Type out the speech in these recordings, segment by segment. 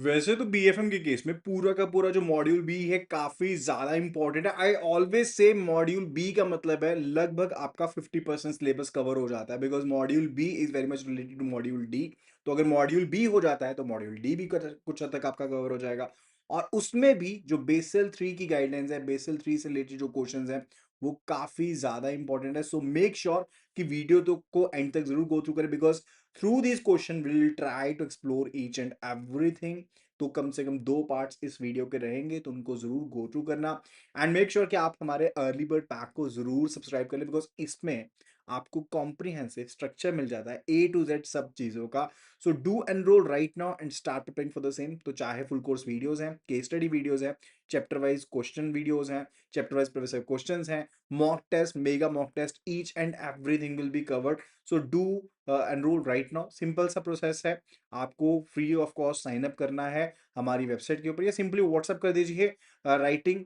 वैसे तो बीएफएम के केस में पूरा का पूरा जो मॉड्यूल बी है काफी ज्यादा इंपॉर्टेंट है। I always say module B का मतलब है लगभग आपका 50% सिलेबस कवर हो जाता है, because module B is very much related to module D. तो अगर मॉड्यूल बी हो जाता है तो मॉड्यूल डी भी कुछ हद तक आपका कवर हो जाएगा। और उसमें भी जो बेसल 3 की गाइडलाइंस है, बेसल 3 से रिलेटेड जो क्वेश्चंस हैं वो काफी ज्यादा इंपॉर्टेंट है। सो मेक श्योर कि वीडियो तो को एंड तक जरूर गो थ्रू करें, because through this question will try to explore each and everything. तो कम से कम 2 पार्ट्स इस वीडियो के रहेंगे, तो उनको जरूर गो थ्रू करना। एंड मेक श्योर कि आप हमारे अर्ली बर्ड पैक को जरूर सब्सक्राइब कर ले, बिकॉज इसमें आपको कॉम्प्रिहेंसिव स्ट्रक्चर मिल जाता है ए टू जेड सब चीजों का। So do enrol right now and start preparing for the same. तो चाहे फुल कोर्स वीडियोस हैं, केस स्टडी वीडियोस हैं, चैप्टर वाइज क्वेश्चन वीडियोस हैं, चैप्टर वाइज प्रोफेसर क्वेश्चंस हैं, mock test, mega mock test, each and everything will be covered. So do enrol right now. Simple सा process है, आपको free of cost sign up करना है हमारी website के ऊपर, या सिंपली व्हाट्सअप कर दीजिए राइटिंग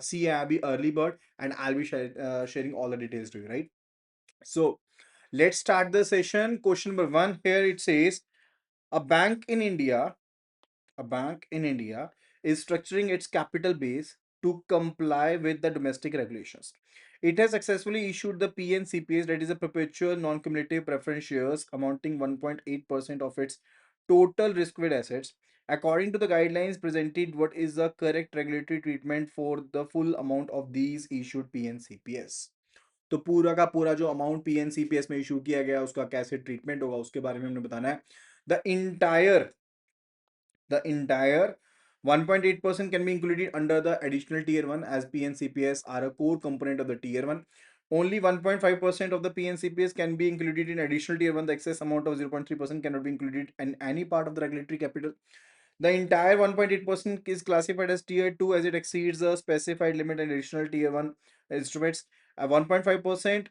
सी अभी early bird, and I will B sharing all the details to you, right? So let's start the session. Question number 1 here, it says a bank in India is structuring its capital base to comply with the domestic regulations. It has successfully issued the PNCPS, that is a perpetual non-cumulative preference shares amounting 1.8% of its total risk-weighted assets. According to the guidelines presented, what is the correct regulatory treatment for the full amount of these issued PNCPS? तो पूरा का पूरा जो amount पीएनसीपीएस में issue किया गया उसका कैसे ट्रीटमेंट होगा उसके बारे में हमने बताना है। The entire The entire 1.8% can be included under the additional tier 1, as PNCPS are a core component of the tier 1. Only 1.5% of the PNCPS can be included in additional tier 1. The excess amount of 0.3% cannot be included in any part of the regulatory capital. The entire 1.8% is classified as tier 2 as it exceeds the specified limit and additional tier 1 instruments. 1.5%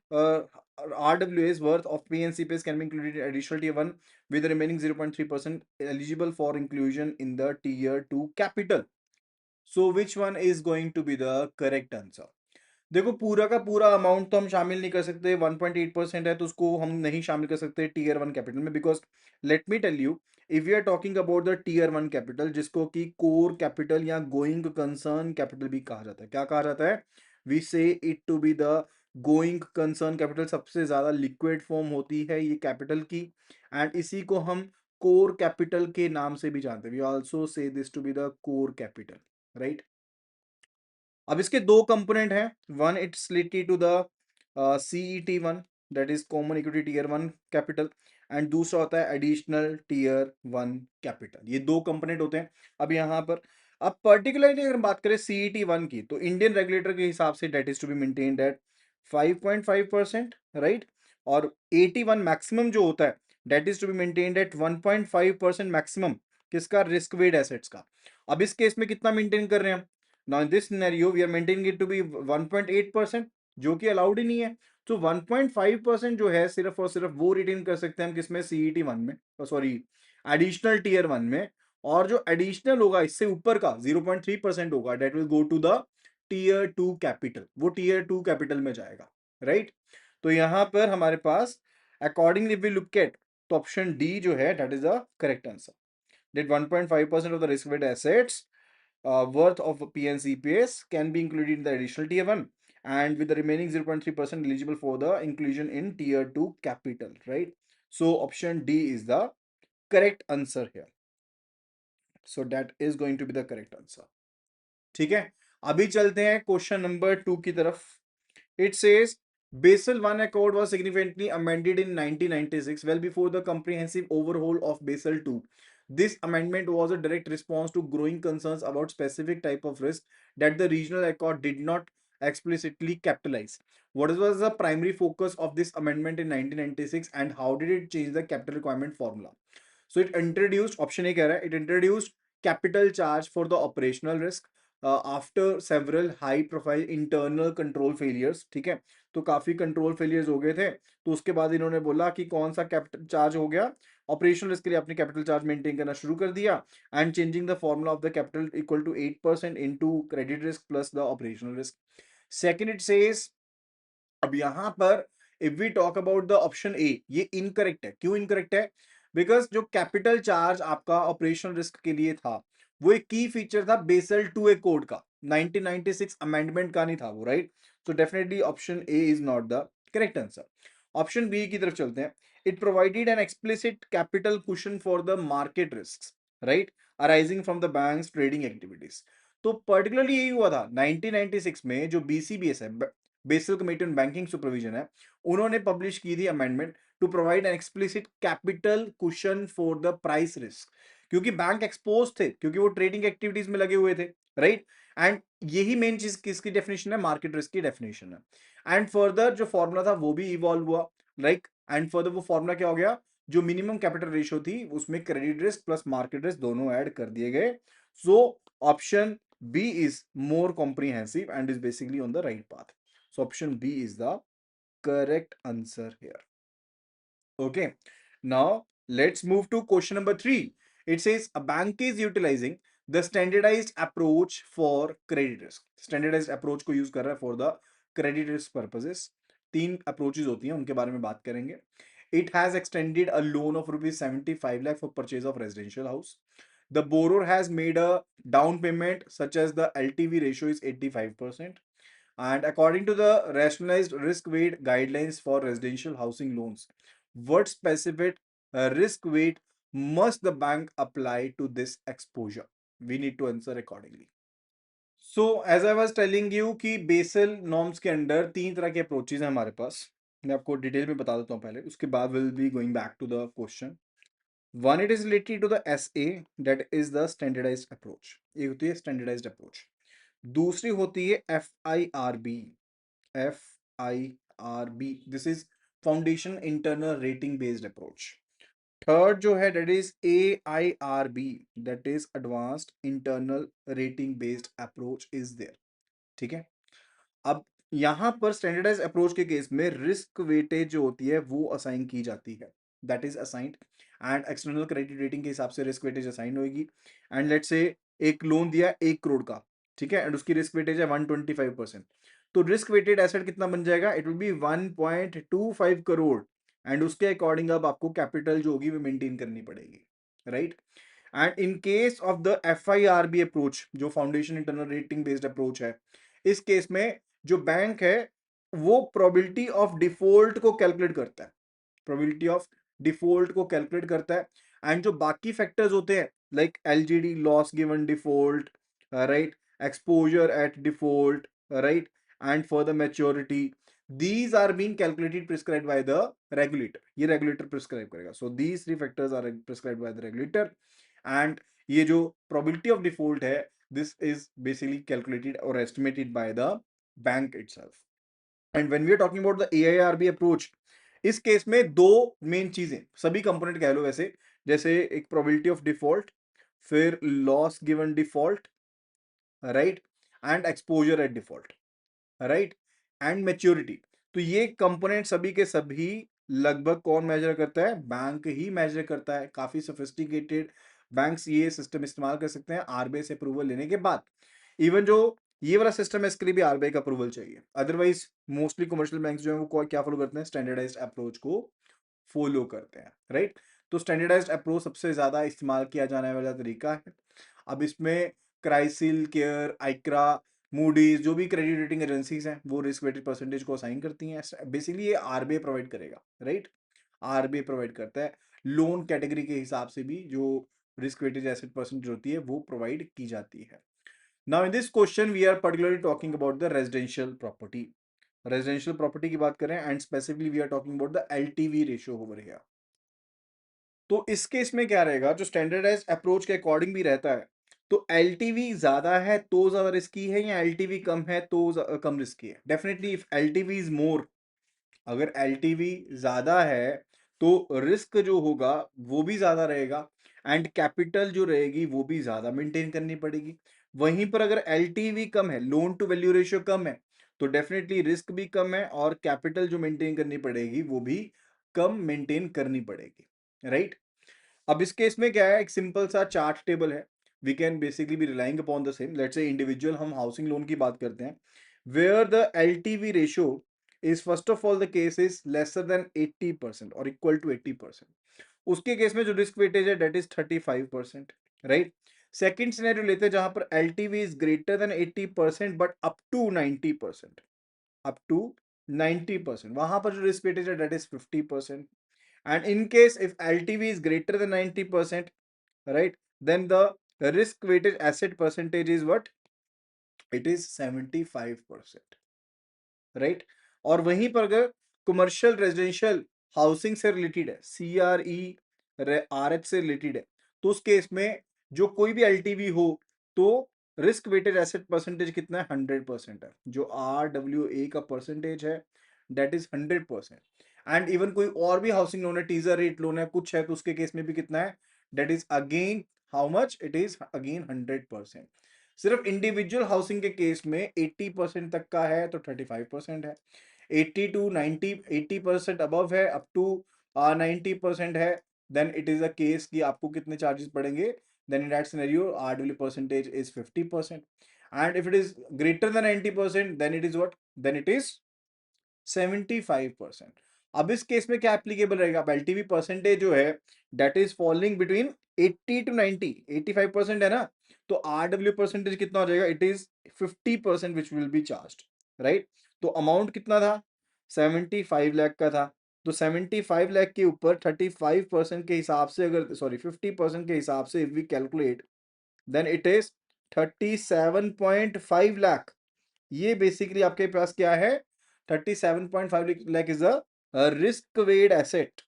RWA's worth of PNCPS can be included in additional tier 1, with the remaining 0.3% eligible for inclusion in the tier 2 capital. So which one is going to be the correct answer? देखो पूरा का पूरा amount तो हम शामिल नहीं कर सकते, 1.8% है तो उसको हम नहीं शामिल कर सकते टीयर 1 कैपिटल में, because let me tell you, if we are talking about the tier 1 capital, जिसको कि कोर कैपिटल या गोइंग कंसर्न कैपिटल भी कहा जाता है, क्या कहा जाता है? We say it to be the going concern capital. सबसे ज्यादा लिक्विड फॉर्म होती है ये कैपिटल की, एंड इसी को हम कोर कैपिटल के नाम से भी जानते हैं। We also say this to be the core capital, right? अब इसके दो कंपोनेंट हैं, one it's related to the CET 1, that is common equity tier 1 capital, and दूसरा होता है एडिशनल टीयर 1 कैपिटल। ये दो कंपोनेंट होते हैं। अब यहाँ पर अब पर्टिकुलरली अगर हम बात करें सीईटी 1 की, तो इंडियन रेगुलेटर के हिसाब से debt is to be maintained at 5.5%, right? और 81 मैक्सिमम जो होता है date is to be maintained at 1.5% maximum, किसका? रिस्क वेड एसेट्स का। अब इस केस में कितना मेंटेन कर रहे हैं हम? Now in this scenario we are maintaining it to be 1.8%, जो कि अलाउड ही नहीं है। तो 1.5% जो है सिर्फ और सिर्फ वो रिटेन कर सकते हैं हम किसमें? सीईटी 1 में, सॉरी एडिशनल टीयर 1 में। और जो एडिशनल होगा इससे ऊपर का 0.3% होगा, debt will go to the tier 2 capital, वो टीयर 2 कैपिटल में जाएगा, राइट? तो यहां पर हमारे पास अकॉर्डिंगली वी लुक एट, तो ऑप्शन डी जो है that is the correct answer, that 1.5% of the risk-weighted assets worth of PNCPS can be included in the additional tier 1, and with the remaining 0.3% eligible for the inclusion in tier 2 capital, right? So option D is the correct answer here. So that is going to be the correct answer. ठीक है, अभी चलते हैं question number 2 की तरफ। It says Basel I Accord was significantly amended in 1996, well before the comprehensive overhaul of Basel II. This amendment was a direct response to growing concerns about specific type of risk that the regional accord did not explicitly capitalize. What was the primary focus of this amendment in 1996, and how did it change the capital requirement formula? So it introduced, option A कह रहा है, it introduced capital charge for the operational risk after several high profile internal control failures. ठीक है, तो काफी control failures हो गए थे, तो उसके बाद इन्होंने बोला कि कौन सा कैपिटल चार्ज हो गया, ऑपरेशनल रिस्क के लिए आपने कैपिटल चार्ज मेंटेन करना शुरू कर दिया, and changing the formula of the capital equal to 8% into credit risk plus the operational risk. Second it says, अब यहां पर if we talk about the option A, ये इनकरेक्ट है। क्यों इनकरेक्ट है? बिकॉज जो कैपिटल चार्ज आपका operational risk के लिए था वो एक की फीचर था बेसल 2A कोड का, 1996 अमेंडमेंट का नहीं था वो, राइट? तो definitely option A is not the correct answer. Option B की तरफ चलते हैं। It provided an explicit capital cushion for the market risk, right, arising from the banks trading activities. तो पर्टिकुलरली यही हुआ था 1996 में, जो बीसीबीएस है, Basel committee on banking supervision है, उन्होंने पब्लिश की थी amendment to provide an explicit capital cushion for the price risk, क्योंकि बैंक एक्सपोज थे, क्योंकि वो ट्रेडिंग एक्टिविटीज में लगे हुए थे, राइट? एंड यही मेन चीज किसकी डेफिनेशन है? मार्केट रिस्क की डेफिनेशन है। एंड फर्दर जो फॉर्मूला था वो भी इवॉल्व हुआ, लाइक, एंड फर्दर वो फॉर्मूला क्या हो गया? जो मिनिमम कैपिटल रेशियो थी उसमें credit risk plus market risk दोनों ऐड कर दिए गए। So option B is more comprehensive and is basically on the right path. So option B is the correct answer here. Okay, now let's move to question number 3. It says a bank is utilizing the standardized approach for credit risk. Standardized approach को use कर रहा है for the credit risk purposes. तीन approaches होती हैं, उनके बारे में बात करेंगे. It has extended a loan of rupees 75 lakh for purchase of residential house. The borrower has made a down payment such as the LTV ratio is 85%. And according to the rationalized risk weight guidelines for residential housing loans, what specific risk weight must the bank apply to this exposure? We need to answer accordingly. So as I was telling you कि Basel norms के under तीन तरह के approaches हैं हमारे पास। मैं आपको detail में बता देता हूँ पहले, उसके बाद will be going back to the question. One, it is related to the SA, that is the standardised approach. ये होती है स्टैंडर्डाइज्ड अप्रोच। दूसरी होती है FIRB। FIRB, this is foundation internal rating based approach. Third जो है that is AIRB, that is advanced internal rating based approach is there. ठीक है। अब यहां पर स्टैंडर्डाइज अप्रोच के केस में रिस्क वेटेज जो होती है वो असाइन की जाती है, that is assigned, and external credit rating के हिसाब से रिस्क वेटेज असाइन होगी। एंड लेट्स से एक लोन दिया 1 करोड़ का, ठीक है, एंड उसकी रिस्क वेटेज है 125%। तो रिस्क वेटेड एसेट कितना बन जाएगा? It will be 1.25 crore. And उसके अकॉर्डिंग अब आपको कैपिटल जो होगी वो मेंटेन करनी पड़ेगी, right? And in case of the FIRB approach, जो foundation internal rating based approach है, इस केस में जो बैंक है वो प्रोबेबिलिटी ऑफ डिफॉल्ट को कैलकुलेट करता है, प्रोबेबिलिटी ऑफ डिफॉल्ट को कैलकुलेट करता है। एंड जो बाकी फैक्टर्स होते हैं like LGD, loss given default, right, exposure at default, right, and for the maturity, these are being calculated prescribed by the regulator. ये regulator prescribe करेगा. So these three factors are prescribed by the regulator. And ये जो probability of default है, this is basically calculated or estimated by the bank itself. And when we are talking about the AIRB approach, इस case में दो main चीजें, सभी component कह लो वैसे, जैसे एक probability of default, फिर loss given default, right, and exposure at default, right, and maturity. तो ये कंपोनेंट सभी के सभी लगभग कौन मेजर करता है? बैंक ही मेजर करता है। काफी सोफिस्टिकेटेड बैंक्स ये सिस्टम इस्तेमाल कर सकते हैं RBI से अप्रूवल लेने के बाद। इवन जो ये वाला सिस्टम है इसके लिए भी RBI का अप्रूवल चाहिए। अदरवाइज मोस्टली कमर्शियल बैंक जो है वो क्या फॉलो करते हैं? स्टैंडर्डाइज्ड अप्रोच को फॉलो करते हैं, राइट? तो स्टैंडर्डाइज्ड अप्रोच सबसे ज्यादा इस्तेमाल किया जाने वाला तरीका है। अब इसमें क्राइसिल, केयर, आइक्रा, मूडीज, जो भी क्रेडिट रेटिंग एजेंसीज हैं वो रिस्क वेटेड परसेंटेज को असाइन करती हैं। बेसिकली ये RBI प्रोवाइड करेगा, राइट? RBI प्रोवाइड करता है। लोन कैटेगरी के हिसाब से भी जो रिस्क वेटेड एसेट परसेंटेज होती है वो प्रोवाइड की जाती है। Now in this question we are particularly talking about the residential property. Residential property की बात करें and specifically we are talking about the LTV ratio over here. तो इस केस में क्या रहेगा? जो स्टैंडर्डाइज अप्रोच के अकॉर्डिंग भी रहता है, तो LTV ज्यादा है तो ज्यादा रिस्की है, या LTV कम है तो कम रिस्की है? Definitely if LTV is more, अगर LTV ज्यादा है तो रिस्क जो होगा वो भी ज्यादा रहेगा, एंड कैपिटल जो रहेगी वो भी ज्यादा मेंटेन करनी पड़ेगी। वहीं पर अगर LTV कम है, लोन टू वैल्यू रेशियो कम है, तो डेफिनेटली रिस्क भी कम है और कैपिटल जो मेंटेन करनी पड़ेगी वो भी कम मेंटेन करनी पड़ेगी, राइट? अब इस केस में क्या है? एक सिंपल सा चार्ट टेबल है। We can basically B relying upon the same. Let's say individual हम हाउसिंग लोन की बात करते हैं, where the LTV ratio is first of all the case is lesser than 80% or equal to 80%. उसके case में जो risk weightage है that is 35%, right. Second scenario लेते हैं जहां पर LTV is greater than 80% but up to 90%, up to 90%, वहां पर जो रिस्क वेटेज है that is 50%। And in case if LTV is greater than 90%, right, then the risk weighted asset percentage is what? It is 75%, right. और वहीं पर अगर commercial residential housing से related है, सीआरई आरएच से रिलेटेड है, तो उस केस में जो कोई भी एलटीवी हो तो रिस्क वेटेड एसेट परसेंटेज कितना है? 100% है। जो आर डब्ल्यू ए का परसेंटेज है दैट इज 100%। एंड इवन कोई और भी हाउसिंग लोन है, टीजर रेट लोन है, कुछ है, तो उसके केस में भी कितना है? That is again how much? It is again 100%। सिर्फ इंडिविजुअल हाउसिंग के केस में 80% तक का है तो 35% है। 80 टू 90, 80% अबव है, अप टू 90% है, then it is a case कि आपको कितने चार्जेस पड़ेंगे? Then in that scenario RW percentage is 50%। And if it is greater than 90% then it is what? Then it is 75%। अब इस केस में क्या एप्लीकेबल रहेगा? अब एलटीवी परसेंटेज जो है that is falling between 80 to 90, 85% है ना, तो आरडब्ल्यू परसेंटेज कितना हो जाएगा? It is 50% which will be charged, right. तो अमाउंट कितना था? 75 लाख का था। तो 75 लाख के ऊपर 35% के हिसाब से, अगर सॉरी 50% के हिसाब से if we calculate, then it is 37.5 lakh. ये बेसिकली आपके पास क्या है? 37.5 lakh is a risk weight asset.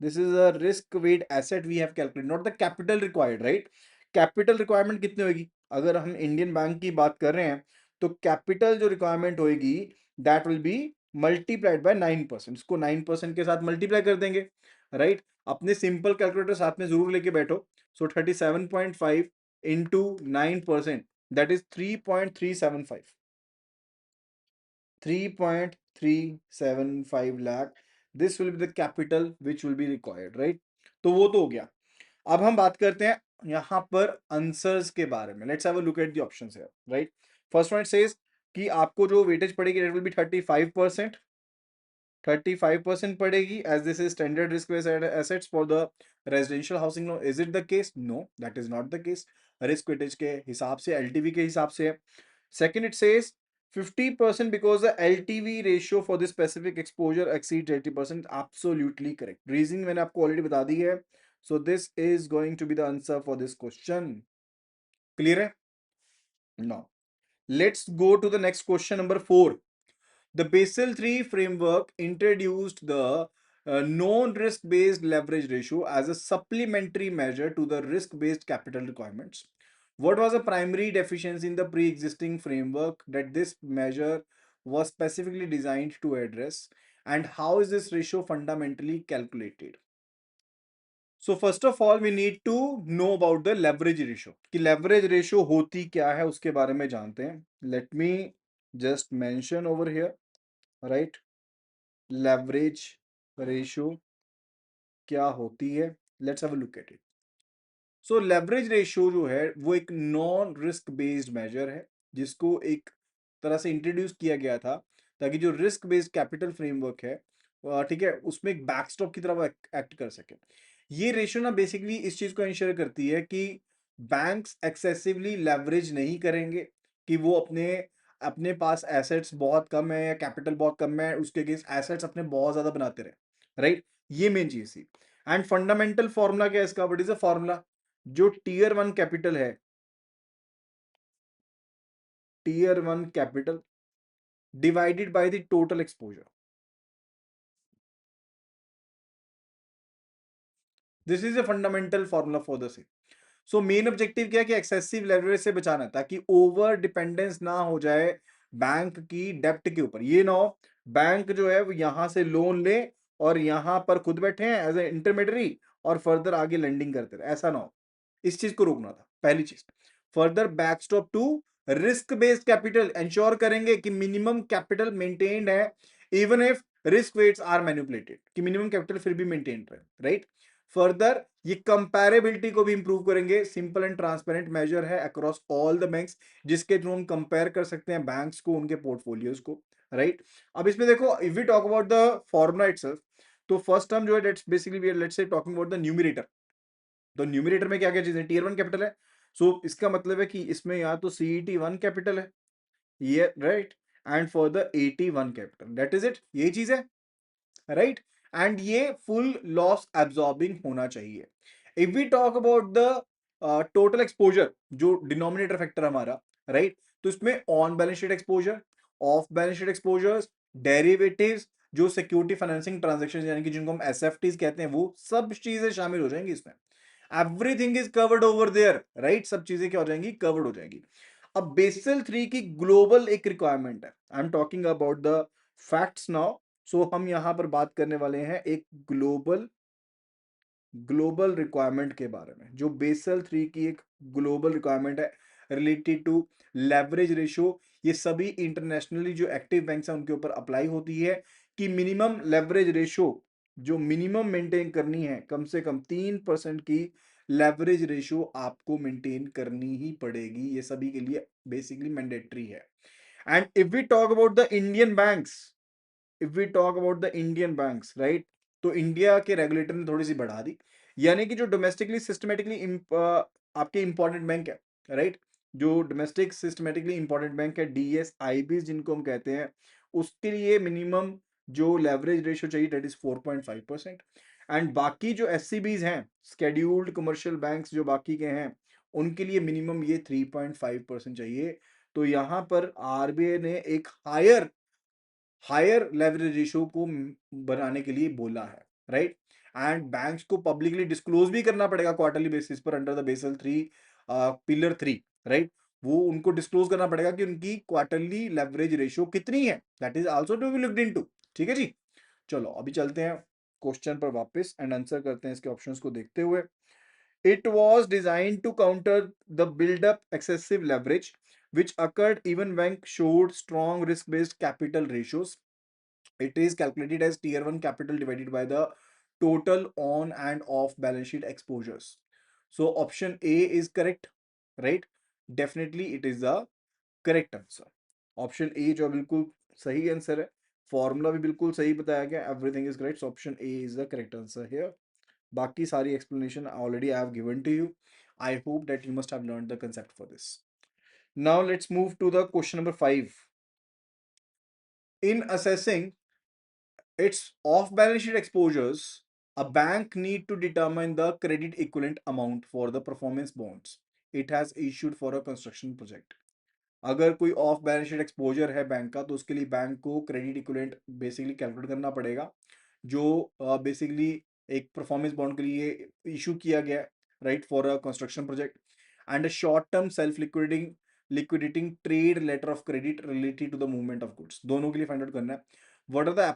This is a risk weight asset we have calculated, not the capital required, right? Capital requirement कितनी होगी? अगर हम इंडियन बैंक की बात कर रहे हैं तो कैपिटल जो रिक्वायरमेंट होगी that will B multiplied by 9%। इसको 9% के साथ मल्टीप्लाई कर देंगे, राइट। अपने सिंपल कैलकुलेटर साथ में जरूर लेके बैठो। सो 37.5 into 9%, that is 3.375, 3.375 lakh. This will be the capital which will be required, right? तो वो तो हो गया। अब हम बात करते हैं यहाँ पर आंसर्स के बारे में। Let's have a look at the options here, right. First one says कि आपको जो वेटेज पड़ेगी दैट विल बी 35%, 35% पड़ेगी as this is standard risk weighted assets for the residential housing loan. Is it the case? No, that is not the case. Risk weightage के हिसाब से, LTV के हिसाब से है। Second, it says 50% because the LTV ratio for this specific exposure exceeds 80%. Absolutely correct. Reason मैंने आपको already बता दी है. So this is going to be the answer for this question. Clear है? Now, let's go to the next question, number 4. The Basel III framework introduced the non-risk based leverage ratio as a supplementary measure to the risk-based capital requirements. What was the primary deficiency in the pre-existing framework that this measure was specifically designed to address, and how is this ratio fundamentally calculated? So first of all we need to know about the leverage ratio, कि leverage ratio होती क्या है उसके बारे में जानते हैं। Let me just mention over here, right? Leverage ratio क्या होती है? Let's have a look at it. So leverage ratio जो है वो एक नॉन रिस्क बेस्ड मेजर है जिसको एक तरह से इंट्रोड्यूस किया गया था ताकि जो रिस्क बेस्ड कैपिटल फ्रेमवर्क है, ठीक है, उसमें एक बैकस्टॉप की तरह एक्ट कर सके। ये रेशियो ना बेसिकली इस चीज को इंश्योर करती है कि बैंक्स एक्सेसिवली लेवरेज नहीं करेंगे, कि वो अपने अपने पास एसेट्स बहुत कम है या कैपिटल बहुत कम है उसके अगेंस्ट एसेट्स अपने बहुत ज्यादा बनाते रहे, राइट। ये मेन चीज थी। एंड फंडामेंटल फॉर्मूला क्या है इसका? What is a formula? जो टीयर वन कैपिटल है, tier one capital divided by the total exposure, this is a fundamental formula for the same. So main objective क्या है? कि एक्सेसिव लेवरेज से बचाना ताकि ओवर डिपेंडेंस ना हो जाए बैंक की डेप्ट के ऊपर। ये ना हो बैंक जो है वो यहां से लोन ले और यहां पर खुद बैठे हैं एज ए इंटरमीडियरी और फर्दर आगे लेंडिंग करते रहे, ऐसा ना हो। इस चीज को रोकना था पहली चीज। Further backstop to risk based capital ensure करेंगे कि मिनिमम कैपिटल मेंटेन्ड है even if risk weights are manipulated, कि मिनिमम कैपिटल फिर भी मेंटेन रहे, राइट। फर्दर ये कंपैरेबिलिटी को भी इंप्रूव करेंगे। सिंपल एंड ट्रांसपेरेंट मेजर है अक्रॉस ऑल द बैंक्स जिसके थ्रू हम कंपेयर कर सकते हैं बैंक्स को, उनके पोर्टफोलियोज को, राइट। अब इसमें देखो, if we talk about the formula itself, तो फर्स्ट टर्म जो है that's basically we are let's say talking about the numerator. तो न्यूमरेटर में क्या क्या चीजें, टीयर वन कैपिटल है, सो इसका मतलब है कि इसमें या तो सीईटी वन कैपिटल है, ये right, and for the AT one capital, that is it, यही चीज है, राइट। एंड ये फुल लॉस एब्जॉर्बिंग होना चाहिए। If we talk about the total exposure, जो डिनोमिनेटर फैक्टर हमारा, राइट, तो इसमें on balance sheet exposure, off balance sheet exposures, derivatives, जो सिक्योरिटी फाइनेंसिंग ट्रांजेक्शन यानी कि जिनको हम एसएफटीज कहते हैं, वो सब चीजें शामिल हो जाएंगी इसमें। Everything is covered over there, right, सब चीजें क्या हो जाएंगी, कवर्ड हो जाएंगी। अब बेसल 3 की ग्लोबल एक रिक्वायरमेंट है, I am talking about the facts now. So हम यहां पर बात करने वाले हैं एक ग्लोबल ग्लोबल रिक्वायरमेंट के बारे में, जो बेसल 3 की एक ग्लोबल रिक्वायरमेंट है रिलेटेड टू लेवरेज रेशियो। ये सभी इंटरनेशनली जो एक्टिव बैंक्स हैं उनके ऊपर अप्लाई होती है कि मिनिमम लेवरेज रेशियो जो मिनिमम मेंटेन करनी है, कम से कम 3% की लेवरेज रेशियो आपको मेंटेन करनी ही पड़ेगी। ये सभी के लिए बेसिकली मैंडेटरी है। And if we talk about the Indian banks, if we talk about the Indian banks, right, तो इंडिया के रेगुलेटर ने थोड़ी सी बढ़ा दी, यानी कि जो डोमेस्टिकली सिस्टमेटिकली आपके इंपॉर्टेंट बैंक है, राइट, जो डोमेस्टिक सिस्टमेटिकली इंपॉर्टेंट बैंक है, डीएसआईबी जिनको हम कहते हैं, उसके लिए मिनिमम जो लेवरेज रेशियो चाहिए दैट इज 4.5%। एंड बाकी जो एससीबीज हैं, स्केड्यूल्ड कमर्शियल बैंक्स जो बाकी के हैं, उनके लिए मिनिमम ये 3.5% चाहिए। तो यहां पर आरबीआई ने एक हायर लेवरेज रेशियो को बनाने के लिए बोला है, राइट। एंड बैंक्स को पब्लिकली डिस्क्लोज भी करना पड़ेगा क्वार्टरली बेसिस पर under the Basel 3 pillar 3, right. वो उनको डिस्क्लोज करना पड़ेगा कि उनकी क्वार्टरली लेवरेज रेशियो कितनी है, that is also to be looked into. ठीक है जी, चलो अभी चलते हैं क्वेश्चन पर वापस एंड आंसर करते हैं इसके ऑप्शंस को देखते हुए। It was designed to counter the build-up excessive leverage, which occurred even when showed strong risk-based capital ratios. It is calculated as tier 1 capital divided by the total on and off balance sheet exposures. So option A is correct, right? Definitely it is the correct answer. Option A जो बिल्कुल सही answer है, formula भी बिल्कुल सही बताया गया, everything is correct, so option A is the correct answer here. बाकी सारी explanation already I have given to you. I hope that you must have learned the concept for this. Now let's move to the question number 5. In assessing its off-balance sheet exposures, a bank need to determine the credit equivalent amount for the performance bonds it has issued for a construction project. अगर कोई of balance sheet exposure है bank का, तो उसके लिए bank को credit equivalent basically calculate करना पड़ेगा, जो बेसिकली एक परफॉर्मेंस बॉन्ड के लिए इशू किया गया है, right, for a construction project, and a short term self liquidating trade letter of credit related to the movement of goods, दोनों के लिए फाइंड आउट करना है what are the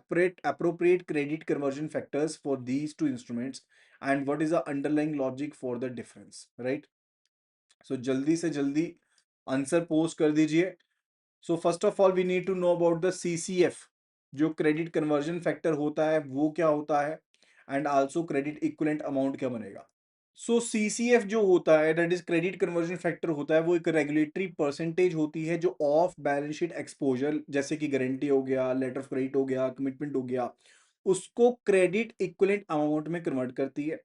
appropriate credit conversion factors for these two instruments and what is the underlying logic for the difference, right? So जल्दी से जल्दी answer post कर दीजिए। So first of all we need to know about the CCF, जो credit conversion factor होता है वो क्या होता है, and also credit equivalent amount क्या बनेगा। सो सीसीएफ जो होता है that is credit conversion factor होता है, वो एक रेगुलेटरी परसेंटेज होती है जो ऑफ बैलेंस शीट एक्सपोजर जैसे कि गारंटी हो गया, लेटर ऑफ क्रेडिट हो गया, कमिटमेंट हो गया, उसको क्रेडिट इक्विवेलेंट अमाउंट में कन्वर्ट करती है।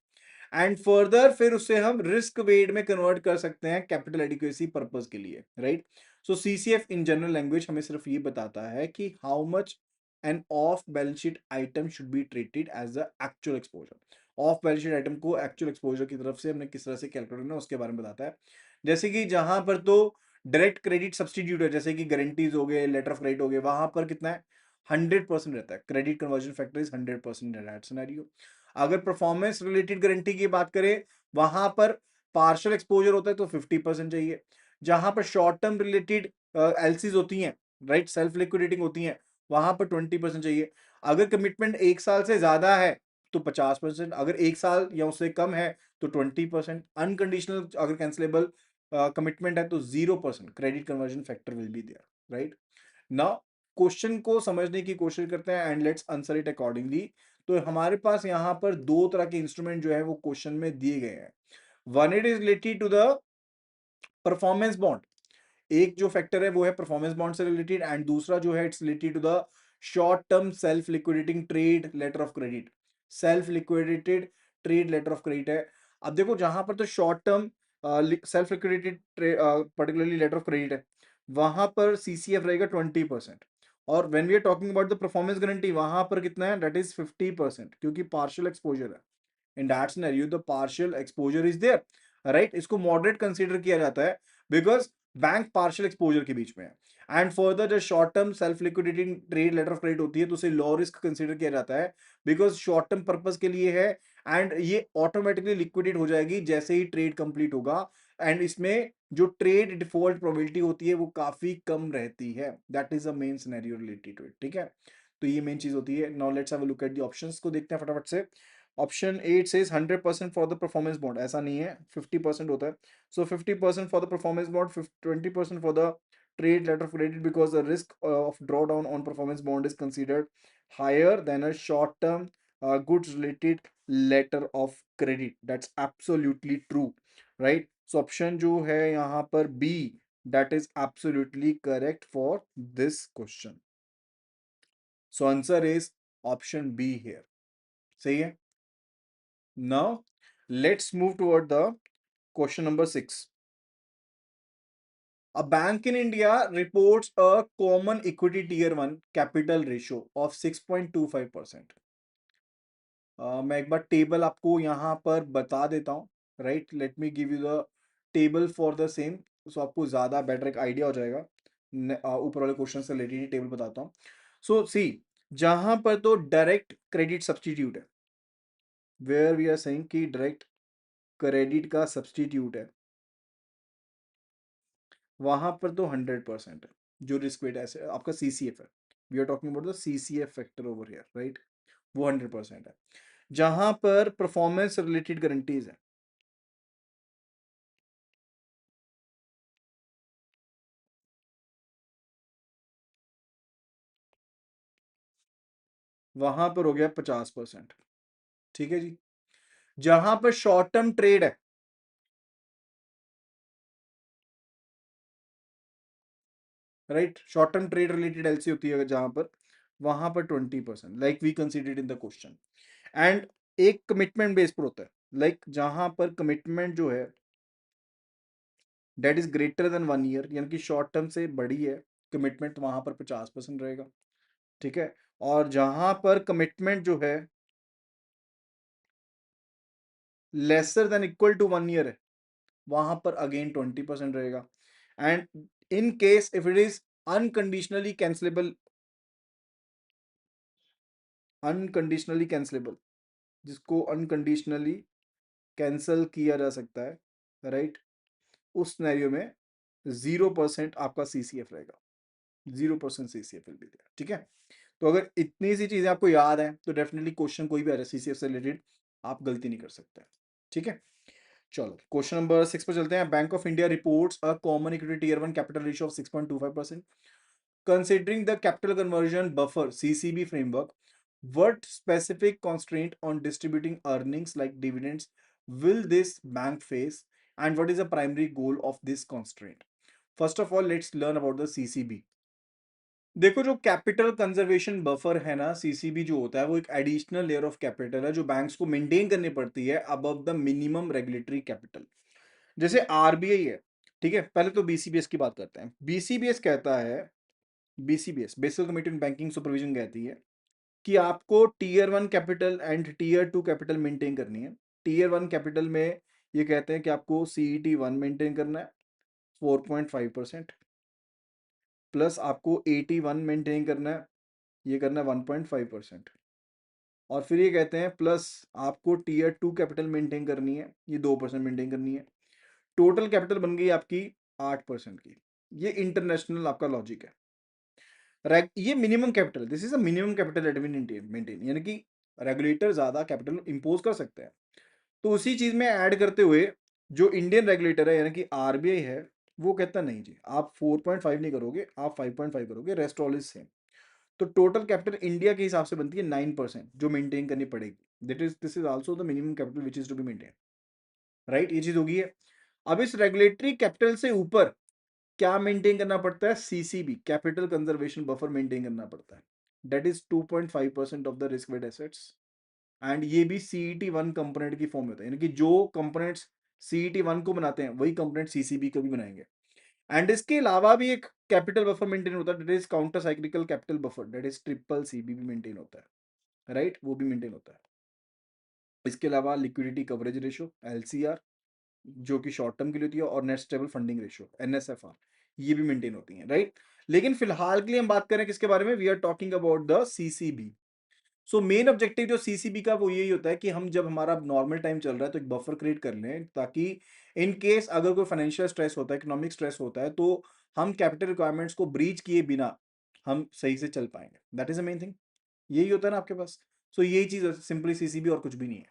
एंड फर्दर फिर उसे हम रिस्क वेट में कन्वर्ट कर सकते हैं कैपिटल एडिक्वेसी पर्पस के लिए, right. So CCF in general language हमें सिर्फ ये बताता है कि how much an off balance sheet item should be treated as the actual exposure. Off balance sheet item को एक्चुअल एक्सपोजर की तरफ से हमने किस तरह से कैलकुलेट करना है उसके बारे में बताता है। जैसे कि जहां पर तो डायरेक्ट क्रेडिट सब्सटीट्यूट है, जैसे कि गारंटीज हो गए, लेटर ऑफ क्रेडिट हो गए, वहां पर कितना है, 100% रहता है, credit conversion factor is 100% in that scenario. अगर परफॉर्मेंस रिलेटेड गारंटी की बात करें, वहां पर पार्शियल एक्सपोजर होता है तो 50% चाहिए। जहां पर शॉर्ट टर्म रिलेटेड एलसीज होती हैं, राइट, सेल्फ लिक्विडेटिंग होती हैं, वहां पर 20% चाहिए। अगर कमिटमेंट 1 साल से ज्यादा है तो 50%, अगर 1 साल या उससे कम है तो 20%, अनकंडीशनल अगर कैंसिलेबल कमिटमेंट है तो 0% credit conversion factor will be there, right. Now question को समझने की कोशिश करते हैं and let's answer it accordingly. तो हमारे पास यहाँ पर दो तरह के इंस्ट्रूमेंट जो है वो क्वेश्चन में दिए गए हैं। One it is related to the performance bond, एक जो फैक्टर है वो है परफॉर्मेंस बॉन्ड से रिलेटेड, एंड दूसरा जो है it's related to the short term self liquidating trade letter of credit. Self liquidated trade letter of credit है। अब देखो जहां पर तो short term self liquidated particularly letter of credit है, वहां पर सीसीएफ रहेगा 20%। और when we are talking about the performance guarantee, वहां पर कितना है, दैट इज 50%, क्योंकि पार्शियल एक्सपोजर है। In that scenario the partial exposure is there, right. इसको मॉडरेट कंसीडर किया जाता है बिकॉज बैंक पार्शियल एक्सपोजर के बीच में है। एंड फर्दर जो short term self liquidating trade letter of credit होती है तो उसे लो रिस्क कंसीडर किया जाता है बिकॉज शॉर्ट टर्म पर्पज के लिए है, एंड ये ऑटोमेटिकली लिक्विडेट हो जाएगी जैसे ही ट्रेड कंप्लीट होगा। एंड इसमें जो ट्रेड डिफॉल्ट प्रोबेबिलिटी होती है वो काफी कम रहती है। That is a main scenario related to it, ठीक है। तो ये मेन चीज होती है। Now let's have a look at the options को देखते हैं फटाफट से। Option 8 says 100% for the performance bond, ऐसा नहीं है, 50% होता है। So 50% for the performance bond, 20% for the trade letter of credit, because the risk of drawdown on performance bond is considered higher than a short term goods related letter of credit. That's absolutely true, right? So option जो है यहाँ पर B, that is absolutely correct for this question. So answer is option B here. सही है। Now, let's move toward the question number 6. A bank in India reports a common equity tier 1 capital ratio of 6.25%. मैं एक बार table आपको यहाँ पर बता देता हूँ, right. Let me give you the table for the same, so आपको ज़्यादा बेटर एक आइडिया हो जाएगा। ऊपर वाले क्वेश्चन से रिलेटेड टेबल बताता हूँ। सो सी, जहाँ पर तो डायरेक्ट क्रेडिट सब्सटीट्यूट है, वेयर वी आर सेइंग कि डायरेक्ट क्रेडिट का सब्सटीट्यूट है, वहां पर तो 100% है जो रिस्क वेट ऐसे आपका सीसीएफ है। We are talking about the CCF factor over here, right. वो 100% है। जहां पर परफॉर्मेंस रिलेटेड गारंटीज है, वहां पर हो गया 50%, ठीक है जी। जहां पर शॉर्ट टर्म ट्रेड है, right, short term trade related LC होती है जहां पर, वहां पर 20%, like we considered in the question. And एक कमिटमेंट बेस पर होता है, लाइक जहां पर कमिटमेंट जो है date is greater than 1 year, यानी कि शॉर्ट टर्म से बड़ी है कमिटमेंट, वहां पर 50% रहेगा, ठीक है। और जहां पर कमिटमेंट जो है lesser than equal to 1 year है, वहां पर अगेन 20% रहेगा। And in case if it is unconditionally cancellable, unconditionally cancellable, जिसको अनकंडीशनली कैंसल किया जा सकता है, राइट, उस सिनेरियो में 0% आपका सीसीएफ रहेगा। 0% सीसीएफ विल बी देयर, ठीक है। तो अगर इतनी सी चीजें आपको याद है तो डेफिनेटली क्वेश्चन कोई भी आ रहा है सीसीएफ से रिलेटेड, आप गलती नहीं कर सकते, ठीक है। चलो क्वेश्चन नंबर 6 पर चलते हैं। Bank of India reports a common equity tier 1 capital ratio of 6.25%। Considering the capital conversion buffer CCB framework, what specific constraint on distributing earnings like dividends will this bank face, and what is the primary goal of this constraint? First of all, let's learn about the CCB. देखो जो capital conservation buffer है ना, CCB जो होता है वो एक additional layer of capital है जो बैंक्स को मेंटेन करनी पड़ती है above the minimum regulatory capital. जैसे आरबीआई है, ठीक है। पहले तो बीसीबीएस की बात करते हैं। बीसीबीएस कहता है, BCBS basic committee in banking supervision कहती है कि आपको tier 1 capital and tier 2 capital maintain करनी है। टीयर 1 कैपिटल में ये कहते हैं कि आपको सीईटी 1 मेंटेन करना है 4.5%, प्लस आपको एटी 1 मेंटेन करना है, ये करना है 1.5%। और फिर ये कहते हैं प्लस आपको टीयर 2 कैपिटल मेंटेन करनी है, ये 2% मेंटेन करनी है। टोटल कैपिटल बन गई आपकी 8% की। ये इंटरनेशनल आपका लॉजिक है। ये minimum capital, this is a minimum capital that we maintain, यानी कि रेगुलेटर ज्यादा कैपिटल इंपोज कर सकते हैं। तो उसी चीज में ऐड करते हुए जो इंडियन रेगुलेटर है यानी कि आरबीआई है, वो कहता नहीं जी आप 4.5 नहीं करोगे, आप 5.5 करोगे, रेस्ट ऑल इज सेम। तो टोटल कैपिटल इंडिया के हिसाब से बनती है 9%, जो मेंटेन करनी पड़ेगी। This is also the minimum capital which is to be maintain, right. ये चीज होगी है। अब इस रेगुलेटरी कैपिटल से ऊपर क्या मेंटेन करना पड़ता है, CCB capital conservation buffer maintain करना पड़ता है, that is 2.5% of the risk weight assets. And ये भी CET1 कंपोनेंट की फॉर्म में होता है, यानी कि जो कंपोनेंट्स CET1 को बनाते हैं वही कंपोनेंट CCB को भी बनाएंगे। एंड इसके अलावा भी एक कैपिटल बफर मेंटेन होता है, that is counter cyclical capital buffer, that is triple CB भी मेंटेन होता है, राइट, वो भी मेंटेन होता है। इसके अलावा लिक्विडिटी कवरेज रेशियो LCR, जो कि शॉर्ट टर्म के लिए होती है, और net stable funding ratio NSFR, ये भी मेंटेन होती है, राइट। लेकिन फिलहाल के लिए हम बात करें किसके बारे में, we are talking about the CCB। So main objective जो CCB का वो यही होता है कि हम जब हमारा नॉर्मल टाइम चल रहा है तो एक बफर क्रिएट कर लें, ताकि इन केस अगर कोई फाइनेंशियल स्ट्रेस होता है, इकोनॉमिक स्ट्रेस होता है, तो हम कैपिटल रिक्वायरमेंट्स को ब्रीच किए बिना हम सही से चल पाएंगे। That is the main thing, यही होता है ना आपके पास। सो यही चीज सिंपली CCB और कुछ भी नहीं है,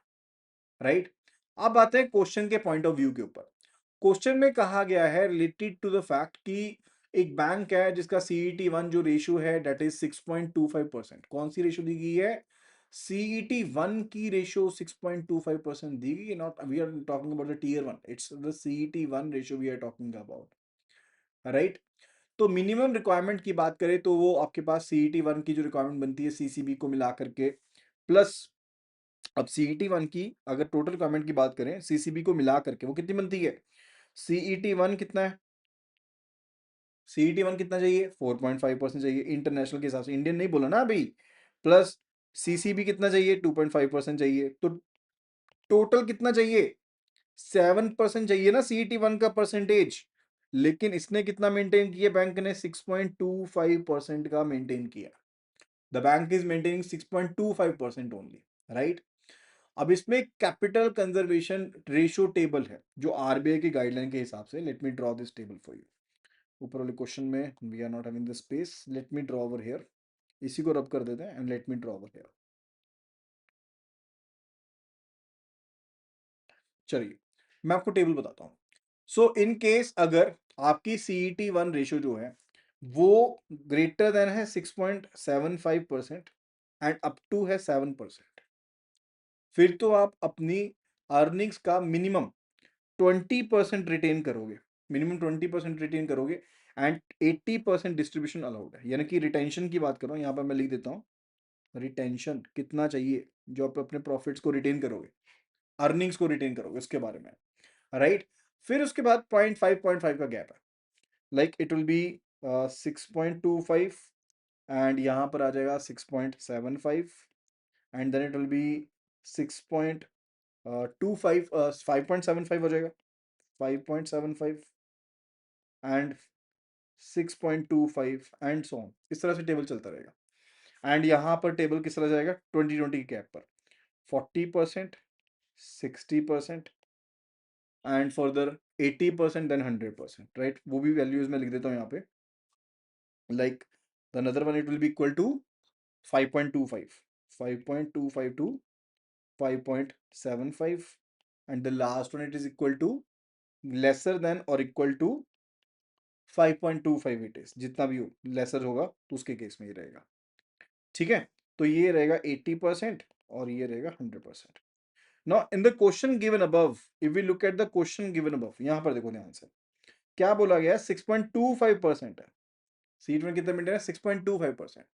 राइट। अब आते हैं क्वेश्चन के पॉइंट ऑफ व्यू के ऊपर। क्वेश्चन में कहा गया है रिलेटेड टू द फैक्ट कि एक बैंक है जिसका CET1 जो रेशियो है दैट इज 6.25%। कौन सी रेशियो दी गई है, CET1 की रेशियो 6.25% दी गई है। Not we are talking about the Tier 1, it's the CET1 ratio we are talking about, right. तो मिनिमम रिक्वायरमेंट की बात करें तो वो आपके पास CET1 की जो रिक्वायरमेंट बनती है CCB को मिला करके प्लस, अब CET1 की अगर टोटल रिक्वायरमेंट की बात करें CCB को मिला करके वो कितनी बनती है, CET1 कितना है, CET1 कितना चाहिए, 4.5% चाहिए इंटरनेशनल के हिसाब से, इंडियन नहीं बोला ना अभी, प्लस CCB कितना चाहिए, 2.5% चाहिए, तो टोटल कितना चाहिए, 7% चाहिए ना CET1 का परसेंटेज। लेकिन इसने कितना मेंटेन किया, बैंक ने 6.25% का मेंटेन किया। The bank is maintaining 6.25% only, right. अब इसमें कैपिटल कंजर्वेशन रेशियो टेबल है जो RBI की गाइडलाइन के हिसाब से, let me draw this table for you. ऊपर वाले क्वेश्चन में we are not having the space, let me draw over here, इसी को रब कर देते हैं and let me draw over here. चलिए मैं आपको टेबल बताता हूँ। सो इन केस अगर आपकी CET1 रेशियो जो है वो ग्रेटर देन है 6.75% एंड अप टू है 7%, फिर तो आप अपनी अर्निंग्स का मिनिमम 20% रिटेन करोगे, मिनिमम 20% रिटेन करोगे एंड 80% डिस्ट्रीब्यूशन अलाउड है। यानी कि रिटेंशन की बात करो, यहाँ पर मैं लिख देता हूँ, रिटेंशन कितना चाहिए जो आप अपने प्रॉफिट्स को रिटेन करोगे, अर्निंग्स को रिटेन करोगे उसके बारे में, राइट। फिर उसके बाद 0.5 का गैप है, like it will be 6.25 and यहाँ पर आ जाएगा 6.75 and then it will be 6.25 5.75 हो जाएगा, 5.75 एंड 6.25 एंड सो ऑन, इस तरह से टेबल चलता रहेगा। एंड यहाँ पर टेबल किस तरह जाएगा, 2020 के गैप पर 40%, 60% एंड फर्दर 80% देन 100%, राइट। वो भी वैल्यूज में लिख देता हूँ यहाँ पे, like the another one it will be equal to 5.25, 5.25 to 5.75 and the last one it is equal to lesser than or equal to 5.25, it is जितना भी हो लेसर होगा तो उसके केस में ये रहेगा, ठीक है। तो ये रहेगा 80% और ये रहेगा 100%। Now in the question given above, if we look at the question given above, यहाँ पर देखो ध्यान से क्या बोला गया है, 6.25% है, सीट में कितना मिनट है, 6.25%।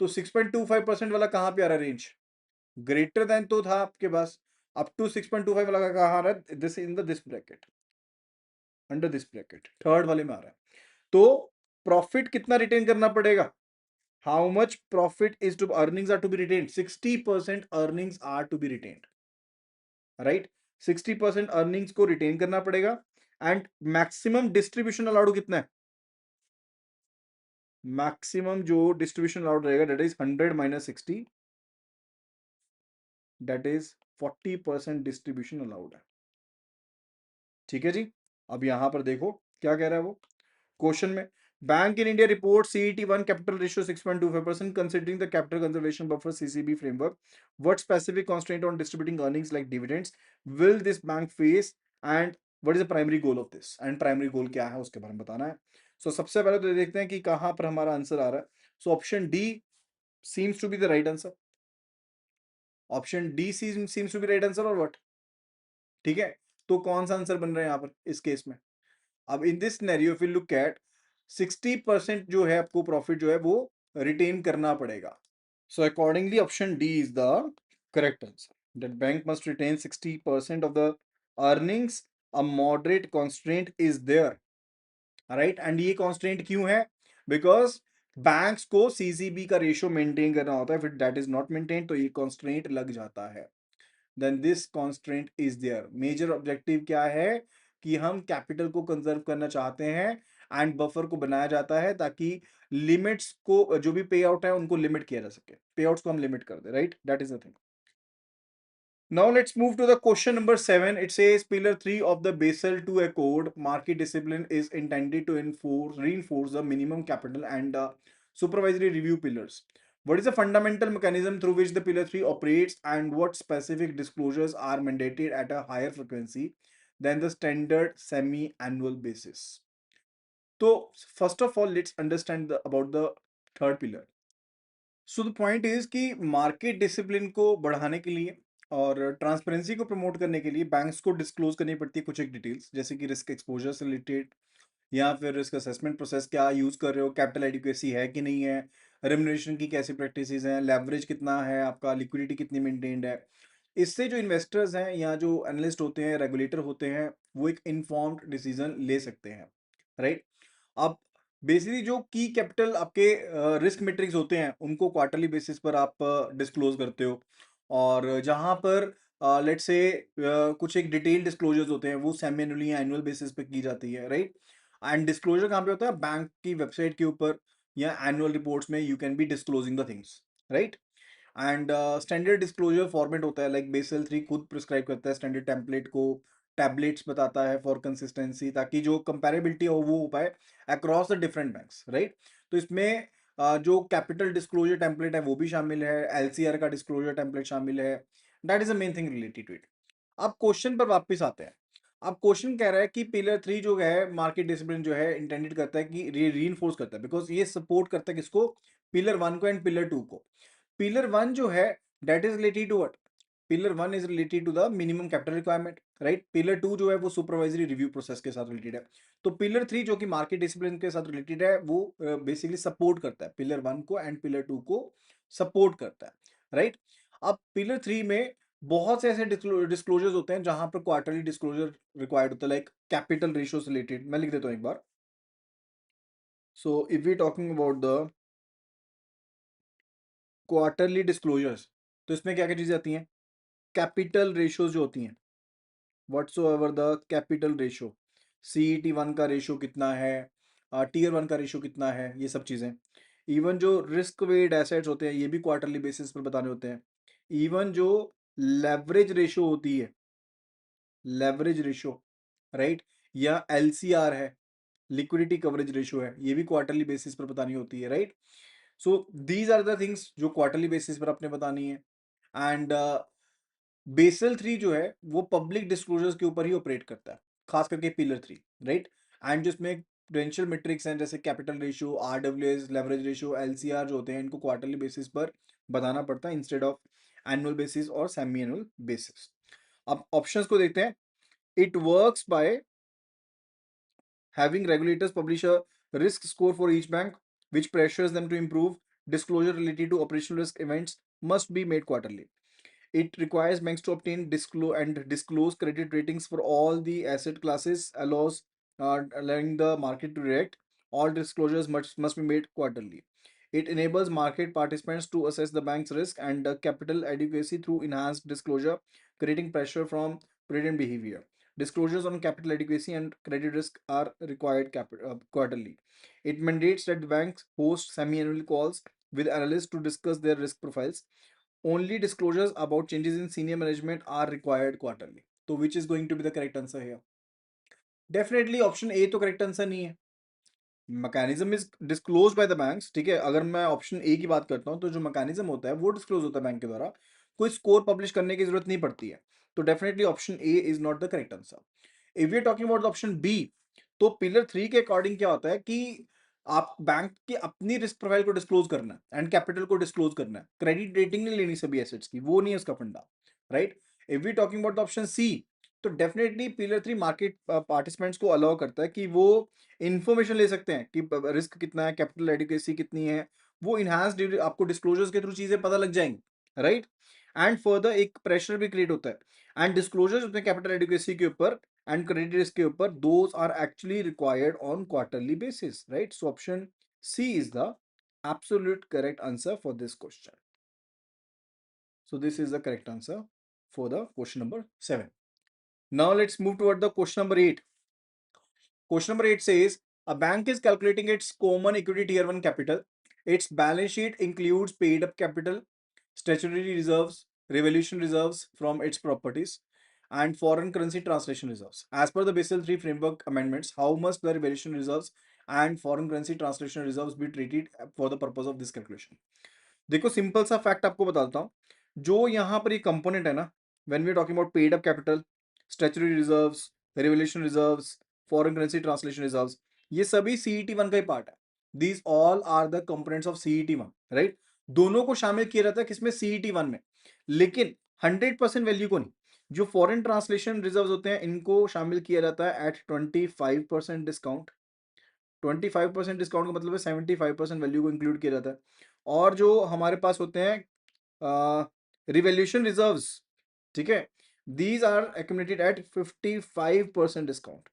तो 6.25% वाला कहाँ पे आ रहा है रेंज, ग्रेटर देन तो था आपके पास, अप टू 6.25 वाला कहाँ आ रहा है, this in the this bracket, under this bracket third वाले में आ रहा है। तो प्रॉफिट कितना रिटेन करना पड़ेगा, how much profit is to earnings are to be retained, 60% earnings are to be retained, right. 60% earnings को रिटेन करना पड़ेगा एंड मैक्सिमम डिस्ट्रीब्यूशन अलाउड कितना है, मैक्सिमम जो डिस्ट्रीब्यूशन अलाउड रहेगा that is 100 minus 60, that is 40% distribution allowed है, ठीक है जी। अब यहां पर देखो क्या कह रहा है वो क्वेश्चन में, bank in India report CET1 capital ratio 6.25% considering the capital conservation buffer CCB framework, what specific constraint on distributing earnings like dividends will this bank face and what is the primary goal of this, and primary goal क्या है उसके बारे में बताना है। सो सबसे पहले तो देखते हैं कि कहां पर हमारा आंसर आ रहा है। So option D seems to be the right answer, option D seems to be right answer और व्हाट, ठीक है। तो कौन सा आंसर बन रहा है यहाँ पर इस केस में, अब in this scenario if you look at 60% जो है आपको प्रॉफिट जो है वो रिटेन करना पड़ेगा। So accordingly option D is the Correct answer. That bank must retain 60% of the earnings. A moderate constraint is there, right and ये constant क्यों है? बिकॉज बैंक्स को सीसीबी का रेशियो मेंटेन करना होता है, फिर दैट इज नॉट मेंटेन तो ये कॉन्स्ट्रेंट लग जाता है। Then this constraint is there. Major objective क्या है कि हम कैपिटल को कंजर्व करना चाहते हैं एंड बफर को बनाया जाता है ताकि लिमिट्स को, जो भी पे आउट है उनको लिमिट किया जा सके, पे आउट्स को हम लिमिट कर दे, right? That is the thing. Now let's move to the question number 7. It says Pillar 3 of the Basel II Accord, market discipline is intended to reinforce the minimum capital and supervisory review pillars. What is the fundamental mechanism through which the Pillar 3 operates, and what specific disclosures are mandated at a higher frequency than the standard semi-annual basis? So first of all, let's understand about the third pillar. So the point is कि market discipline को बढ़ाने के लिए और transparency को promote करने के लिए बैंक्स को डिस्क्लोज करनी पड़ती है कुछ एक डिटेल्स, जैसे कि रिस्क एक्सपोजर से रिलेटेड या फिर रिस्क असेसमेंट प्रोसेस क्या यूज कर रहे हो, कैपिटल एडिक्वेसी है कि नहीं है, रेमुनरेशन की कैसी प्रैक्टिसेस हैं, लेवरेज कितना है आपका, लिक्विडिटी कितनी मेंटेन्ड है। इससे जो इन्वेस्टर्स हैं या जो एनालिस्ट होते हैं, रेगुलेटर होते हैं, वो एक इन्फॉर्म्ड डिसीजन ले सकते हैं, राइट? अब बेसिकली जो की कैपिटल आपके रिस्क मेट्रिक्स होते हैं उनको क्वार्टरली बेसिस पर आप डिस्क्लोज करते हो, और जहां पर लेट्स से कुछ एक डिटेल डिस्क्लोजर्स होते हैं वो सेमी एनुअली या एनुअल बेसिस पे की जाती है, राइट? एंड डिस्क्लोजर कहाँ पे होता है? बैंक की वेबसाइट के ऊपर या एनुअल रिपोर्ट्स में you can be disclosing the things, right? And standard disclosure format होता है, लाइक बेसल 3 खुद प्रिस्क्राइब करता है स्टैंडर्ड टेम्पलेट को, टैबलेट्स बताता है फॉर कंसिस्टेंसी, ताकि जो कंपेरेबिलिटी हो वो हो पाए across the different banks, right? तो इसमें जो कैपिटल डिस्क्लोजर टेम्पलेट है वो भी शामिल है, एलसीआर का डिस्क्लोजर टेम्पलेट शामिल है। That is the main thing related to it. अब क्वेश्चन पर वापस आते हैं। अब क्वेश्चन कह रहा है कि पिलर 3 जो है मार्केट डिसिप्लिन जो है इंटेंडेड करता है कि रीइंफोर्स करता है, बिकॉज ये सपोर्ट करता है किसको? पिलर 1 को एंड पिलर 2 को। पिलर 1 जो है that is related to what? Pillar 1 is related to the minimum capital requirement, right? Pillar 2 जो है वो सुपरवाइजरी रिव्यू प्रोसेस के साथ रिलेटेड है। तो पिलर 3 जो कि मार्केट डिसिप्लिन के साथ रिलेटेड है वो बेसिकली सपोर्ट करता है पिलर 1 को एंड पिलर 2 को सपोर्ट करता है, राइट? अब पिलर 3 में बहुत से ऐसे डिस्क्लोजर्स होते हैं जहां पर क्वार्टरली डिस्क्लोजर रिक्वायर्ड होता है, लाइक कैपिटल रेशियो से रिलेटेड। मैं लिख देता हूं एक बार। So if we talking about the quarterly disclosures, तो इसमें क्या क्या चीजें आती हैं? कैपिटल रेशियोज जो होती हैं, whatsoever the capital ratio, CET1 का रेशियो कितना है, टीयर 1 का रेशियो कितना है, ये सब चीजें। इवन जो रिस्क वेट एसेट्स होते हैं ये भी क्वार्टरली बेसिस पर बताने होते हैं। इवन जो लेवरेज रेशियो होती है, लेवरेज रेशियो, राइट, या LCR है, लिक्विडिटी कवरेज रेशियो है, ये भी क्वार्टरली बेसिस पर बतानी होती है, right? So these are the things जो क्वार्टरली बेसिस पर आपने बतानी है। एंड बेसल 3 जो है वो पब्लिक डिस्क्लोजर्स के ऊपर ही ऑपरेट करता है, खास करके पिलर 3, राइट? एंड जिसमें प्रूडेंशियल मेट्रिक्स हैं जैसे capital ratio, RWS, leverage ratio, LCR जो होते हैं इनको क्वार्टरली बेसिस पर बताना पड़ता है इंस्टेड ऑफ एनुअल बेसिस और सेमी एनुअल बेसिस। अब ऑप्शंस को देखते हैं। It works by having regulators publish a risk score for each bank, which pressures them to improve. Disclosure related to operational risk events must be made quarterly. It requires banks to obtain disclose credit ratings for all the asset classes, allowing the market to react. All disclosures must be made quarterly. It enables market participants to assess the bank's risk and capital adequacy through enhanced disclosure, creating pressure from prudent behavior. Disclosures on capital adequacy and credit risk are required quarterly. It mandates that the banks host semi-annual calls with analysts to discuss their risk profiles. Only disclosures about changes in senior management are required quarterly. So which is going to be the correct answer here? Definitely option A तो correct answer नहीं है। Mechanism is disclose bye the banks, ठीक है? अगर मैं option A की बात करता हूँ तो जो मैकेनिज्म होता है वो डिस्क्लोज होता है बैंक के द्वारा, कोई स्कोर पब्लिश करने की जरूरत नहीं पड़ती है। तो definitely option A is not the correct answer. If you talking about option B, तो पिलर 3 के अकॉर्डिंग क्या होता है कि आप बैंक की अपनी रिस्क प्रोफाइल को डिस्क्लोज करना है एंड कैपिटल को डिस्क्लोज करना है, क्रेडिट रेटिंग नहीं लेनी सभी एसेट्स की, वो नहीं है उसका फंडा, right? If you talking about option C, तो डेफिनेटली पिलर 3 मार्केट पार्टिसिपेंट्स को अलाउ करता है कि वो इंफॉर्मेशन ले सकते हैं कि रिस्क कितना है, कैपिटल एडिक्वेसी कितनी है, वो इनहांस्ड आपको डिस्क्लोजर्स के थ्रू चीजें पता लग जाएंगी, राइट? एंड फर्दर एक प्रेशर भी क्रिएट होता है, एंड डिस्क्लोजर्स होते हैं कैपिटल एडिक्वेसी के ऊपर एंड क्रेडिट रिस्क के ऊपर, those are actually required on quarterly basis, right? So option C is the absolute correct answer for this question. So this is the correct answer for the question number 7. Now let's move toward the question number 8. Question number 8 says a bank is calculating its common equity tier 1 capital. Its balance sheet includes paid up capital, statutory reserves, revolution reserves from its properties, and foreign currency translation reserves. As per the Basel III framework amendments, how must the revolution reserves and foreign currency translation reserves be treated for the purpose of this calculation? देखो simple सा fact आपको बताता हूँ, जो यहाँ पर ये component है ना, when we are talking about paid up capital, statutory reserves, revolution reserves, foreign currency translation reserves, ये सभी सीईटी वन का ही पार्ट है. These all are the components of CET one, right? दोनों को शामिल किया जाता है किसमें? सीईटी वन में. लेकिन 100% वैल्यू को नहीं. जो फॉरेन ट्रांसलेशन रिजर्व्स होते हैं इनको शामिल किया जाता है एट 25% डिस्काउंट. 25% डिस्काउंट का मतलब है 75% वैल्यू को इंक्लूड किया जाता है. और जो हमारे पास होते हैं रिवोल्यूशन रिजर्व्स, ठीक है, these are accumulated at 55% discount.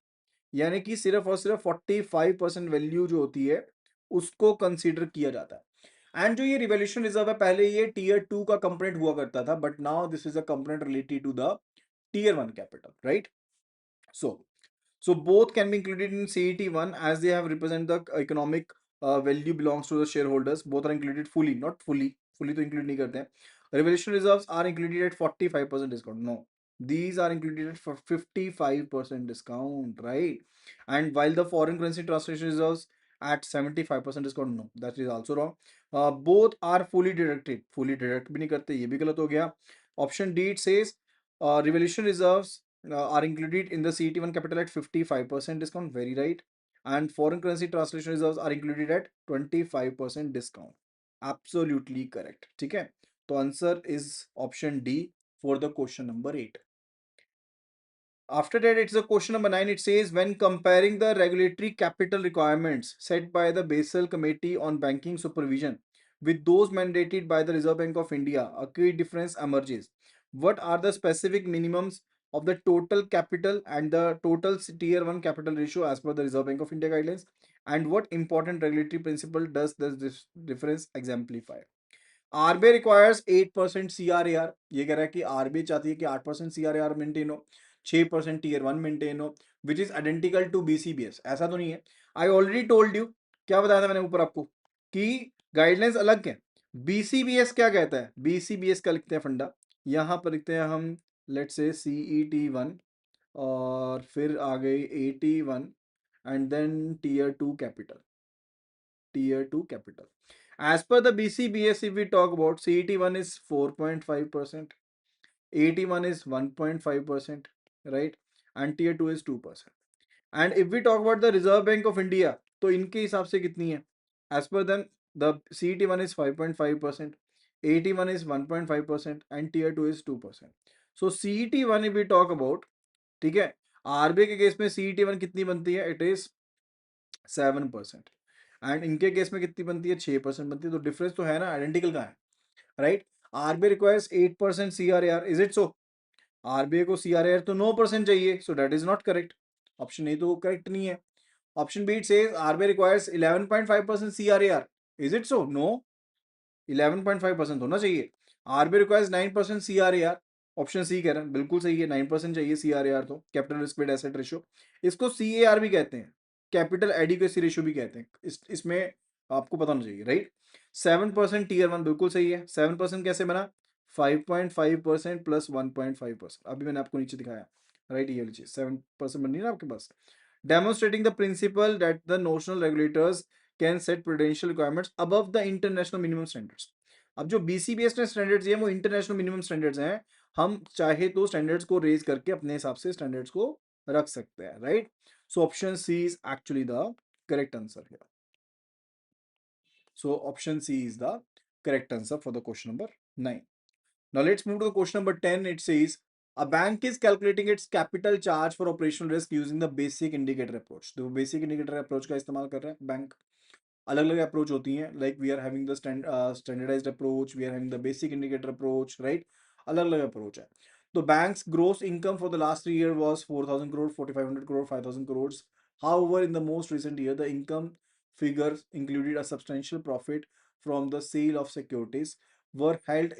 यानी कि सिर्फ और सिर्फ 45% वैल्यू जो होती है उसको कंसीडर किया जाता है. एंड जो ये रिवोल्यूशन रिजर्व है, पहले ये टीयर 2 का कंपोनेंट हुआ करता था, but now this is a component related to the tier 1 capital, right? So both can be included in CET1 as they have represent the economic value belongs to the shareholders. Both are included fully, not fully. Fully तो include नहीं करते हैं. Revolution reserves are included at 45% discount. No, these are included at for 55% discount, right? And while the foreign currency translation reserves at 75% discount, no, that is also wrong. Both are fully deducted. Fully deduct भी नहीं करते, ये भी गलत हो गया. Option D, it says revolution reserves are included in the CET1 capital at 55% discount. Very right. And foreign currency translation reserves are included at 25% discount. Absolutely correct. ठीक है, तो answer is option D for the question number 8. After that, it's the question number 9. It says when comparing the regulatory capital requirements set by the Basel Committee on Banking Supervision with those mandated by the Reserve Bank of India, a key difference emerges. What are the specific minimums of the total capital and the total tier 1 capital ratio as per the Reserve Bank of India guidelines? And what important regulatory principle does this difference exemplify? RBI requires 8% CRAR. ये कह रहा है कि RBI चाहती है कि 8% CRAR maintain हो, 6% tier 1 maintain हो, which is identical to BCBS. ऐसा तो नहीं है. आई ऑलरेडी टोल्ड यू, क्या बताया था मैंने ऊपर आपको, कि गाइडलाइंस अलग है. बीसीबीएस क्या कहता है? बीसीबीएस का लिखते हैं फंडा, यहां पर लिखते हैं हम, लेट्स से सीईटी 1, और फिर आ गई 81, and then tier 2 capital. Tier 2 capital. As per the BCBS, if we talk about, CET1 is 4.5%, 81 is 1.5%, right? And Tier 2 is 2%. And if we talk about the Reserve Bank of India, तो इनके हिसाब से कितनी है? As per them, the CET1 is 5.5%, 81 is 1.5%, and Tier 2 is 2%. So CET1 if we talk about, ठीक है, RBI के case में CET1 कितनी बनती है? It is 7%. एंड इनके केस में कितनी बनती है? 6% बनती है. तो डिफरेंस तो है ना, आइडेंटिकल का है, right? RBI requires 8% CRAR. Is it so? RBI को सीआरएआर तो 9% चाहिए, so that is not correct. Option A तो करेक्ट नहीं है. Option B says RBI requires 11.5% CRAR. Is it so? No, 11.5% होना चाहिए. RBI requires 9% CRAR. Option C कह रहे हैं, बिल्कुल सही है, 9% चाहिए सीआरएआर, तो capital risk weight asset ratio. इसको सीएआर भी कहते हैं, कैपिटल एडिक्वेसी रेशियो भी कहते हैं. इसमें आपको पता होना चाहिए, राइट? 7% टीयर 1 बिल्कुल सही है. 7% कैसे बना? 5.5% प्लस 1.5%. अभी मैंने आपको नीचे दिखाया, राइट? ये लीजिए 7% बन रही है ना आपके पास. Demonstrating the principle that the notional regulators can set prudential requirements above the international minimum standards. अब जो बीसीबीएस ने स्टैंडर्ड्स हैं वो इंटरनेशनल मिनिमम स्टैंडर्ड्स हैं. हम चाहे तो स्टैंडर्ड्स को रेज करके अपने हिसाब से स्टैंडर्ड्स को रख सकते हैं, right? So option C is actually the correct answer here. So option C is the correct answer for the question number 9. Now let's move to the question number 10. It says a bank is calculating its capital charge for operational risk using the basic indicator approach. तो basic indicator approach का इस्तेमाल कर रहा है bank. अलग अलग approach होती हैं, like we are having the standardised approach, we are having the basic indicator approach, right? अलग अलग अप्रोच है। तो banks gross income for the last 3 year was 4,000 crore, 4,500 crore, 5,000 crores. However, in the most recent year, the income figures included a substantial profit from the sale of securities were held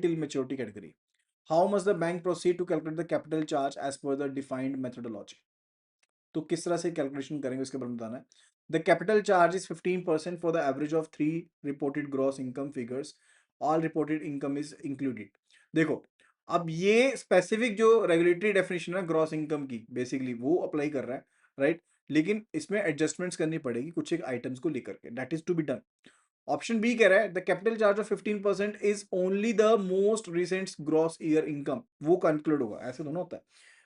till maturity category. How must the bank proceed to calculate the capital charge as per the defined methodology? तो किस तरह से calculation करेंगे उसके बारे में बताना है। The capital charge is 15% for the average of 3 reported gross income figures, all reported income is included. देखो, अब ये स्पेसिफिक जो रेगुलेटरी डेफिनेशन है ग्रॉस इनकम की, बेसिकली वो अप्लाई कर रहा है, राइट। लेकिन इसमें एडजस्टमेंट्स करनी पड़ेगी कुछ एक आइटम्स को लेकर के, that is to be done. Option B कह रहा है the capital charge of 15% is only the most recent gross year income, वो कंक्लूड होगा, ऐसे दोनों होता है।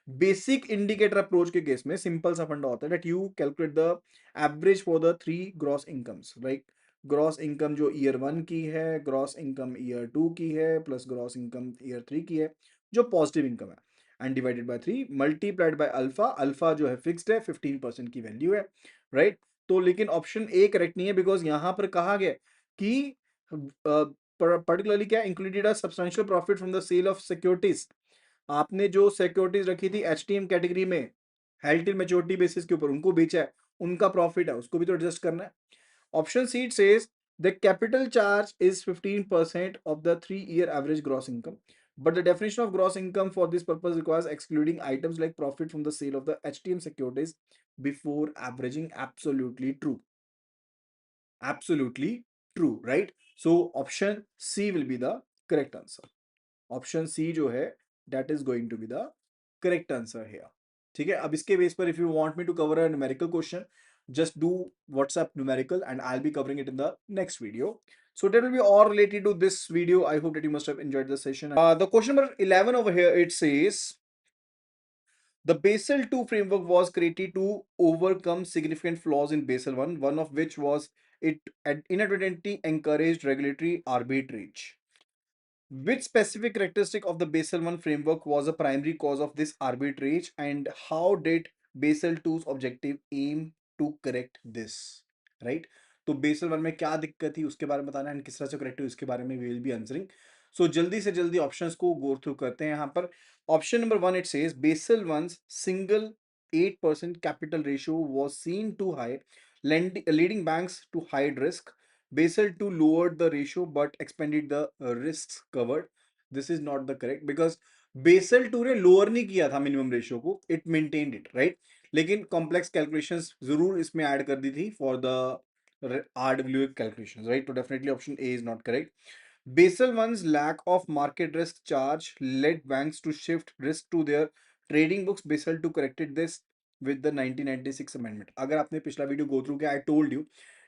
बेसिक इंडिकेटर अप्रोच के केस में सिंपल सा फंडा होता है that you calculate the average for the 3 gross incomes, right. Gross income जो ईयर 1 की है, ग्रॉस इनकम ईयर 2 की है, प्लस ग्रॉस इनकम ईयर 3 की है, जो पॉजिटिव इनकम है, and divided by 3 multiplied by alpha. Alpha जो है फिक्स्ड है, 15% की वैल्यू है, राइट। तो लेकिन ऑप्शन ए करेक्ट नहीं है, बिकॉज यहां पर कहा गया कि पर्टिकुलरली क्या included a substantial profit from the sale of securities. आपने जो सिक्योरिटीज रखी थी एचटीएम कैटेगरी में, हेल्ड टिल मैच्योरिटी बेसिस के ऊपर उनको बेचा है, उनका प्रॉफिट है, उसको भी तो एडजस्ट करना है। Option she says the capital charge is 15% of the 3 year average gross income, but the definition of gross income for this purpose requires excluding items like profit from the sale of the HTM securities before averaging. Absolutely true. Absolutely true, right? So option C will be the correct answer. Option C जो है that is going to be the correct answer here. ठीक है, अब इसके base पर if you want me to cover a numerical question, just do WhatsApp numerical and I'll be covering it in the next video. So that will be all related to this video. I hope that you must have enjoyed the session. The question number 11 over here, it says the Basel II framework was created to overcome significant flaws in Basel I, one of which was it inadvertently encouraged regulatory arbitrage. Which specific characteristic of the Basel I framework was a primary cause of this arbitrage, and how did Basel II's objective aim to correct this? Right? तो Basel one में क्या दिक्कत थी उसके बारे में बताना है, किस तरह से करेक्ट हुई उसके बारे में वी विल बी आंसरिंग। सो जल्दी से जल्दी ऑप्शंस को गो थ्रू करते हैं यहाँ पर। Option number 1 it says Basel one's single 8% capital ratio was seen too high, leading banks to hide risk. Basel II lowered the ratio but expanded the risks covered. This is not the correct because Basel II ने lower नहीं किया था minimum ratio को, it maintained it, right. लेकिन complex calculations जरूर इसमें add कर दी थी for the RWA calculations, right. तो definitely option A is not correct. Basel One's lack of market risk charge led banks to shift risk to their trading books. Basel II corrected this with the 1996 amendment. अगर आपने पिछला video go through किया, I told you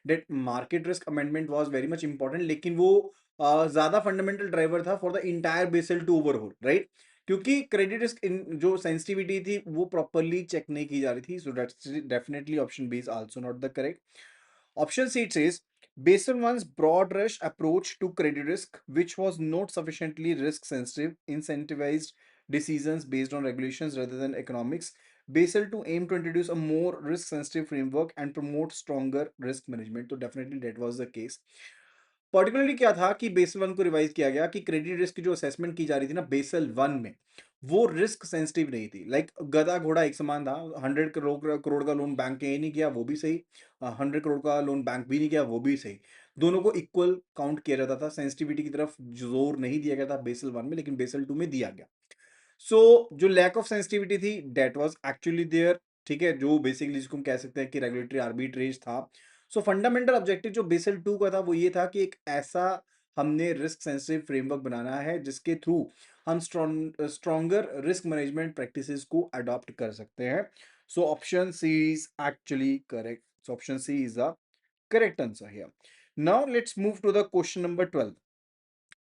that market risk amendment was very much important, लेकिन वो ज्यादा fundamental driver था for the entire Basel two overall, right. क्योंकि credit risk जो सेंसिटिविटी थी वो प्रॉपरली चेक नहीं की जा रही थी। So that's definitely option B is also not the correct. Option C it says Basel One's broad rush approach to credit risk, which was not sufficiently risk sensitive, incentivized decisions based on regulations rather than economics. Basel to aim to introduce a more risk sensitive framework and promote stronger risk management. So definitely that was the case. Particularly क्या था कि Basel one को revise किया गया कि credit risk जो assessment की जा रही थी ना बेसल वन में, वो रिस्क सेंसिटिव नहीं थी। लाइक गधा घोड़ा एक समान था। 100 करोड़ का लोन बैंक ने नहीं किया, वो भी सही। 100 करोड़ का लोन बैंक भी नहीं किया, वो भी सही। दोनों को इक्वल काउंट किया जाता था। सेंसिटिविटी की तरफ जोर नहीं दिया गया था बेसल वन में, लेकिन बेसल टू में दिया गया। सो जो लैक ऑफ सेंसिटिविटी थी डेट वाज एक्चुअली देयर, ठीक है, जो बेसिकली जिसको हम कह सकते हैं कि रेगुलेटरी आर्बिट्रेज था। सो फंडामेंटल ऑब्जेक्टिव जो बेसल टू का था वो ये था कि एक ऐसा हमने रिस्क सेंसिटिव फ्रेमवर्क बनाना है जिसके थ्रू हम स्ट्रॉन्गर रिस्क मैनेजमेंट प्रैक्टिसेस को अडॉप्ट कर सकते हैं। So option C is actually correct. So option C is the correct answer here. Now let's move to the question number 12।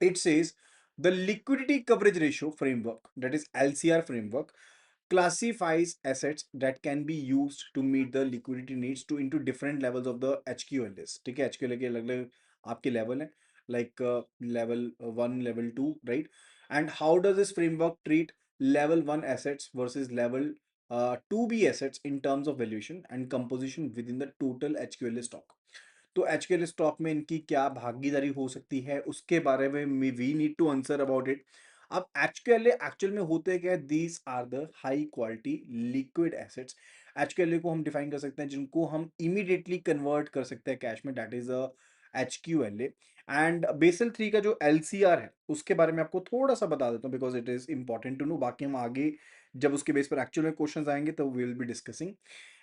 It says the liquidity coverage ratio framework, that is LCR framework, classifies assets that can be used to meet the liquidity needs to into different levels of the HQLS. ठीक है, HQLS के अलग अलग आपके level हैं, like level 1, level 2, right? And how does this framework treat level 1 assets versus level 2B assets in terms of valuation and composition within the total HQLS stock? तो एचकेएल stock में इनकी क्या भागीदारी हो सकती है, उसके बारे में we need to answer about it. अब एचकेएल एक्चुअल में होते क्या है, these are the high quality liquid assets. HKL को हम डिफाइन कर सकते हैं जिनको हम इमीडिएटली कन्वर्ट कर सकते हैं कैश में, that is a HQLA. And Basel 3 का जो एलसीआर है उसके बारे में आपको थोड़ा सा बता देता हूँ because it is important to know, बाकी हम आगे जब उसके बेस पर एक्चुअल में क्वेश्चंस आएंगे तो we will be discussing.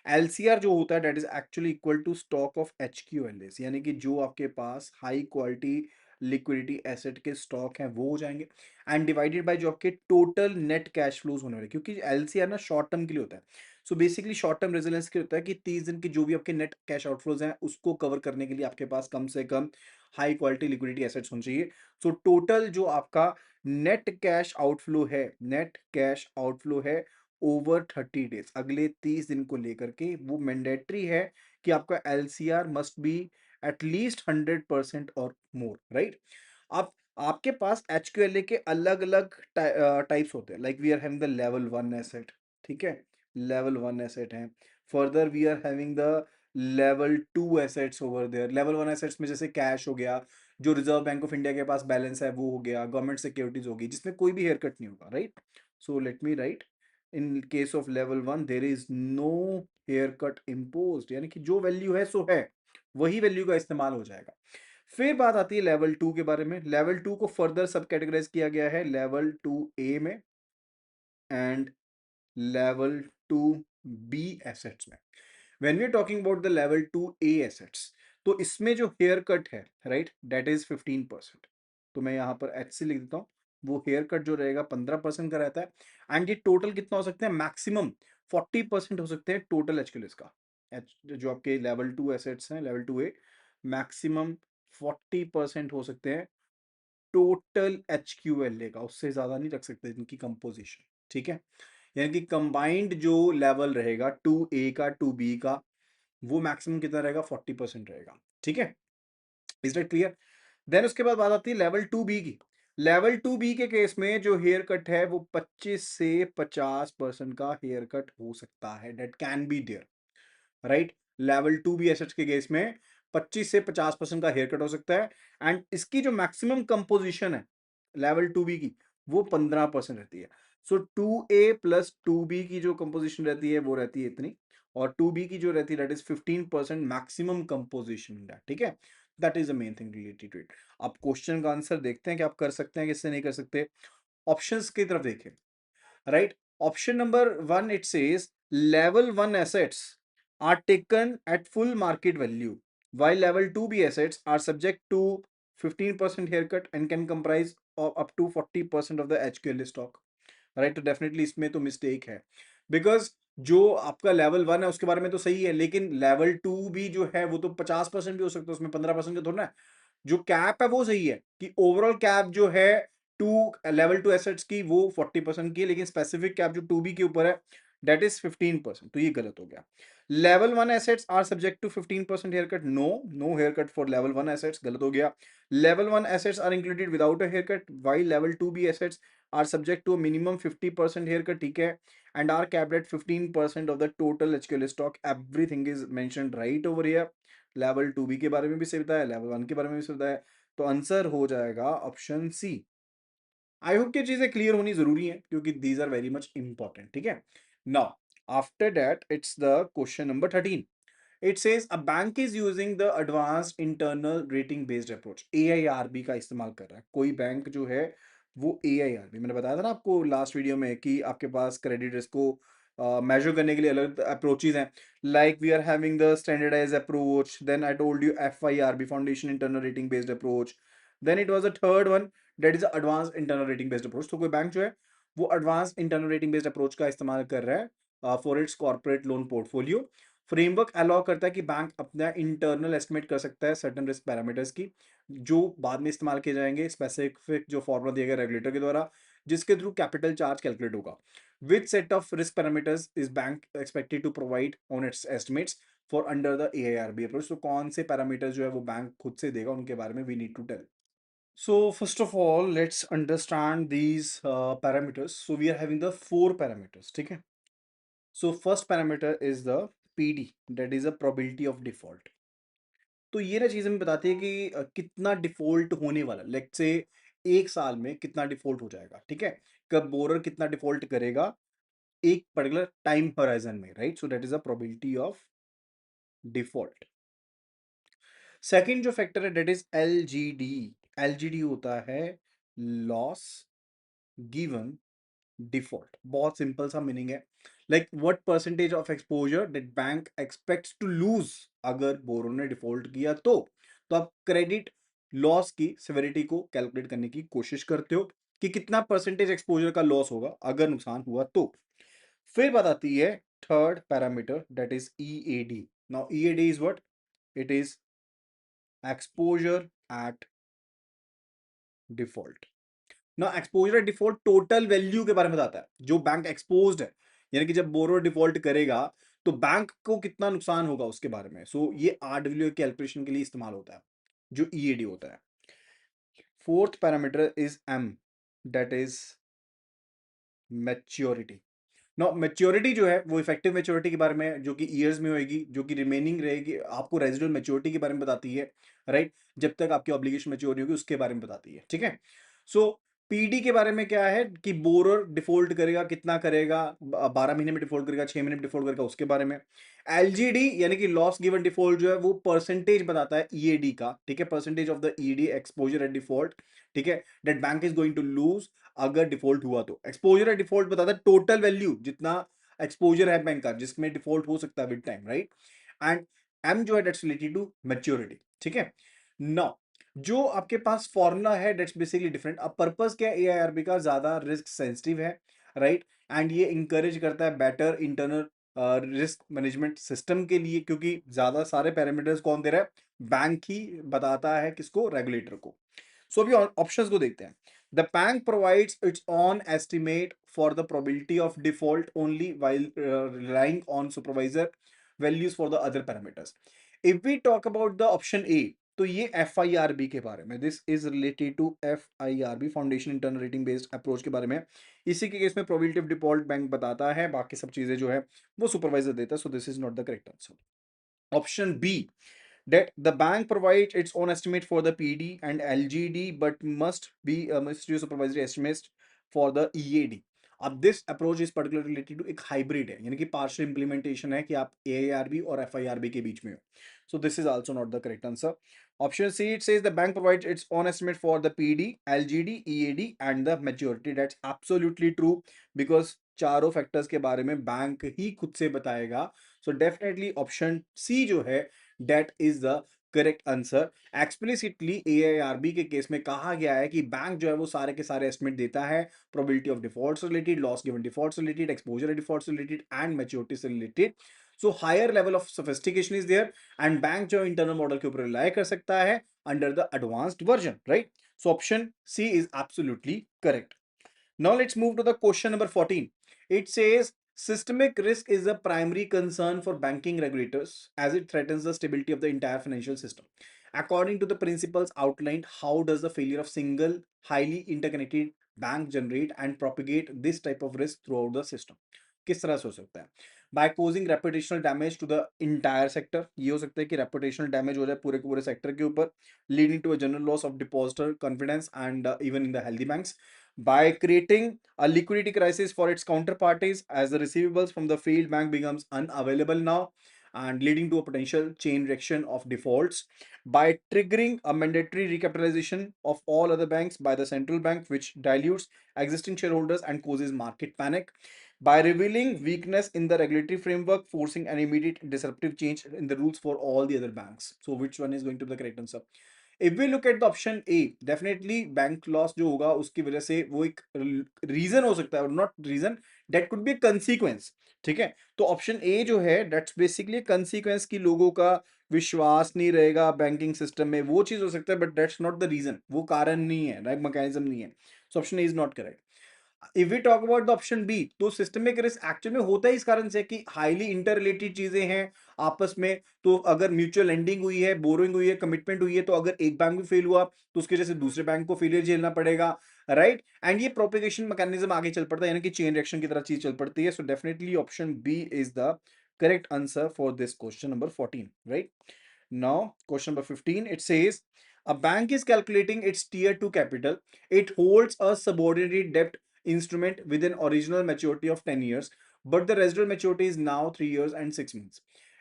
LCR जो होता है that is actually equal to stock of HQLS, यानी कि जो आपके पास हाई क्वालिटी लिक्विडिटी एसेट के स्टॉक हैं वो हो जाएंगे, एंड डिवाइडेड बाय जो आपके टोटल नेट कैश फ्लोज होने वाले, क्योंकि एलसीआर ना शॉर्ट टर्म के लिए होता है। So basically short term resilience के लिए होता है कि 30 दिन की जो भी आपके नेट कैश आउटफ्लोज हैं उसको कवर करने के लिए आपके पास कम से कम हाई क्वालिटी लिक्विडिटी एसेट्स होने चाहिए। सो टोटल जो आपका नेट कैश आउटफ्लो है, नेट कैश आउटफ्लो है ओवर 30 डेज, अगले 30 दिन को लेकर के वो मैंडेटरी है कि आपका एलसीआर मस्ट बी एटलीस्ट 100% और मोर, राइट। अब आपके पास एचक्यूएलए के अलग अलग टाइप्स होते हैं, like we are having the level 1 asset, ठीक है, लेवल 1 एसेट है। Further we are having the level 2 assets over there. Level 1 assets में जैसे कैश हो गया, जो रिजर्व बैंक ऑफ इंडिया के पास बैलेंस है वो हो गया, गवर्नमेंट सिक्योरिटीज होगी जिसमें कोई भी हेयर कट नहीं होगा, राइट। So let me write, in case of level 1 there is no haircut imposed, यानी कि जो वैल्यू है सो है, वही वैल्यू का इस्तेमाल हो जाएगा। फिर बात आती है लेवल 2 के बारे में। लेवल 2 को फर्दर सब कैटेगराइज किया गया है लेवल 2 ए में एंड लेवल 2 बी एसेट्स में। When we are talking about the level 2 A assets, तो इसमें जो हेयर कट है, राइट, दैट इज 15%। तो मैं यहाँ पर एच सी लिख देता हूँ, वो हेयर कट जो रहेगा 15% का रहता है। एंड ये टोटल कितना हो सकता है, मैक्सिमम 40% हो सकते हैं टोटल एचक्यूएल का। एच जो आपके लेवल 2 एसेट्स हैं, लेवल 2 ए, मैक्सिमम 40% हो सकते हैं टोटल एचक्यूएलए का, उससे ज्यादा नहीं रख सकते इनकी कंपोजिशन, ठीक है। यानी कि कंबाइंड जो लेवल रहेगा 2 ए का 2 बी का, वो मैक्सिमम कितना रहेगा, 40% रहेगा, ठीक है। Is that clear. देन उसके बाद बात आती है लेवल 2 बी की। लेवल 2 बी के केस में जो हेयर कट है वो 25 से 50% का हेयर कट हो सकता है, that can be there, right. Level 2 B assets के केस में 25 से 50% का हेयर कट हो सकता है। एंड इसकी जो मैक्सिमम कंपोजिशन है लेवल 2 बी की, वो 15% रहती है। सो 2 ए प्लस 2 बी की जो कंपोजिशन रहती है वो रहती है इतनी, और 2 बी की जो रहती है दैट इज 15% मैक्सिमम कंपोजिशन, ठीक है। That is the main thing related to it. अब क्वेश्चन का आंसर देखते हैं कि आप कर सकते हैं किससे नहीं कर सकते। ऑप्शंस की तरफ देखें, right? Option number one, it says level 1 assets are taken at full market value, while level 2B assets are subject to 15% haircut and can comprise of up to 40% of the HQLA stock, right? तो definitely इसमें तो mistake है, because जो आपका level 1 है उसके बारे में तो सही है, लेकिन लेवल 2 भी जो है वो तो 50% भी हो सकता है, उसमें 15% का थोड़ा ना। जो कैप है वो सही है कि ओवरऑल कैप जो है टू लेवल 2 एसेट्स की वो 40% की है, लेकिन स्पेसिफिक कैप जो 2 बी के ऊपर है दैट इज 15%, तो ये गलत हो गया। Level 1 assets are subject to 15% haircut, no, no haircut for level 1 assets, गलत हो गया। Level 1 assets are included without a haircut, while level 2 B assets are subject to minimum 50% haircut, ठीक है, and are capped at 15% of the total HQL stock. Everything is mentioned right over here. Level 2 B के बारे में भी सही बताया, level 1 के बारे में भी सही बताया, तो आंसर हो जाएगा ऑप्शन सी। आई होप कि चीजें क्लियर होनी जरूरी है क्योंकि these are very much important, ठीक है। Now after that it's the question number 13। It says a bank is using the advanced internal rating based approach, AIRB का इस्तेमाल कर रहा है कोई बैंक जो है, वो एआईआरबी, मैंने बताया था ना आपको लास्ट वीडियो में कि आपके पास क्रेडिट रिस्क को मेजर करने के लिए अलग अप्रोचेज हैं, like we are having the standardize approach, then I told you FIRB, foundation internal rating based approach, then it was the third one that is advance internal rating based approach. तो कोई bank जो है वो advance internal rating based approach का इस्तेमाल कर रहा है for its corporate loan portfolio. Framework allow करता है कि बैंक अपना इंटरनल एस्टिमेट कर सकता है सर्टन रिस्क पैरामीटर्स की, जो बाद में इस्तेमाल किए जाएंगे स्पेसिफिक जो फॉर्मूला दिया गया रेगुलेटर के द्वारा, जिसके थ्रू कैपिटल चार्ज कैलकुलेट होगा। Which set of risk parameters is bank expected to provide on its estimates for under the AIRB approach, तो कौन से पैरामीटर्स जो है वो बैंक खुद से देगा, उनके बारे में we need to tell. So first of all, let's understand these parameters. So we are having the four parameters, ठीक है? So first parameter is the PD, that is a probability of default. तो ये ना चीज़ हमें बताती है कि कितना डिफ़ॉल्ट होने वाला है। लेट्स से 1 साल में कितना डिफ़ॉल्ट हो जाएगा, ठीक है? कब बोरर कितना डिफ़ॉल्ट करेगा एक पर्टिकुलर टाइम होराइज़न में, right? So that is the probability of default. Second जो फैक्टर है दैट इज़ एलजीडी। एलजीडी होता है लॉस गिवन डिफॉल्ट। बहुत सिंपल सा मीनिंग है, like what percentage of exposure that bank expects to lose अगर borrower ने डिफॉल्ट किया तो आप क्रेडिट लॉस की सिविरिटी को कैलकुलेट करने की कोशिश करते हो कि कितना परसेंटेज एक्सपोजर का लॉस होगा अगर नुकसान हुआ तो। फिर बताती है third parameter that is EAD. Now EAD is what? It is exposure at default. ना एक्सपोजर डिफॉल्ट टोटल वैल्यू के बारे में बताता है, जो बैंक एक्सपोज्ड है, यानी कि जब बोरोर डिफॉल्ट करेगा तो बैंक को कितना नुकसान होगा उसके बारे में। सो ये आरडब्ल्यू कैलकुलेशन के लिए इस्तेमाल होता है, जो ईएडी होता है। Fourth parameter is M, that is maturity. No maturity जो है वो इफेक्टिव मैच्योरिटी के बारे में है, जो कि ईयर्स में होगी, जो कि रिमेनिंग रहेगी, आपको रेजिडुअल मैच्योरिटी के बारे में बताती है, राइट? जब तक आपकी ऑब्लिगेशन मैच्योर होगी उसके बारे में बताती है, ठीक है? सो पीडी के बारे में क्या है कि बोरर डिफॉल्ट करेगा, कितना करेगा, 12 महीने में डिफॉल्ट करेगा, 6 महीने में डिफॉल्ट करेगा, उसके बारे में। एलजीडी यानी कि लॉस गिवन डिफॉल्ट जो है वो परसेंटेज बताता है ईएडी का, ठीक है? Percentage of the EAD exposure at default, ठीक है? That bank is going to lose अगर डिफॉल्ट हुआ तो। एक्सपोजर एट डिफॉल्ट बताता है टोटल वैल्यू, जितना एक्सपोजर है बैंक का जिसमें डिफॉल्ट हो सकता है with time, right? And M जो है दैट्स रिलेटेड टू मैच्योरिटी, ठीक है? नाउ जो आपके पास फॉर्मूला है दैट्स बेसिकली डिफरेंट। अब पर्पस क्या है एआईआरबी का? ज्यादा रिस्क सेंसिटिव है, राइट? एंड ये इंकरेज करता है better internal risk management system के लिए, क्योंकि ज्यादा सारे पैरामीटर्स कौन दे रहा है? बैंक ही बताता है किसको? रेगुलेटर को। सो अभी ऑप्शंस को देखते हैं। The bank provides it's own estimate for the probability of default only while relying on supervisor values for the other parameters. If we talk about the option A, तो ये FIRB के बारे में, this is related to FIRB, foundation internal rating based approach के बारे में। इसी के केस में प्रोबेबिलिटी ऑफ डिफॉल्ट बैंक बताता है, बाकी सब चीजें जो है वो सुपरवाइजर देता है। So this is not the correct answer. Option B, that the bank provides its own estimate for the PD and LGD but must be must use supervisory estimates for the EAD. अब this approach is particular related to एक hybrid है, यानी कि partial implementation है कि आप AIRB और FIRB के बीच में हो। So this is also not the correct answer. Option C, it says the bank provides its own estimate for the PD, LGD, EAD and the maturity. That's absolutely true, because चारों factors के बारे में bank ही खुद से बताएगा। सो definitely option C जो है that is the correct answer. Explicitly AIRB के केस में कहा गया है कि बैंक जो है वो सारे के सारे एस्टिमेट देता है, probability of defaults related, loss given defaults related, exposure defaults related and maturity से related. So higher level of sophistication is there and bank जो इंटरनल मॉडल के ऊपर रिलाई कर सकता है under the advanced version, right? So option C is absolutely correct. Now let's move to the question number 14. It says systemic risk is a primary concern for banking regulators as it threatens the stability of the entire financial system. According to the principles outlined, how does the failure of single highly interconnected bank generate and propagate this type of risk throughout the system? किस तरह से हो सकता है? By causing reputational damage to the entire sector, ये हो सकता है कि रेपुटेशनल डैमेज हो जाए पूरे के पूरे सेक्टर के ऊपर, leading to a general loss of depositor confidence and even in the healthy banks, by creating a liquidity crisis for its counterparties as the receivables from the failed bank becomes unavailable now and leading to a potential chain reaction of defaults, by triggering a mandatory recapitalization of all other banks by the central bank which dilutes existing shareholders and causes market panic, by revealing weakness in the regulatory framework forcing an immediate disruptive change in the rules for all the other banks. So which one is going to be the correct answer? If we look at the option A, definitely bank loss जो होगा उसकी वजह से वो एक reason हो सकता है, not reason, that could be consequence, ठीक है? तो ऑप्शन ए जो है दैट्स बेसिकली कंसीक्वेंस की लोगों का विश्वास नहीं रहेगा बैंकिंग सिस्टम में, वो चीज हो सकता है, but that's not the reason, वो कारण नहीं है, राइट? मैकेनिज्म नहीं है। So option A is not correct. If we talk about the option B, तो सिस्टमिक रिस्क एक्चुअल में होता है इस कारण से कि हाईली इंटर रिलेटेड चीजें हैं आपस में। तो अगर म्यूचुअल लेंडिंग हुई है, बोरोइंग हुई है, कमिटमेंट हुई है, तो अगर एक बैंक भी फेल हुआ तो उसकी वजह से दूसरे बैंक को फेलियर झेलना पड़ेगा, राइट? एंड ये प्रोपेगेशन मैकेनिज्म आगे चल पड़ता है, यानी कि चेन रिएक्शन की तरह चीज चल पड़ती है। So definitely option B is the correct answer for this question number 14, right? Now, question number 15, it says a bank is calculating its tier 2 capital. It holds a subordinated debt instrument with an original maturity of 10 years, but the residual maturity is now 3 years and 6 months.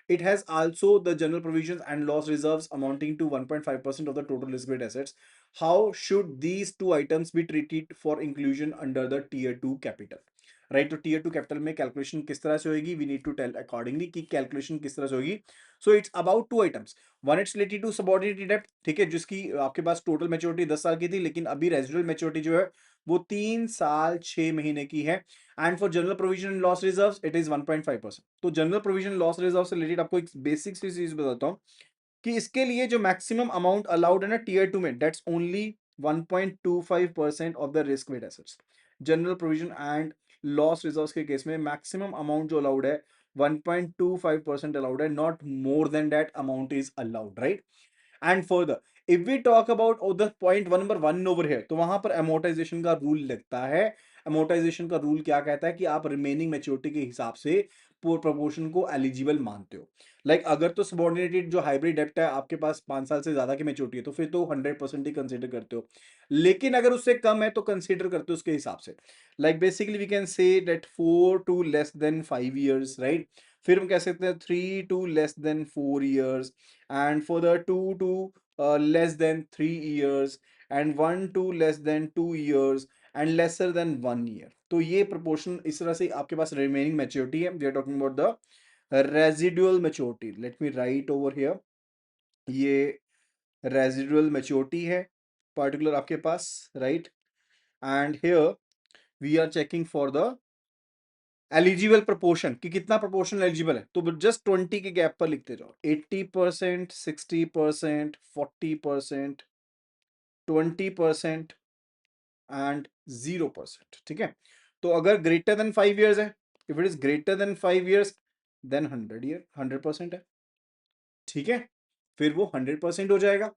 It has also the general provisions and loss reserves amounting to 1.5% of the total risk-weighted assets. How should these two items be treated for inclusion under the tier 2 capital? Right, तो tier two capital में calculation किस तरह से होगी, we need to tell accordingly कि calculation किस तरह से होगी. So it's about two items. One, it's related to subordinated डेब्ट, ठीक है, जिसकी आपके पास टोटल मैच्योरिटी 10 साल की थी, लेकिन अभी रेजिडुअल मैच्योरिटी जो है वो 3 साल 6 महीने की है. And for general provision and loss reserves it is 1.5%. तो जनरल प्रोविजन लॉस रिजर्व से रिलेटेड आपको एक बेसिक सी चीज बताता हूँ कि इसके लिए जो मैक्सिमम अमाउंट अलाउड है ना टीयर 2 में, that's only 1.25% of the risk weight assets. General provision and loss reserves के केस में मैक्सिमम अमाउंट जो अलाउड है 1.25% अलाउड है, not more than that amount is allowed, right. And further if we talk about the point one number one over है, तो वहां पर amortisation का रूल लगता है. अमोर्टाइजेशन का रूल क्या कहता है कि आप रिमेनिंग मैच्योरिटी के हिसाब से प्रोपोर्शन को एलिजिबल मानते हो. लाइक अगर तो सबऑर्डिनेटेड जो हाइब्रिड डेप्ट है आपके पास 5 साल से ज्यादा की मैच्योरिटी है, तो फिर तो 100% ही कंसीडर करते हो. लेकिन अगर उससे कम है तो कंसीडर करते हो उसके हिसाब से. Like basically we can say that 4 to less than 5 years, right. फिर हम कह सकते हैं 3 to less than 4 years, and for the 2 to less than 3 years, and 1 to less than 2 years, and lesser than 1 year. तो ये proportion इस तरह से आपके पास remaining maturity है. We are talking about the residual maturity. Let me write over here. ये residual maturity है particular आपके पास, right? And here we are checking for the eligible proportion कि कितना प्रोपोर्शन एलिजिबल है. तो जस्ट 20 के गैप पर लिखते जाओ. 80%, 60%, 40%, 20% एंड 0%. ठीक है. तो अगर ग्रेटर देन 5 years है, if it is greater than 5 years, then 100% है. ठीक है, फिर वो 100% हो जाएगा,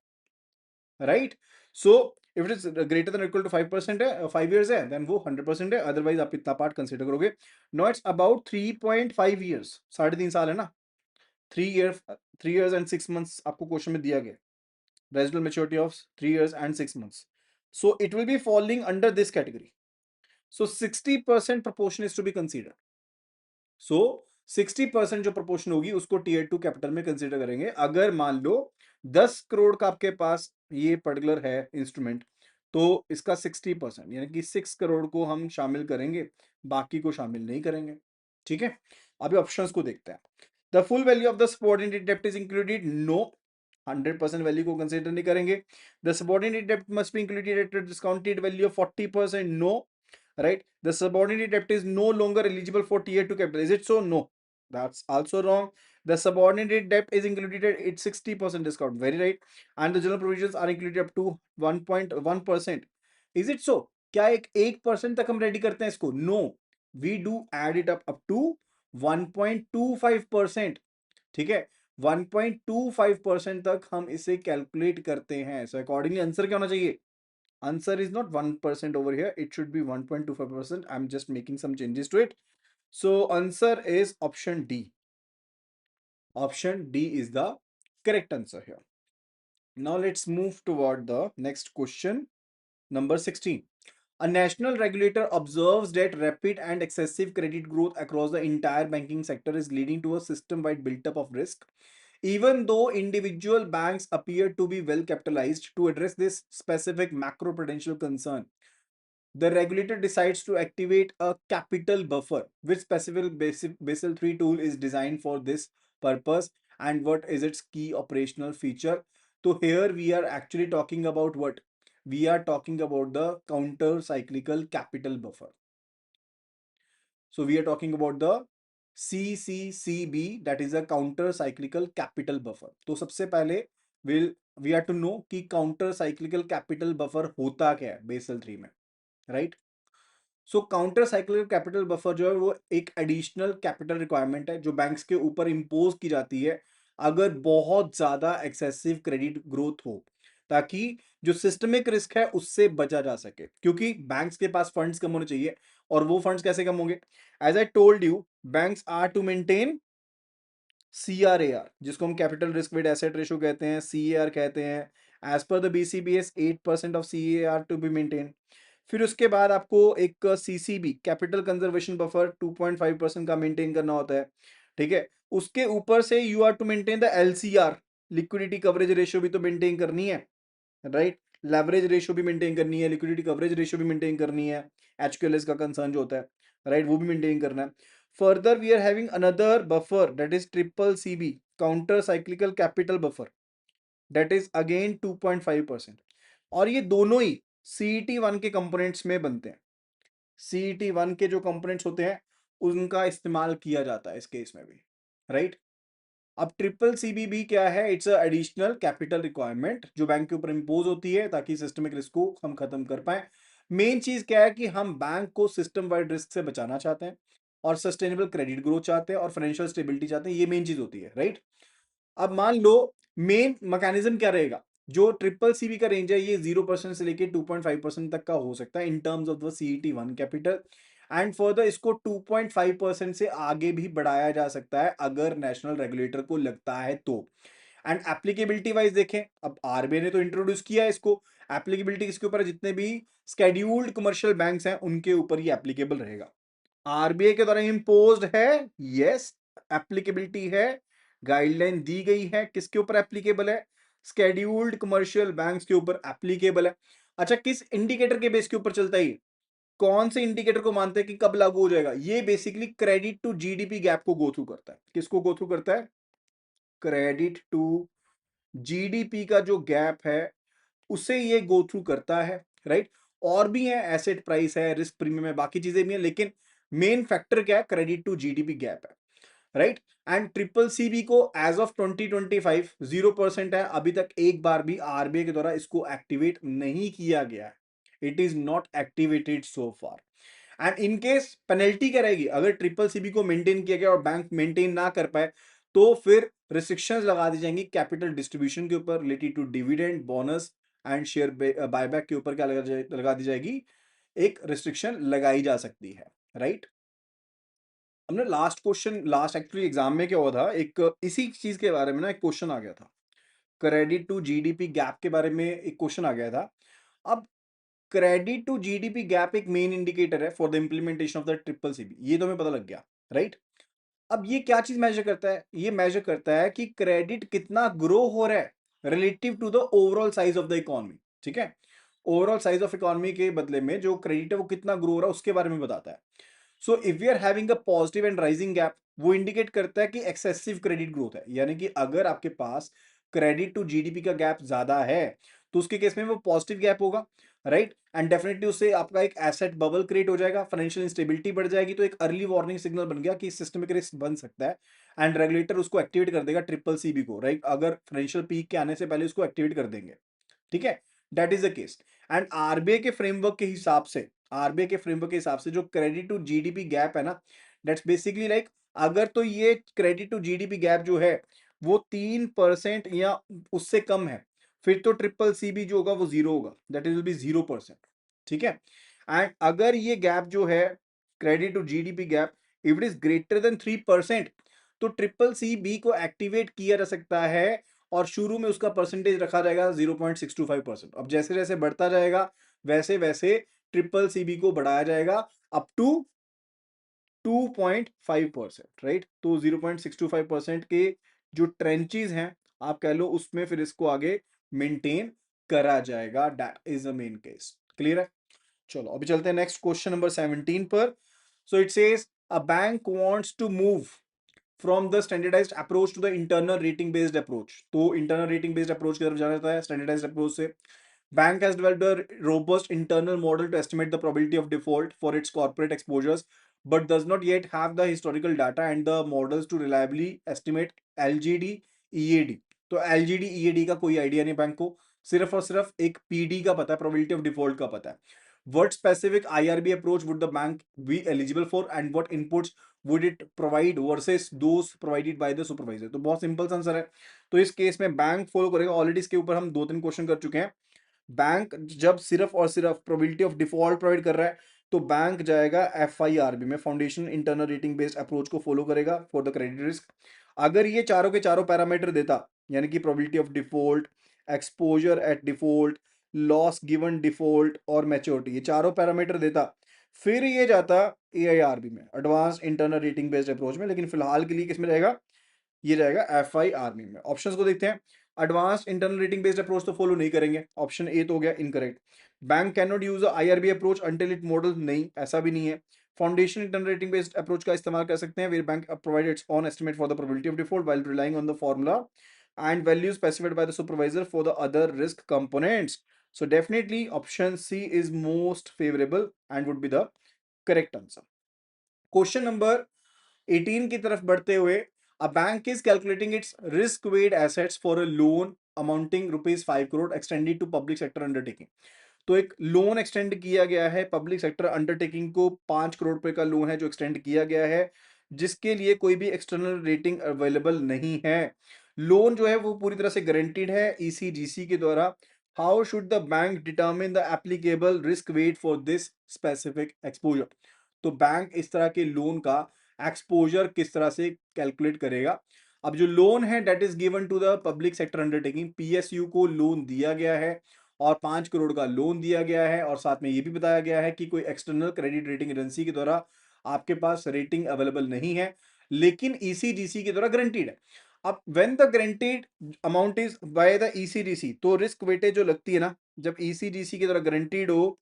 right. So if it is greater than equal to 5% है, 5 years है, देन वो 100% है. अदरवाइज आप इतना पार्ट कंसिडर करोगे. नो, इट्स अबाउट 3.5 years, 3.5 साल है ना. 3 years, 3 years and 6 months आपको क्वेश्चन में दिया गया. Residual maturity of 3 years and 6 months. So it will be falling under this category. So 60% proportion is to be considered. So 60% जो proportion होगी उसको tier 2 कैपिटल में कंसिडर करेंगे. अगर मान लो 10 करोड़ का आपके पास ये पर्टिकुलर है इंस्ट्रूमेंट, तो इसका 60% यानी कि 6 करोड़ को हम शामिल करेंगे, बाकी को शामिल नहीं करेंगे. ठीक है, अभी ऑप्शंस को देखते हैं. The full value of the subordinated डेप्ट इज इंक्लूडेड, नो. 100% वैल्यू को कंसिडर नहीं करेंगे. द सबऑर्डिनेटेड डेप्ट must be included at discounted value of 40%, no. Right, the subordinate debt is no longer eligible for tier 2 capital. Is it so? No, that's also wrong. The subordinated debt is included at 60% discount, very right. And the general provisions are included up to 1.1%. Is it so? क्या एक 1% तक हम ready करते हैं इसको? No, we do add it up to 1.25%. ठीक है, 1.25% तक हम इसे कैलकुलेट करते हैं. सो अकॉर्डिंगली आंसर क्या होना चाहिए? Answer is not 1% over here. It should be 1.25%. I'm just making some changes to it. So answer is option D. Option D is the correct answer here. Now let's move toward the next question. Number 16. A national regulator observes that rapid and excessive credit growth across the entire banking sector is leading to a system-wide build-up of risk. Even though individual banks appear to be well capitalized to address this specific macro-prudential concern, the regulator decides to activate a capital buffer, which specific Basel 3 tool is designed for this purpose, and what is its key operational feature. So here we are actually talking about what? We are talking about the counter cyclical capital buffer. So we are talking about the CCCB, that is a counter cyclical capital buffer. तो सबसे पहले we have to know कि counter cyclical capital buffer होता क्या है Basel 3 में, right? सो counter cyclical capital buffer जो है वो एक एडिशनल कैपिटल रिक्वायरमेंट है जो बैंक्स के ऊपर इंपोज की जाती है अगर बहुत ज्यादा एक्सेसिव क्रेडिट ग्रोथ हो, ताकि जो सिस्टमिक रिस्क है उससे बचा जा सके, क्योंकि बैंक्स के पास फंड्स कम होने चाहिए. और वो फंड्स कैसे कम होंगे? As I told you, banks are to maintain CRAR, जिसको हम capital risk weight asset ratio कहते हैं, CAR कहते हैं, as per the BCBS 8% of CAR to be maintain. फिर उसके बाद आपको एक CCB कैपिटल कंजर्वेशन बफर 2.5% का मेंटेन करना होता है, ठीक है। उसके ऊपर से you are to maintain the LCR, liquidity coverage ratio भी तो मेंटेन करनी है, राइट। लेवरेज रेशियो भी मेंटेन करनी है, लिक्विडिटी कवरेज रेशियो भी मेंटेन करनी है, HQLS का कंसर्न जो होता है, राइट, वो भी मेंटेन करना है। Further we are having another buffer that is triple CB, counter cyclical capital buffer, that is again 2.5%। और ये दोनों ही CET1 के कंपोनेंट्स में बनते हैं। CET1 के जो कंपोनेंट्स होते हैं उनका इस्तेमाल किया जाता है इस केस में भी, राइट। अब ट्रिपल CBB क्या है? इट्स एडिशनल कैपिटल रिक्वायरमेंट जो बैंक के ऊपर इंपोज होती है ताकि सिस्टमिक रिस्क को हम खत्म कर पाए। मेन चीज क्या है कि हम बैंक को सिस्टम वाइड रिस्क से बचाना चाहते हैं और सस्टेनेबल क्रेडिट ग्रोथ चाहते हैं और फाइनेंशियल स्टेबिलिटी चाहते हैं, ये मेन चीज होती है, राइट। अब मान लो मेन मैकेनिज्म क्या रहेगा, जो ट्रिपल CB का रेंज है ये 0% से लेके 2.5% तक का हो सकता है in terms of the CET1 capital, and further इसको 2.5% से आगे भी बढ़ाया जा सकता है अगर नेशनल रेगुलेटर को लगता है तो। एंड एप्लीकेबिलिटी वाइज देखें, अब RBI ने तो इंट्रोड्यूस किया है इसको, एप्लीकेबिलिटी किसके ऊपर है? जितने भी स्केड्यूल्ड कमर्शियल बैंक्स हैं उनके ऊपर ही एप्लीकेबल रहेगा। RBI के द्वारा इम्पोज्ड है, यस, एप्लीकेबिलिटी है, गाइडलाइन दी गई है, किसके ऊपर एप्लीकेबल है? स्केड्यूल्ड कमर्शियल बैंक्स के ऊपर एप्लीकेबल है। अच्छा, किस इंडिकेटर के बेस के ऊपर चलता है? कौन से इंडिकेटर को मानते हैं कि कब लागू हो जाएगा? ये basically credit to GDP gap को गो थ्रू करता है। किसको गो थ्रू करता है? क्रेडिट टू GDP का जो गैप है उसे ये गो थ्रू करता है, राइट। और भी है, एसेट प्राइस है, रिस्क प्रीमियम है, बाकी चीजें भी हैं, लेकिन मेन फैक्टर क्या है? क्रेडिट टू GDP गैप है, राइट। एंड ट्रिपल CB को एज ऑफ 2025 0% है, अभी तक एक बार भी RBI के द्वारा इसको एक्टिवेट नहीं किया गया है। It is not activated so far. And in case penalty क्या रहेगी अगर ट्रिपल CB को मेंटेन किया गया और बैंक मेंटेन ना कर पाए? तो फिर रिस्ट्रिक्शंस लगा दी जाएंगी कैपिटल डिस्ट्रीब्यूशन के ऊपर related to dividend, bonus and share buyback के ऊपर क्या लगा दी जाएगी? एक रिस्ट्रिक्शन लगाई जा सकती है, राइट। हमने last question, last actually exam में क्या हुआ था, एक इसी चीज के बारे में ना एक क्वेश्चन आ गया था, क्रेडिट टू GDP गैप के बारे में एक क्वेश्चन आ गया था। अब क्रेडिट टू GDP गैप एक मेन इंडिकेटर है for the implementation of the triple CB, ये तो हमें पता लग गया, राइट। अब ये क्या चीज मेजर करता है? ये मेजर करता है कि क्रेडिट कितना ग्रो हो रहा है relative to the overall size of the economy, ठीक है। ओवरऑल साइज ऑफ इकोनॉमी के बदले में जो क्रेडिट है वो कितना ग्रो हो रहा है उसके बारे में बताता है। So if we are having a positive and rising gap, वो इंडिकेट करता है कि एक्सेसिव क्रेडिट ग्रोथ है, यानी कि अगर आपके पास क्रेडिट टू GDP का गैप ज्यादा है तो उसके केस में वो पॉजिटिव गैप होगा, राइट। एंड डेफिनेटली उससे आपका एक एसेट बबल क्रिएट हो जाएगा, फाइनेंशियल इंस्टेबिलिटी बढ़ जाएगी, तो एक अर्ली वार्निंग सिग्नल बन गया कि सिस्टमिक रिस्क बन सकता है। एंड रेगुलेटर उसको एक्टिवेट कर देगा ट्रिपल CB को, राइट, अगर फाइनेंशियल पीक के आने से पहले उसको एक्टिवेट कर देंगे, ठीक है। That is the case. And RBI के फ्रेमवर्क के हिसाब से, RBI के फ्रेमवर्क के हिसाब से जो क्रेडिट टू GDP गैप है ना, दैट्स बेसिकली लाइक, अगर तो ये क्रेडिट टू GDP गैप जो है वो 3% या उससे कम है, फिर तो ट्रिपल CB जो होगा वो जीरो होगा, दैट इज विल बी 0%, ठीक है। एंड अगर ये गैप जो है credit to GDP gap, if it is greater than 3%, तो ट्रिपल CB को एक्टिवेट किया जा सकता है और शुरू में उसका परसेंटेज रखा जाएगा 0.625%। अब जैसे जैसे बढ़ता जाएगा वैसे वैसे ट्रिपल CB को बढ़ाया जाएगा अप टू 2.5%, राइट। तो 0.625% के जो ट्रेंचेस हैं आप कह लो उसमें फिर इसको आगे मेंटेन करा जाएगा, that is the main case. Clear है? चलो अभी चलते हैं नेक्स्ट क्वेश्चन नंबर 17 पर। So it says a bank wants to move from the standardised approach to the internal rating based approach. तो इंटरनल रेटिंग बेस्ड अप्रोच की तरफ जाना जाता है स्टैंडर्डाइज्ड अप्रोच से। Bank has developed a robust internal model to estimate the probability of default for its corporate exposures, but does not yet have the historical data and the models to reliably estimate LGD EAD। तो LGD EAD का कोई idea नहीं bank को, सिर्फ और सिर्फ एक PD का पता है, प्रोबेबिलिटी ऑफ डिफॉल्ट का पता है। What specific IRB approach would the bank be eligible for and what inputs would it provide versus those provided by the supervisor? तो बहुत सिंपल सा आंसर है। तो इस केस में बैंक फॉलो करेगा, ऑलरेडी इसके ऊपर हम 2-3 क्वेश्चन कर चुके हैं। बैंक जब सिर्फ और सिर्फ प्रोबेबिलिटी ऑफ डिफॉल्ट प्रोवाइड कर रहा है तो बैंक जाएगा FIRB में, foundation internal rating based approach को फॉलो करेगा फॉर द क्रेडिट रिस्क। अगर ये चारों के चारों पैरामीटर देता, यानी कि probability of default, exposure at default, loss given default और मैच्योरिटी, ये चारों पैरामीटर देता, फिर ये जाता AIRB में, advance internal rating based approach में। लेकिन फिलहाल के लिए किसमें जाएगा? ये जाएगा FIRB में। ऑप्शंस को देखते हैं। Advance internal rating based approach तो फॉलो नहीं करेंगे, ऑप्शन ए तो हो गया incorrect. Bank can not use IRB approach until it model, नहीं, ऐसा भी नहीं है। Foundation internal rating based approach का इस्तेमाल कर सकते हैं, where bank provide its own estimate for the probability of default while relying on the formula and values specified by the supervisor for the other risk components. So definitely option C is most favorable and would be the correct answer. Question number 18 की तरफ बढ़ते हुए, a bank is calculating its risk weight assets for a loan amounting rupees 5 crore extended to public sector undertaking. तो एक loan extend किया गया है public sector undertaking को, 5 करोड़ रुपए का लोन है जो एक्सटेंड किया गया है, जिसके लिए कोई भी एक्सटर्नल रेटिंग अवेलेबल नहीं है। लोन जो है वो पूरी तरह से गारंटीड है ECGC के द्वारा। How should the bank determine the applicable risk wait for this specific exposure? तो बैंक इस तरह के लोन का एक्सपोजर किस तरह से कैलकुलेट करेगा? अब जो लोन है date is given to the public sector undertaking, PSU को लोन दिया गया है और 5 करोड़ का लोन दिया गया है, और साथ में ये भी बताया गया है कि कोई एक्सटर्नल क्रेडिट रेटिंग एजेंसी के द्वारा आपके पास रेटिंग अवेलेबल नहीं है, लेकिन ECGC के द्वारा गारंटीड है। अब when the guaranteed amount is by the ECGC, तो रिस्क वेटेज जो लगती है ना, जब ECGC के द्वारा गारंटीड हो,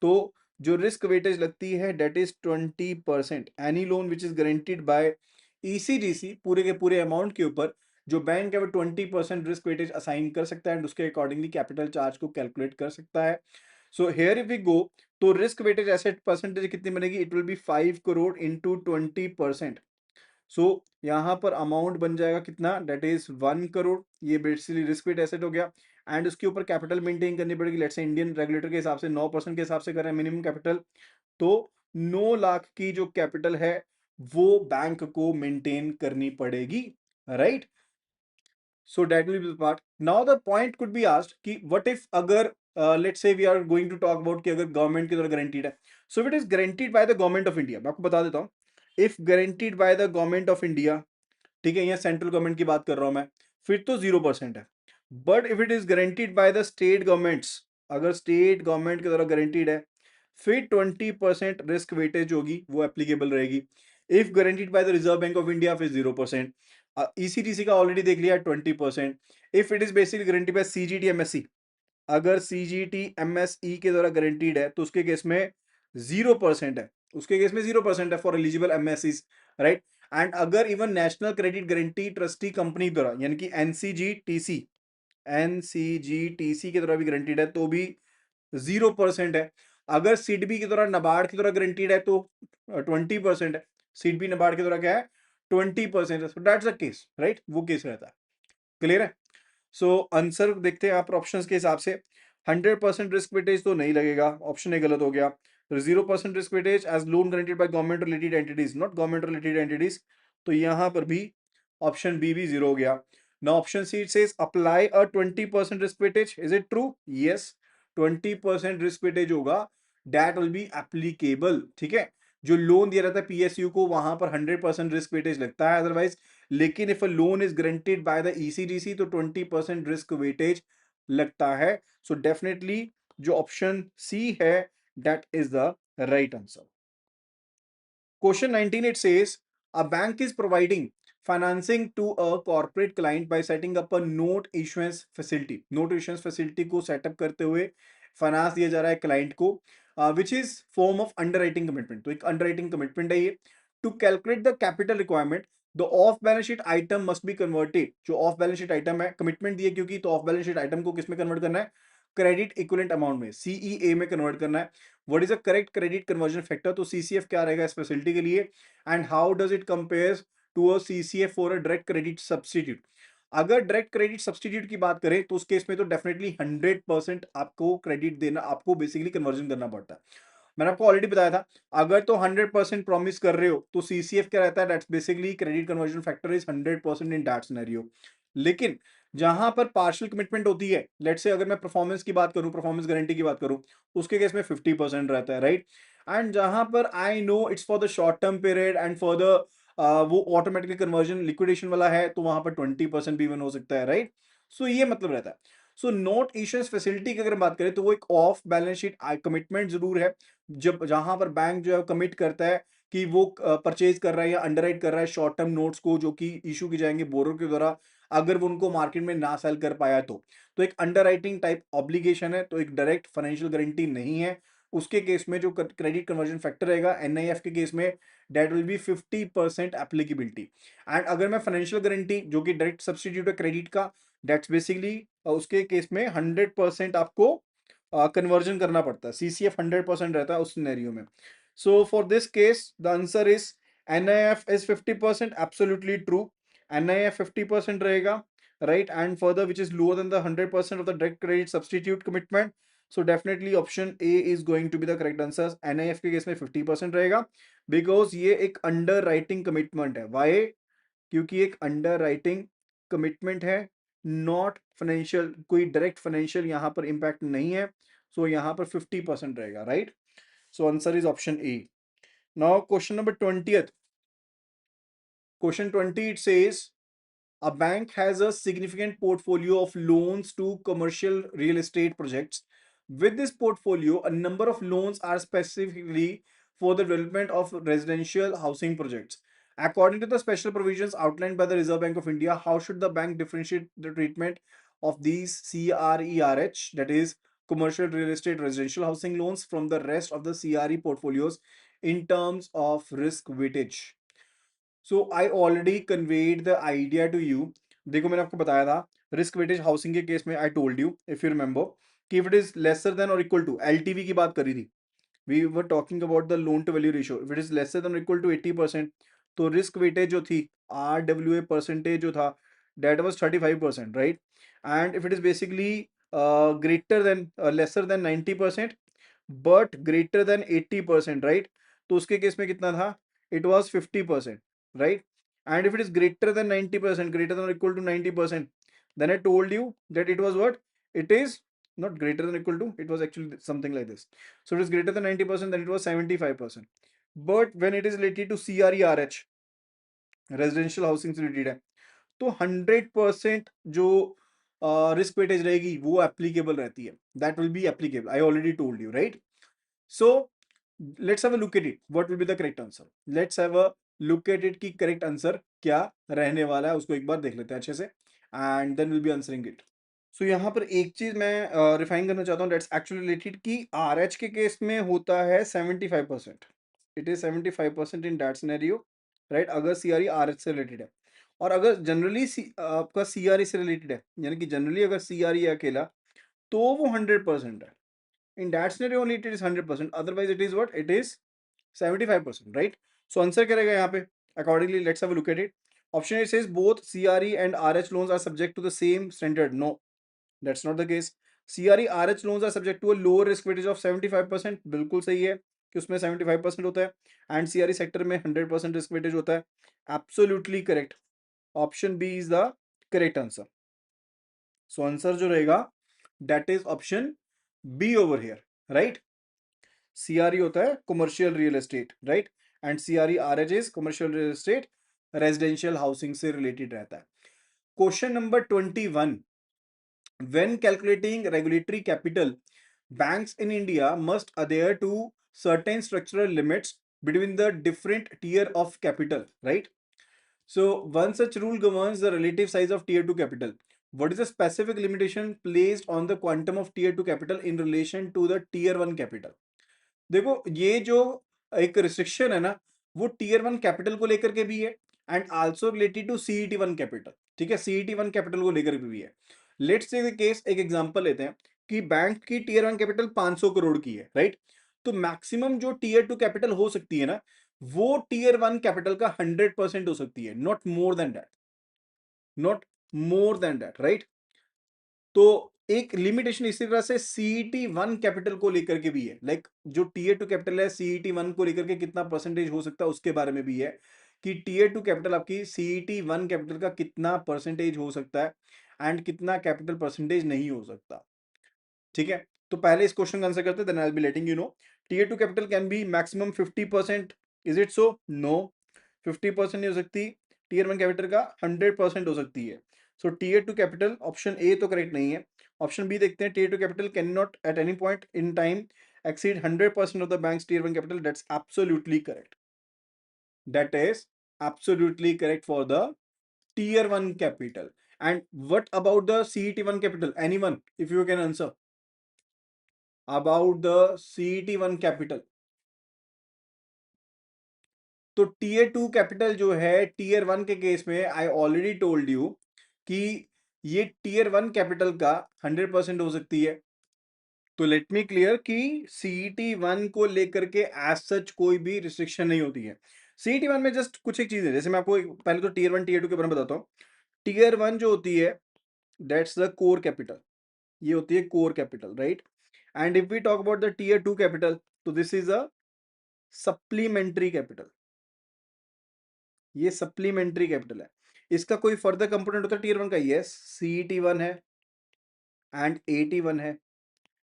तो जो रिस्क वेटेज लगती है date is 20%। Any loan which is guaranteed by ECGC पूरे के पूरे अमाउंट के ऊपर जो बैंक है वो 20% रिस्क वेटेज असाइन कर सकता है एंड उसके अकॉर्डिंगली कैपिटल चार्ज को कैलकुलेट कर सकता है। So here if we go, तो रिस्क वेटेज एसेट परसेंटेज कितनी बनेगी? It will be 5 crore into 20%। सो यहाँ पर अमाउंट बन जाएगा कितना? That is 1 crore. ये बेसिकली रिस्क वेट एसेट हो गया एंड उसके ऊपर कैपिटल मेंटेन करनी पड़ेगी। लेट्स से इंडियन रेगुलेटर के हिसाब से 9% के हिसाब से कर रहे हैं मिनिमम कैपिटल, तो 9 लाख की जो कैपिटल है वो बैंक को मेंटेन करनी पड़ेगी, right? So that will be the part. Now the point could be asked कि what if अगर let's say we are going to talk about कि अगर गवर्नमेंट की तरफ गारंटीड है, so if it is guaranteed by the government of India, मैं आपको बता देता हूँ, if guaranteed by the government of India, ठीक है, यहाँ सेंट्रल गवर्नमेंट की बात कर रहा हूँ मैं, फिर तो 0% है। But if it is guaranteed by the state governments, अगर स्टेट गवर्नमेंट के द्वारा गारंटीड है, फिर 20% रिस्क वेटेज होगी, वो एप्लीकेबल रहेगी। If guaranteed by the reserve Bank of India, फिर 0%। ECTC का ऑलरेडी देख लिया 20%। If it is basically guarantee bye CGT MSE, अगर CGT MSE के द्वारा गारंटीड है तो उसके केस में 0% है, उसके केस में 0% है for eligible MSEs, right? And अगर even national credit guarantee trustee company द्वारा यानी कि NCGTC के द्वारा भी गारंटीड है तो भी 0% है। अगर सिडबी के द्वारा नाबार्ड के द्वारा गारंटीड है तो 20% है। सिडबी नाबार्ड के द्वारा क्या है? 20% है। So that's the case, right? वो केस रहता है। क्लियर है? सो आंसर देखते हैं आप ऑप्शंस के हिसाब से। 100% रिस्क वेटेज तो नहीं लगेगा, ऑप्शन ए गलत हो गया। 0% risk weightage as loan guaranteed by government related entities, not government related entities, तो यहां पर भी ऑप्शन बी भी जीरो हो गया। Now option she says apply a 20% risk weightage, is it true? Yes, 20% risk weightage होगा, दैट विल बी एप्लीकेबल। ठीक है, जो लोन दिया रहता है PSU को वहां पर 100% रिस्क वेटेज लगता है अदरवाइज, लेकिन if a loan is guaranteed by the ECGC तो 20% रिस्क वेटेज लगता है। सो डेफिनेटली जो ऑप्शन सी है that is the right answer. Question 19, it says a bank is providing financing to a corporate client by setting up a note issuance facility. Note issuance facility को setup करते हुए finance दिया जा रहा है client को, which is form of underwriting commitment. तो एक अंडरराइटिंग कमिटमेंट है ये। To calculate the capital requirement, the off balance sheet item must be converted. जो ऑफ बैलेंस शीट आइटम है, कमिटमेंट दिए क्योंकि, तो ऑफ बैलेंस शीट आइटम को किसमें कन्वर्ट करना है? क्रेडिट इक्विवेलेंट अमाउंट में, CEA में कन्वर्ट करना है। What is the correct credit conversion factor? तो CCF क्या रहेगा इस फैसिलिटी के लिए, and how does it compare to a CCF for a direct credit substitute? अगर डायरेक्ट क्रेडिट सब्स्टिट्यूट की बात करें तो उस केस में तो डेफिनेटली 100% आपको क्रेडिट देना, आपको बेसिकली कन्वर्जन करना पड़ता है। मैंने आपको ऑलरेडी बताया था, अगर तो 100% प्रॉमिस कर रहे हो तो CCF क्या रहता है? That's basically credit conversion factor is 100% in that scenario. लेकिन जहां पर पार्शियल कमिटमेंट होती है, लेट्स से अगर मैं परफॉर्मेंस की बात करूं, परफॉर्मेंस गारंटी की बात करूं, उसके केस में 50% रहता है, राइट? एंड जहां पर I know it's for the short term period and for the वो ऑटोमेटिकली कन्वर्जन लिक्विडेशन वाला है तो वहां पर 20% भी इवन हो सकता है, राइट। सो ये मतलब रहता है। सो नोट इश्यूएंस फैसिलिटी की अगर बात करें तो वो एक ऑफ बैलेंस शीट कमिटमेंट जरूर है, जब जहां पर बैंक जो है कमिट करता है कि वो परचेज कर रहा है या अंडरराइट कर रहा है शॉर्ट टर्म नोट्स को जो कि इशू की जाएंगे बोरोर के द्वारा, अगर वो उनको मार्केट में ना सेल कर पाया तो एक अंडरराइटिंग टाइप ऑब्लिगेशन है, तो एक डायरेक्ट फाइनेंशियल गारंटी नहीं है। उसके केस में जो क्रेडिट कन्वर्जन फैक्टर रहेगा एनआईएफ के केस में, that will B 50% applicability. And अगर मैं फाइनेंशियल गारंटी जो कि डायरेक्ट सब्सटीट्यूट है क्रेडिट का, दैट्स बेसिकली उसके केस में 100% आपको कन्वर्जन करना पड़ता है, सीसीएफ 100% रहता है उस सिनेरियो में। So for this case the answer is NIF is 50%, absolutely true. NIF 50% रहेगा, right? And further, which is lower than the 100% of the direct credit substitute commitment. So definitely option A is going to be the correct answer. NIF के case में 50% रहेगा, because ये एक underwriting commitment है। Why? क्योंकि एक underwriting commitment है, not financial, कोई direct financial यहाँ पर impact नहीं है। So यहाँ पर 50% रहेगा, right? So answer is option A. Now question number 20th. Question 20, it says a bank has a significant portfolio of loans to commercial real estate projects. With this portfolio, a number of loans are specifically for the development of residential housing projects. According to the special provisions outlined by the Reserve Bank of India, how should the bank differentiate the treatment of these CRERH, that is, commercial real estate residential housing loans, from the rest of the CRE portfolios in terms of risk weightage? So I already conveyed the idea to you. देखो मैंने आपको बताया था risk weightage housing के case में, I told you if you remember कि if it is lesser than और equal to, LTV की बात करी थी, we were talking about the loan to value ratio, if it is lesser than और equal to 80%, तो risk weightage जो थी, आर डब्ल्यू ए परसेंटेज जो था, that was 35%, right. And if it is basically greater than lesser than 90% but greater than 80%, right, तो उसके case में कितना था, it was 50%, right? And if it is greater than 90%, greater than or equal to 90%, then I told you that it was what? It is not greater than or equal to, it was actually something like this. So it is greater than 90%, then it was 75%. But when it is related to CRERH, residential housing से related है, तो 100% जो risk weightage रहेगी वो applicable रहती है, that will be applicable, I already told you, right. So let's have a look at it, what will be the correct answer. Let's have a look at it की correct answer क्या रहने वाला है, उसको एक बार देख लेते हैं अच्छे से, and then will be answering इट। सो यहाँ पर एक चीज मैं रिफाइन करना चाहता हूँ, दैट्स एक्चुअली रिलेटेड कि आरएच के केस में होता है 75%, it is 75% in that scenario, right, अगर सीआरई आरएच से रिलेटेड है। और अगर जनरली आपका सीआरई से रिलेटेड है, यानी कि जनरली अगर सीआरई है अकेला, तो वो 100% है। In that scenario only it is 100%. Otherwise it is what? It is 75%, right? So answer क्या रहेगा यहाँ पे? Accordingly, let's have a look at it. Option A says both CRE and RH loans are subject to the same standard. No, that's not the case. CRE RH loans are subject to a lower risk weightage of 75%. बिल्कुल सही है कि उसमें 75% होता है, and CRE sector में 100% risk weightage होता है. Absolutely correct. Option B is the correct answer. So answer जो रहेगा that is option B over here, right? CRE होता है commercial real estate, right, and CRE RH is commercial real estate, residential housing से related रहता है। Question number 21, when calculating regulatory capital, banks in India must adhere to certain structural limits between the different tier of capital, right? So one such rule governs the relative size of tier 2 capital. What is the specific limitation placed on the quantum of tier 2 capital in relation to the tier 1 capital? देखो ये जो एक restriction है ना, वो tier 1 capital को लेकर के भी है, and also related to CET 1 capital, ठीक है, सीईटी 1 कैपिटल को लेकर के भी है। लेट्स टेक द केस, एक एग्जांपल लेते हैं कि बैंक की टीयर 1 कैपिटल 500 करोड़ की है, राइट, तो मैक्सिमम जो टीयर 2 कैपिटल हो सकती है ना, वो टीयर 1 कैपिटल का 100% हो सकती है, not more than that, not more than that, right. तो एक लिमिटेशन इसी तरह से सीईटी 1 कैपिटल को लेकर के भी है, लाइक जो टीयर 2 कैपिटल है सीईटी 1 को लेकर के कितना परसेंटेज हो सकता है उसके बारे में भी है, कि टीयर 2 कैपिटल आपकी सीईटी 1 कैपिटल का कितना परसेंटेज हो सकता है एंड कितना कैपिटल परसेंटेज नहीं हो सकता, ठीक है। तो पहले इस क्वेश्चन का आंसर करते हैं, then I will be letting you know. Tier 2 capital can be maximum 50%, is it so? No, 50% नहीं हो सकती, टीयर वन कैपिटल का 100% हो सकती है। So tier two capital option A तो करेक्ट नहीं है। ऑप्शन बी देखते हैं, tier two capital can not at any point in time exceed 100% of the bank's tier 1 capital. That's absolutely correct. That is absolutely correct for the tier 1 capital. And what about the CET1 capital? Anyone, if you can answer about the CET1 capital. तो tier 2 capital जो है tier 1 के case में I already told you कि ये tier 1 capital का 100% हो सकती है। तो लेट मी क्लियर कि सीईटी 1 को लेकर के एज सच कोई भी रिस्ट्रिक्शन नहीं होती है। सीईटी 1 में जस्ट कुछ एक चीज है, जैसे मैं आपको पहले तो टीयर 1 टीयर 2 के बारे में बताता हूँ। टीयर 1 जो होती है दैट्स द कोर कैपिटल, ये होती है core capital, right. And if we talk about the tier 2 capital, तो this is a supplementary capital, ये सप्लीमेंट्री कैपिटल है। इसका कोई फर्दर कंपोनेंट होता है टीयर 1 का? यस, सीईटी 1 है एंड एटी 1 है।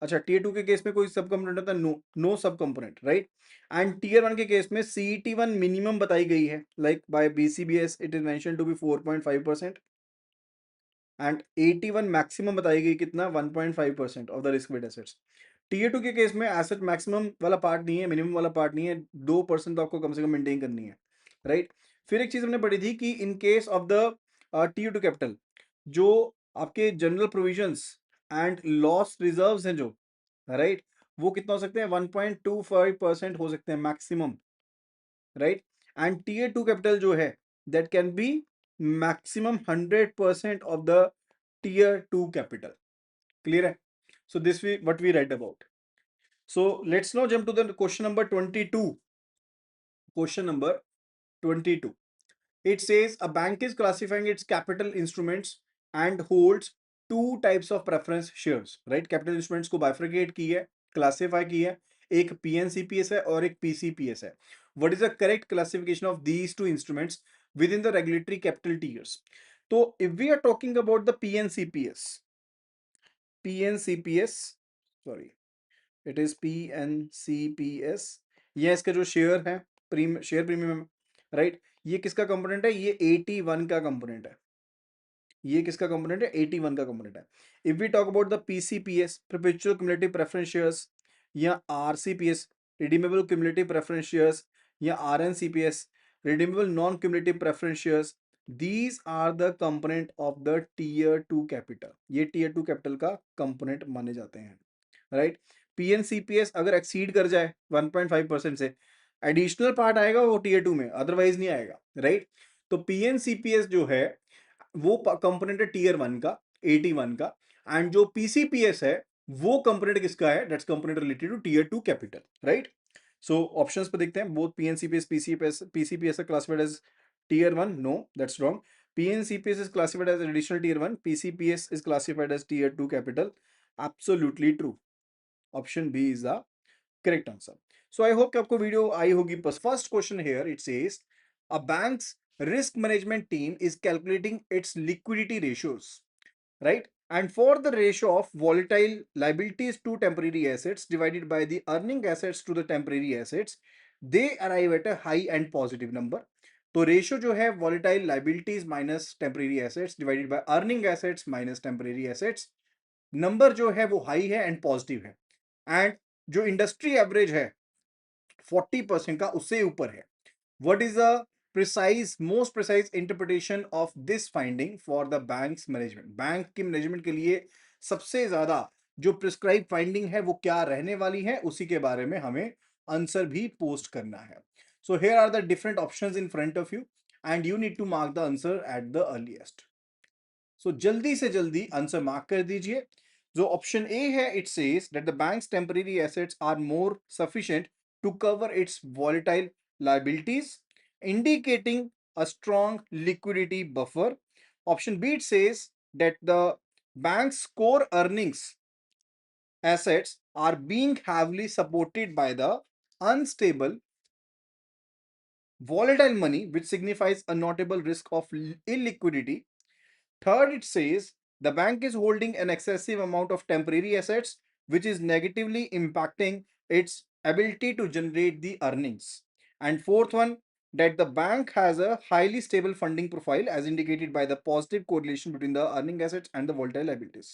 अच्छा, टीयर 2 के केस में कोई सब कंपोनेंट होता है? नो, नो सब कंपोनेंट, राइट। एंड टीयर 1 के केस में सीईटी 1 मिनिमम बताई गई है, like by BCBS it is mention to be 4.5% and 81 maximum बताई गई कितना? 1.5% of the risk weight assets. Tier 2 के केस में एसेट मैक्सिमम वाला पार्ट नहीं है, मिनिमम वाला पार्ट नहीं है, 2% तो आपको कम से कम मेंटेन करनी है, राइट। फिर एक चीज हमने पढ़ी थी कि in case of the tier 2 capital, जो आपके general provisions and loss reserves हैं जो, राइट, वो कितना हो सकते हैं? 1.25% हो सकते हैं maximum, right. And tier 2 capital जो है that can be maximum 100% of the tier 2 capital. Clear है? So this we what we write about. So let's now jump to the question number 22। Question number 22, it says a bank is classifying its capital instruments and holds two types of preference shares, right? capital instruments को bifurcate की है, classify की है, एक PNCPS है और एक PCPS है। what is the correct classification of these two instruments within the regulatory capital tiers? तो if we are talking about the PNCPS, sorry, it is PNCPS, ये इसका जो शेयर है, शेयर प्रीमियम, राइट, ये किसका कंपोनेंट है? ये 81 का कंपोनेंट है। ये किसका कंपोनेंट है? 81 का कंपोनेंट है। If we talk about the PCPS, perpetual cumulative preference shares, या RCPS, redeemable cumulative preference shares, या RNCPS, redeemable non cumulative preference shares, these are the component of the tier 2 capital. ये tier 2 capital का component माने जाते हैं, right. पीएनसीपीएस अगर exceed कर जाए 1.5% से, एडिशनल पार्ट आएगा वो टीयर 2 में, अदरवाइज नहीं आएगा, राइट। तो पीएनसीपीएस जो है वो कंपोनेंट है टीयर 1 का, 81 का। एंड जो पीसीपीएस है वो कंपोनेंट किसका है? That's component related to tier 2 capital, right. So options पे देखते हैं, both PNCPS PCPS are classified as tier 1, no that's wrong. PNCPS is classified as additional tier 1, PCPS is classified as tier 2 capital, absolutely true, option B is the correct answer. So I hope कि आपको video आई होगी। बस first question here it says a bank's risk management team is calculating its liquidity ratios, right? And for the ratio of volatile liabilities to temporary assets divided by the earning assets to the temporary assets, they arrive at a high and positive number. तो ratio जो है volatile liabilities minus temporary assets divided by earning assets minus temporary assets, number जो है वो high है and positive है। And जो industry average है 40% का, उससे ऊपर है। What is the most precise interpretation of this finding for the bank's management? Bank की मैनेजमेंट के लिए सबसे ज्यादा जो प्रिस्क्राइब फाइंडिंग है वो क्या रहने वाली है, उसी के बारे में हमें आंसर भी पोस्ट करना है। So here are the different options in front of you and you need to mark the answer at the earliest. So जल्दी से जल्दी आंसर मार्क कर दीजिए। जो ऑप्शन ए है, it says that the banks temporary assets are more sufficient to cover its volatile liabilities, indicating a strong liquidity buffer. Option B, it says that the bank's core earnings assets are being heavily supported by the unstable volatile money, which signifies a notable risk of illiquidity. Third, it says the bank is holding an excessive amount of temporary assets, which is negatively impacting its ability to generate the earnings. And fourth one, that the bank has a highly stable funding profile as indicated by the positive correlation between the earning assets and the volatile liabilities.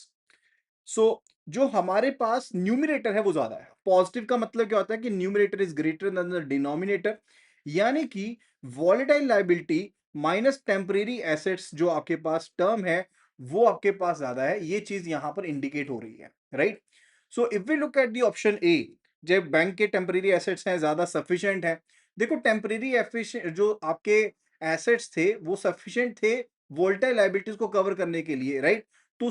सो जो हमारे पास numerator है वो ज्यादा है। Positive का मतलब क्या होता है कि numerator is greater then the denominator, यानी कि volatile liability minus temporary assets जो आपके पास टर्म है वो आपके पास ज्यादा है। ये चीज यहां पर इंडिकेट हो रही है, right. So if we look at the option A, जब बैंक के टेम्परेरी एसेट्स हैं ज्यादा सफिशिएंट है। देखो टेम्परेरी एफिशिएंट जो आपके एसेट्स थे वो सफिशिएंट थे वोलेटाइल लाइबिलिटीज को कवर करने के लिए, राइट। तो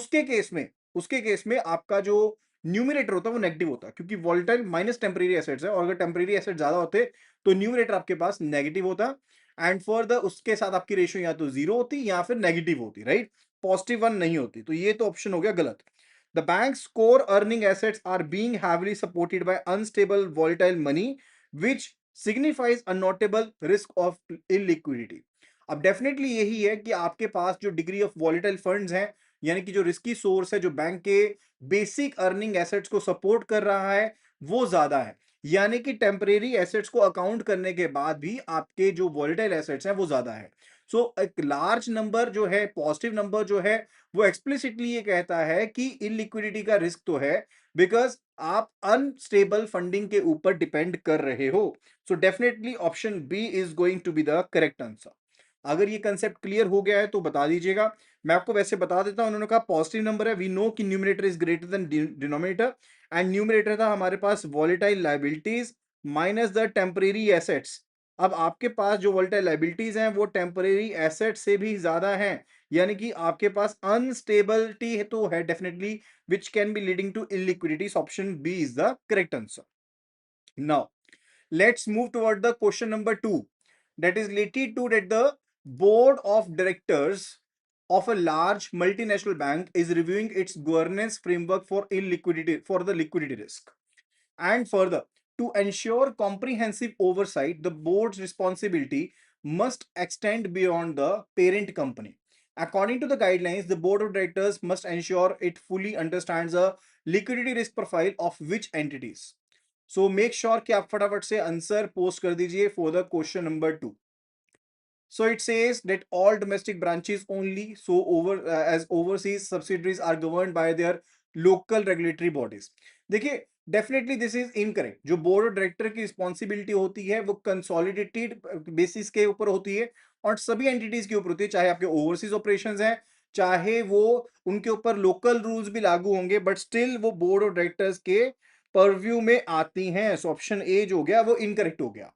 उसके केस में आपका जो न्यूमिनेटर होता है वो नेगेटिव होता है, क्योंकि वोलेटाइल माइनस टेम्परेरी एसेट्स है, और अगर टेम्परेरी एसेट ज्यादा होते तो न्यूमिनेटर आपके पास नेगेटिव होता, एंड फॉर द उसके साथ आपकी रेशियो या तो जीरो होती या फिर नेगेटिव होती, राइट। पॉजिटिव वन नहीं होती, तो ये तो ऑप्शन हो गया गलत। The bank's core earning assets are being heavily supported by unstable volatile money which signifies a notable risk of illiquidity. अब डेफिनेटली यही है कि आपके पास जो डिग्री ऑफ वॉलेटाइल फंड्स हैं, यानी कि जो रिस्की सोर्स है जो बैंक के बेसिक अर्निंग एसेट्स को सपोर्ट कर रहा है वो ज्यादा है, यानी कि टेम्परेरी एसेट्स को अकाउंट करने के बाद भी आपके जो वॉलेटाइल एसेट्स हैं वो ज्यादा है। सो एक लार्ज नंबर जो है, पॉजिटिव नंबर जो है, वो एक्सप्लिसिटली ये कहता है कि इनलिक्विडिटी का रिस्क तो है, बिकॉज आप अनस्टेबल फंडिंग के ऊपर डिपेंड कर रहे हो। So definitely option B is going to be the correct answer. अगर ये कंसेप्ट क्लियर हो गया है तो बता दीजिएगा। मैं आपको वैसे बता देता हूं, उन्होंने कहा पॉजिटिव नंबर है, वी नो कि numerator is greater than denominator, and numerator था हमारे पास volatile liabilities minus the temporary assets. अब आपके पास जो वॉलेटाइल लाइबिलिटीज हैं वो टेम्परेरी एसेट से भी ज्यादा हैं, यानी कि आपके पास अनस्टेबिलिटी है तो है definitely, which can be leading to illiquidity. Option B is the correct answer. Now let's move toward the question number 2, that is related to that the board of directors of a large multinational bank is reviewing its governance framework for illiquidity, for the liquidity risk. And further, to ensure comprehensive oversight, the board's responsibility must extend beyond the parent company. According to the guidelines, the board of directors must ensure it fully understands the liquidity risk profile of which entities. So make sure कि आप फटाफट से answer post कर दीजिए for the question number 2। So it says that all domestic branches only, so over as overseas subsidiaries are governed by their local regulatory bodies. देखिए definitely this is incorrect. जो board of director की responsibility होती है वो consolidated basis के ऊपर होती है और सभी एंटिटीज के ऊपर होती है, चाहे आपके ओवरसीज ऑपरेशंस हैं, चाहे वो उनके ऊपर लोकल रूल्स भी लागू होंगे, बट स्टिल वो बोर्ड ऑफ डायरेक्टर्स के परव्यू में आती हैं। सो ऑप्शन ए जो हो गया वो इनकरेक्ट हो गया।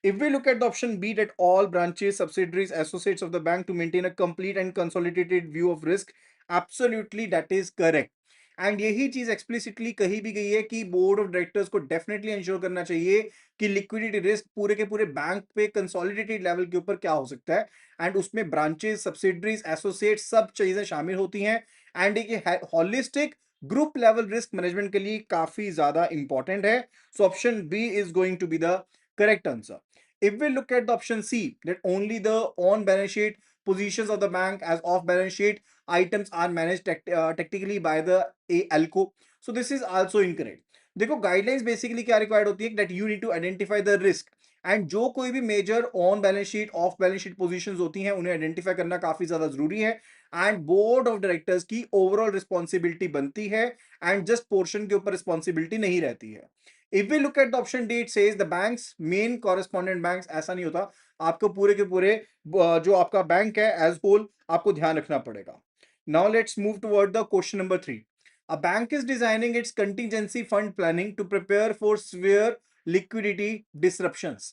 If we look at the option B, that all branches, subsidiaries, associates of the bank to maintain a complete and consolidated view of risk, absolutely that is correct. And यही चीज explicitly कही भी गई है कि board of directors को definitely ensure करना चाहिए कि लिक्विडिटी रिस्क पूरे के पूरे बैंक पे कंसोलिडेटेड लेवल के ऊपर क्या हो सकता है, एंड उसमें ब्रांचेस, सब्सिडरीज, एसोसिएट सब चीजें शामिल होती हैं, एंड एक holistic group level risk management के लिए काफी ज्यादा इंपॉर्टेंट है। So option B is going to be the correct answer. If we look at the option C, that only the on balance sheet positions of the bank as off balance sheet items are managed technically by the ALCO. So this is also incorrect. देखो guidelines basically क्या required होती है, that you need to identify the risk, and जो कोई भी major on balance sheet off balance sheet positions होती हैं उन्हें आइडेंटिफाई करना काफी ज्यादा जरूरी है, एंड बोर्ड ऑफ डायरेक्टर्स की ओवरऑल रिस्पॉन्सिबिलिटी बनती है, एंड जस्ट पोर्शन के ऊपर रिस्पॉन्सिबिलिटी नहीं रहती है। If we look at the option D, it says the banks main correspondent banks, ऐसा नहीं होता। आपको पूरे के पूरे जो आपका बैंक है एज होल आपको ध्यान रखना पड़ेगा। Now let's move toward the question number 3। A bank is designing its contingency fund planning to prepare for severe liquidity disruptions.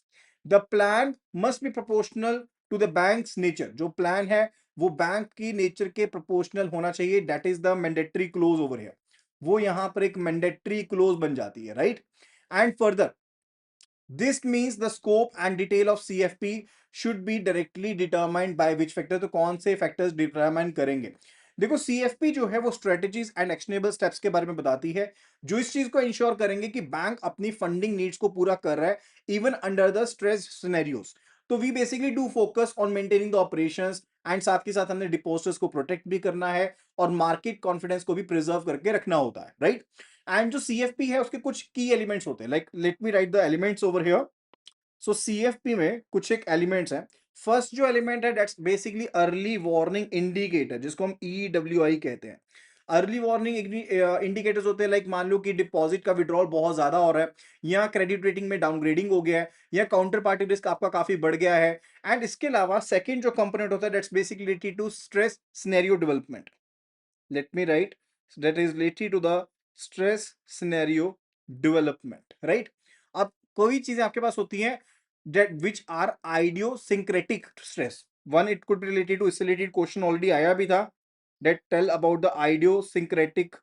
The plan must be proportional to the bank's nature. जो plan है वो bank की nature के proportional होना चाहिए, that is the mandatory close over here. वो यहां पर एक मैंडेटरी क्लोज बन जाती है, right. And further, this means the scope and detail of CFP should be directly determined by which factor। तो कौन से फैक्टर्स डिटरमाइन करेंगे? देखो सीएफपी जो है वो स्ट्रेटेजीज एंड एक्शनेबल स्टेप्स के बारे में बताती है, जो इस चीज को इंश्योर करेंगे कि बैंक अपनी फंडिंग नीड्स को पूरा कर रहा है even under the stress scenarios. तो we basically do focus on maintaining the operations, and साथ के साथ हमने डिपोजिटर्स को प्रोटेक्ट भी करना है और मार्केट कॉन्फिडेंस को भी प्रिजर्व करके रखना होता है, राइट। एंड जो सीएफपी है उसके कुछ की एलिमेंट्स होते हैं, like late me right the elements over here. So CFP में कुछ एक एलिमेंट्स हैं। फर्स्ट जो एलिमेंट है that's basically early warning indicator, जिसको हम ईडब्ल्यूआई कहते हैं। अर्ली वार्निंग इंडिकेटर्स होते हैं, लाइक मान लो कि डिपॉजिट का विड्रॉल बहुत ज्यादा हो रहा है, या क्रेडिट रेटिंग में डाउनग्रेडिंग हो गया है, या काउंटर पार्टी रिस्क आपका काफी बढ़ गया है। एंड इसके अलावा सेकंड जो कंपोनेंट होता है that's basically related to stress scenario development. Let me write, that is related to the stress scenario development, right. अब कोई चीजें आपके पास होती हैं that which are idiosyncratic stress. One, it could be related to, इससे related question already आया भी था, that tell about the idiosyncratic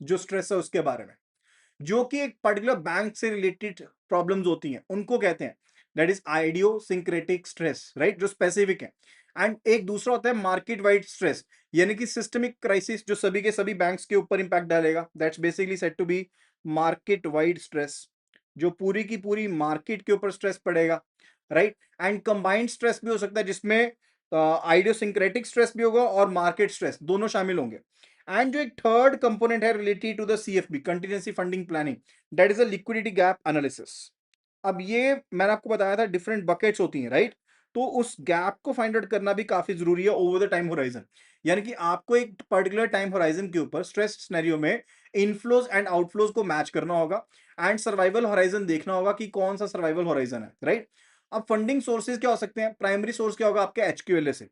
जो स्ट्रेस है उसके बारे में, जो कि एक पर्टिकुलर बैंक से रिलेटेड प्रॉब्लम्स होती हैं उनको कहते हैं that is idiosyncratic stress, right, जो स्पेसिफिक है। एंड एक दूसरा होता है मार्केट वाइड स्ट्रेस, यानी कि सिस्टमिक क्राइसिस जो सभी के सभी बैंक्स के ऊपर इंपैक्ट डालेगा, that's basically said to be market wide stress, जो पूरी की पूरी मार्केट के ऊपर स्ट्रेस पड़ेगा, राइट। एंड कंबाइंड स्ट्रेस भी हो सकता है, जिसमें आइडियोसिंक्रेटिक स्ट्रेस भी होगा और मार्केट स्ट्रेस दोनों शामिल होंगे। एंड जो एक थर्ड कंपोनेंट है related to the CFB, continuancy funding planning, that is a liquidity gap analysis. अब ये मैंने आपको बताया था डिफरेंट बकेट्स होती हैं, राइट। तो उस गैप को फाइंड आउट करना भी काफी जरूरी है ओवर द टाइम होराइजन, यानी कि आपको एक पर्टिकुलर टाइम होराइजन के ऊपर स्ट्रेस सिनेरियो में इनफ्लोज एंड आउटफ्लोज को मैच करना होगा, एंड सर्वाइवल होराइजन देखना होगा कि कौन सा सर्वाइवल होराइजन है, राइट। अब फंडिंग सोर्सेज क्या हो सकते हैं, प्राइमरी सोर्स क्या होगा आपके एचक्यूएलए से,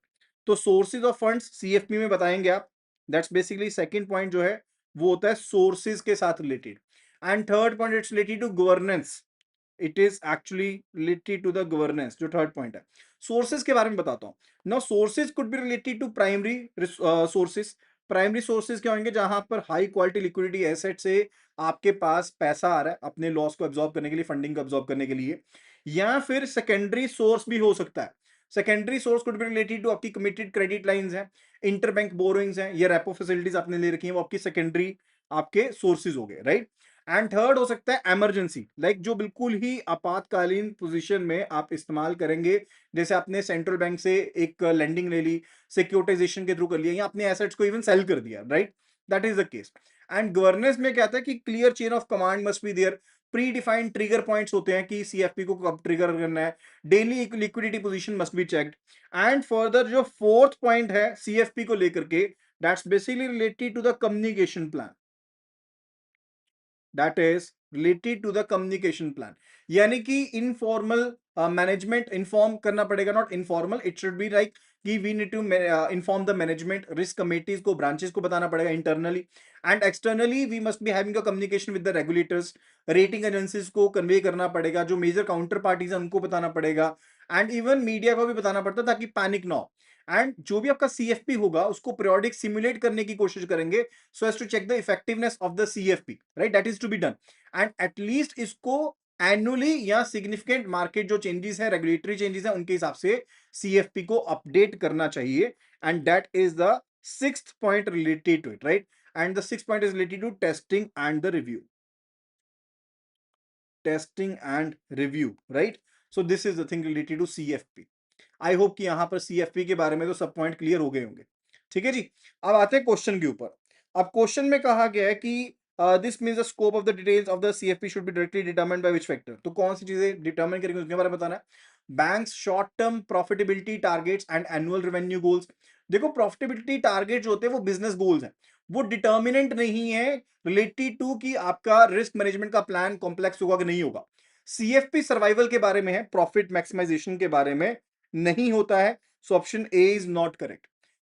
तो सोर्सेज ऑफ फंड्स सीएफपी में बताएंगे आप, दैट्स बेसिकली सेकंड पॉइंट जो है वो होता है सोर्सेज के साथ related. And third point it's related to governance, it is actually related to the governance, जो थर्ड पॉइंट है। सोर्सेज के बारे में बताता हूं। Now sources could be related to primary sources. Primary sources क्या होंगे, जहां पर हाई क्वालिटी लिक्विडिटी एसेट से आपके पास पैसा आ रहा है अपने लॉस को एब्जॉर्ब करने के लिए, फंडिंग को एब्जॉर्ब करने के लिए। या फिर सेकेंडरी सोर्स भी हो सकता है। Secondary source could be related to आपकी कमिटेड क्रेडिट लाइंस हैं, इंटरबैंक बोरोइंग्स हैं, या रेपो फैसिलिटीज आपने ले रखी हैं, वो आपकी सेकेंडरी आपके सोर्सेज हो गए, राइट। एंड थर्ड हो सकता है इमरजेंसी, लाइक जो बिल्कुल ही आपातकालीन पोजीशन में आप इस्तेमाल करेंगे, जैसे आपने सेंट्रल बैंक से एक लेंडिंग ले ली, सिक्योरिटाइजेशन के थ्रू कर लिया, या अपने एसेट्स को इवन सेल कर दिया, right. That is the case. And governance में क्या था कि clear chain of command must be there, predefined trigger points होते हैं कि सीएफपी को कब ट्रिगर करना है, daily liquidity position must be checked. And further जो फोर्थ पॉइंट है सीएफपी को लेकर के, that's basically related to the communication plan, that is related to the communication plan, यानी कि इनफॉर्मल मैनेजमेंट इन्फॉर्म करना पड़ेगा, not informal, it should be like कि we need to inform the management, risk committees को, branches को बताना पड़ेगा internally. And externally we must be having a communication with the regulators, rating agencies को convey करना पड़ेगा, जो मेजर काउंटर पार्टीज हैं उनको बताना पड़ेगा, एंड इवन मीडिया को भी बताना पड़ता है ताकि पैनिक ना हो। एंड जो भी आपका सीएफपी होगा उसको पीरियोडिक सिमुलेट करने की कोशिश करेंगे, so as to check the effectiveness of the CFP, right, that is to be done। and at least इसको एनुअली या सिग्निफिकेंट मार्केट जो चेंजेस है, रेगुलेटरी चेंजेस है, उनके हिसाब से सीएफपी को अपडेट करना चाहिए। And that is the sixth point related to it, right. And the sixth point is related to testing and the review, testing and review, right. So this is the thing related to CFP. I hope कि यहां पर CFP के बारे में तो सब point clear हो गए होंगे, ठीक है जी। अब आते हैं क्वेश्चन के ऊपर। अब क्वेश्चन में कहा गया है कि this means the scope of the details of the CFP should be directly determined by which factor, तो कौन सी चीजें डिटरमाइन करेंगे उसके बारे में बताना है। Banks short term profitability targets and annual revenue goals. देखो प्रॉफिटेबिलिटी टारगेट जो होते हैं वो बिजनेस गोल्स हैं, वो डिटर्मिनेंट नहीं है रिलेटेड टू कि आपका रिस्क मैनेजमेंट का प्लान कॉम्प्लेक्स होगा कि नहीं होगा। सीएफपी सर्वाइवल के बारे में है, प्रॉफिट मैक्सिमाइजेशन के बारे में नहीं होता है। So option A is not correct.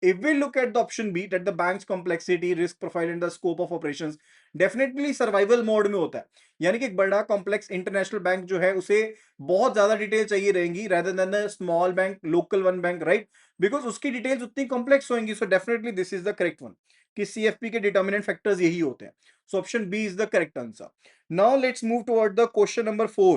If we look at the option B, that the bank's complexity, risk profile and the scope of operations, definitely survival mode में होता है, यानी कि एक बड़ा कॉम्प्लेक्स इंटरनेशनल बैंक जो है उसे बहुत ज्यादा डिटेल चाहिए रहेंगी rather than the small bank, local one bank, right? Because उसकी डिटेल्स उतनी कॉम्प्लेक्स होंगी। so definitely this is the correct one कि CFP के डिटर्मिनेंट फैक्टर्स यही होते हैं। so option B is the correct answer। now let's move toward the question number 4।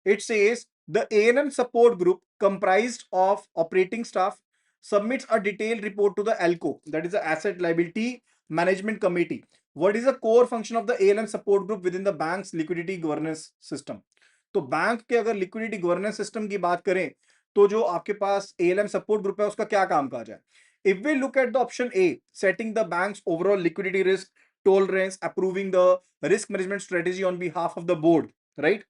it says the A&M support group comprised of operating staff submits a detailed report to the ALCO, that is the Asset Liability Management Committee. What is the core function of the ALM support group within the bank's liquidity governance system? तो bank के अगर liquidity governance system की बात करें तो जो आपके पास ALM support group है उसका क्या काम काज है। If we look at the option A, setting the banks overall liquidity risk tolerance, approving the risk management strategy on behalf of the board, right?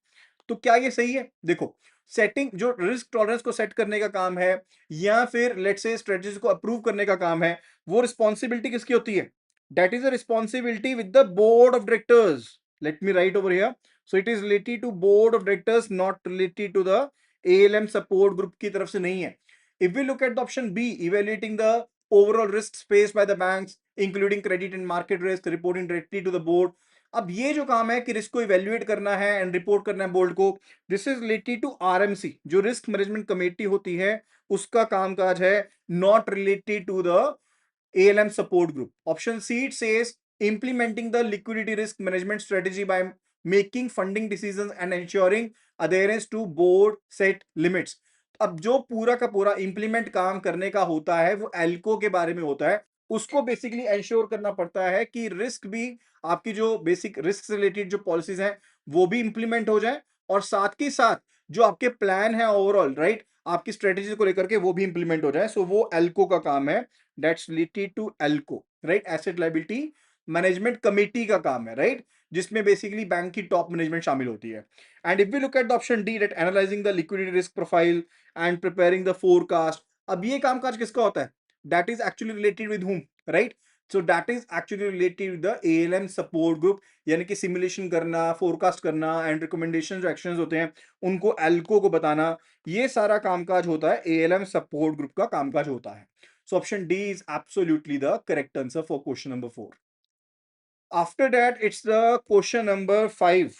तो क्या ये सही है? देखो, सेटिंग जो रिस्क टॉलरेंस को सेट करने का काम है या फिर लेट्स से स्ट्रेटजी को अप्रूव करने का काम है, वो रिस्पॉन्सिबिलिटी किसकी होती है? That is a responsibility with the board of directors. Let me write over here. So it is related to board of directors, not related to the ALM support group की तरफ से नहीं है. If we look at the option B, evaluating the overall risk faced by the banks including credit and market risk, reporting directly to the board. अब ये जो काम है कि रिस्क को इवेल्युएट करना है एंड रिपोर्ट करना है बोर्ड को, this is related to RMC, जो रिस्क मैनेजमेंट कमेटी होती है, उसका कामकाज है, not related to the ALM support group. Option C, it says implementing the liquidity risk management strategy by making funding decisions and ensuring adherence to board set limits. अब जो पूरा का पूरा इंप्लीमेंट काम करने का होता है वो एल्को के बारे में होता है. उसको बेसिकली एंश्योर करना पड़ता है कि रिस्क भी, आपकी जो बेसिक रिस्क से रिलेटेड जो पॉलिसीज हैं वो भी इंप्लीमेंट हो जाए, और साथ के साथ जो आपके प्लान है ओवरऑल, राइट, आपकी स्ट्रेटेजी को लेकर के वो भी इंप्लीमेंट हो जाए. सो वो एल्को का काम है, that's related to ALCO, right, asset liability management committee का काम है, राइट, जिसमें बेसिकली बैंक की टॉप मैनेजमेंट शामिल होती है. And if we look at the option D, that analyzing the liquidity risk profile and preparing the forecast. अब ये कामकाज किसका होता है? That is actually related with whom, right? So that is actually related with the ALM support group, यानी कि simulation करना, forecast करना एंड रिकमेंडेशन जो एक्शंस होते हैं उनको एल्को को बताना, ये सारा कामकाज होता है एएलएम सपोर्ट ग्रुप का कामकाज होता है. So option D is absolutely the correct answer for question number 4. After that, it's the question number 5.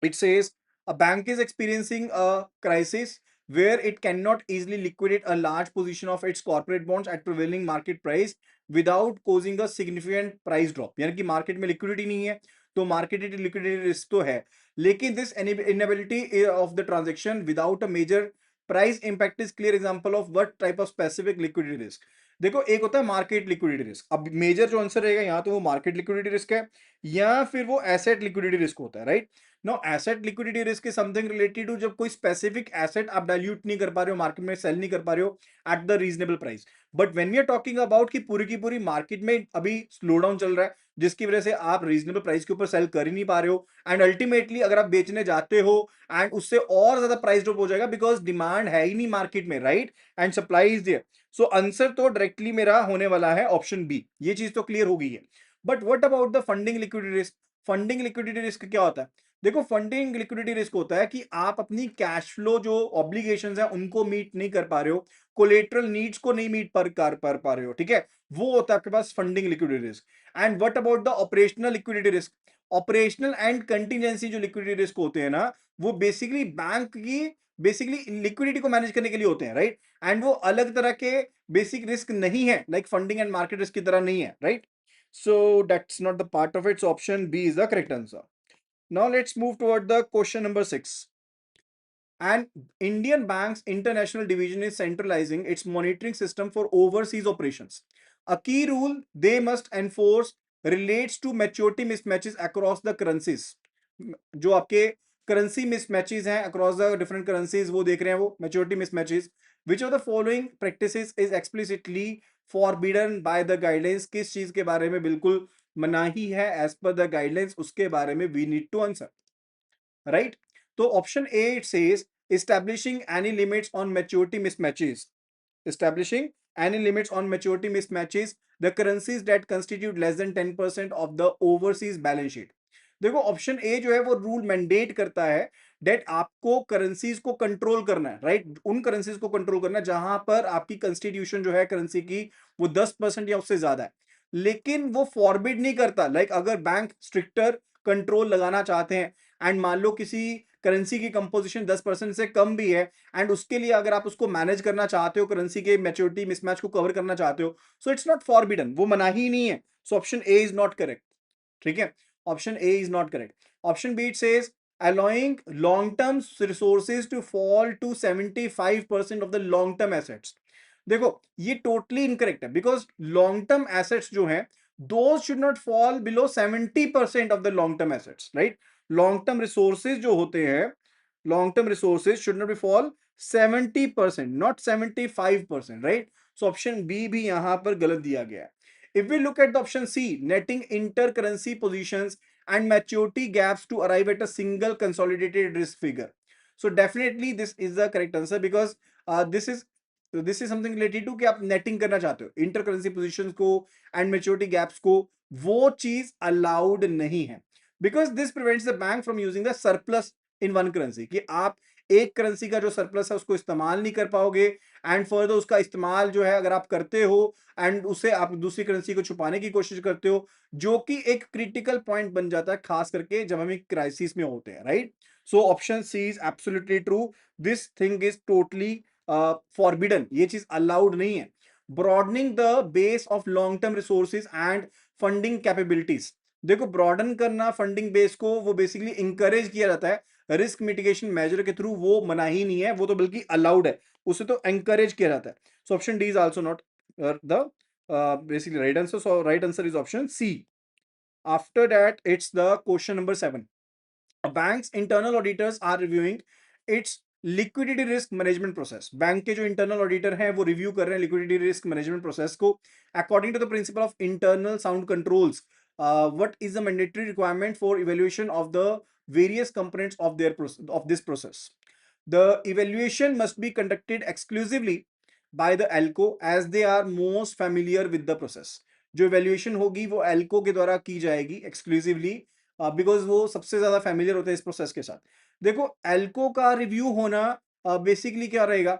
It says a bank is experiencing a crisis where it cannot easily liquidate a large position of its corporate bonds at prevailing market price without causing a significant price drop. यानी कि market में liquidity नहीं है, तो market liquidity risk तो है, लेकिन this inability of the transaction without a major price impact is clear example of what type of specific liquidity risk. देखो, एक होता है मार्केट लिक्विडिटी रिस्क. अब मेजर जो आंसर रहेगा यहाँ तो वो मार्केट लिक्विडिटी रिस्क है या फिर वो एसेट लिक्विडिटी रिस्क होता है, right? No, asset liquidity risk is something related to जब कोई स्पेसिफिक एसेट आप डाइल्यूट नहीं कर पा रहे हो, मार्केट में सेल नहीं कर पा रहे हो at the reasonable price. But when we are talking about कि पूरी की पूरी मार्केट में अभी स्लो डाउन चल रहा है, जिसकी वजह से आप रीजनेबल प्राइस के ऊपर सेल कर ही नहीं पा रहे हो, एंड अल्टीमेटली अगर आप बेचने जाते हो एंड उससे और ज्यादा प्राइस ड्रॉप हो जाएगा बिकॉज डिमांड है ही नहीं मार्केट में, right, and supply is there. So answer तो डायरेक्टली मेरा होने वाला है ऑप्शन बी. ये चीज तो क्लियर हो गई है. But what about the funding liquidity risk? Funding liquidity risk क्या होता है? देखो, फंडिंग लिक्विडिटी रिस्क होता है कि आप अपनी कैश फ्लो जो ऑब्लिगेशंस है उनको मीट नहीं कर पा रहे हो, कोलेटरल नीड्स को नहीं मीट कर पा रहे हो, ठीक है, वो होता है आपके पास funding liquidity risk. And what about the operational liquidity risk? Operational and contingency जो लिक्विडिटी रिस्क होते हैं ना, वो बेसिकली बैंक की बेसिकली लिक्विडिटी को मैनेज करने के लिए होते हैं, राइट, एंड वो अलग तरह के बेसिक रिस्क नहीं है, like funding and market risk की तरह नहीं है, right? So that's not the part of it. So option B is the correct answer. Now let's move toward the question number 6. An Indian bank's international division is centralizing its monitoring system for overseas operations. A key rule they must enforce relates to maturity mismatches across the currencies. जो आपके currency मिसमैचेस हैं across the different currencies, वो देख रहे हैं, वो maturity mismatches. Which of the following practices is explicitly forbidden by the guidelines? किस चीज के बारे में बिल्कुल मनाही है एज पर द गाइडलाइंस, उसके बारे में we need to answer, right? तो option A it says establishing any limits on maturity mismatches. Establishing any limits on maturity mismatches the currencies that constitute less than 10% of the overseas balance sheet. देखो, option A जो है वो rule mandate करता है date आपको currencies को control करना है, राइट, उन करेंसीज को कंट्रोल करना है जहां पर आपकी कंस्टिट्यूशन जो है करेंसी की वो 10% या उससे ज्यादा है. लेकिन वो फॉरबिड नहीं करता, लाइक अगर बैंक स्ट्रिक्टर कंट्रोल लगाना चाहते हैं एंड मान लो किसी करेंसी की कंपोजिशन 10% से कम भी है एंड उसके लिए अगर आप उसको मैनेज करना चाहते हो, करेंसी के मैच्योरिटी मिसमैच को कवर करना चाहते हो, सो इट्स नॉट फॉरबिडन, वो मनाही ही नहीं है. So option A is not correct, ठीक है, option A is not correct. Option B it says allowing long term resources to fall to 75% of the long term assets. देखो, ये totally incorrect है because long term assets जो हैं those should not fall below 70% of the long term assets, right? Long term resources जो होते हैं, long term resources should not be fall 70%, not 75%, right? So option B भी यहां पर गलत दिया गया है. If we look at the option C, netting intercurrency positions and maturity gaps to arrive at a single consolidated risk figure. So definitely this is the correct answer, because this is something related to कि आप netting करना चाहते हो inter currency position को and maturity gaps को, वो चीज allowed नहीं है, because this prevents the bank from using the surplus in one currency, कि आप एक करेंसी का जो सरप्लस है उसको इस्तेमाल नहीं कर पाओगे, एंड फर्दर उसका इस्तेमाल जो है अगर आप करते हो एंड उसे आप दूसरी करेंसी को छुपाने की कोशिश करते हो, जो कि एक क्रिटिकल पॉइंट बन जाता है खास करके जब हम एक क्राइसिस में होते हैं, right? So option C is absolutely true, this thing is totally forbidden, ये चीज अलाउड नहीं है। Broadening the base of long term resources and funding capabilities, देखो ब्रॉडन करना फंडिंग बेस को वो बेसिकली इंकरेज किया जाता है, रिस्क मिटिगेशन मेजर के थ्रू वो मना ही नहीं है, वो तो बल्कि अलाउड है, उसे तो एंकरेज किया जाता है। So option D is also not the basically right answer. So right answer is option C. After that, it's the question number 7. A bank's internal auditors are reviewing its liquidity risk management process. Bank के जो internal auditor हैं वो review कर रहे हैं liquidity risk management process को according to the principle of internal sound controls. What is the mandatory requirement for evaluation of the various components of this process? The evaluation must be conducted exclusively by the ALCO as they are most familiar with the process. जो evaluation होगी वो ALCO के द्वारा की जाएगी exclusively, because वो सबसे ज्यादा फैमिलियर होते हैं इस प्रोसेस के साथ। देखो एल्को का रिव्यू होना बेसिकली क्या रहेगा,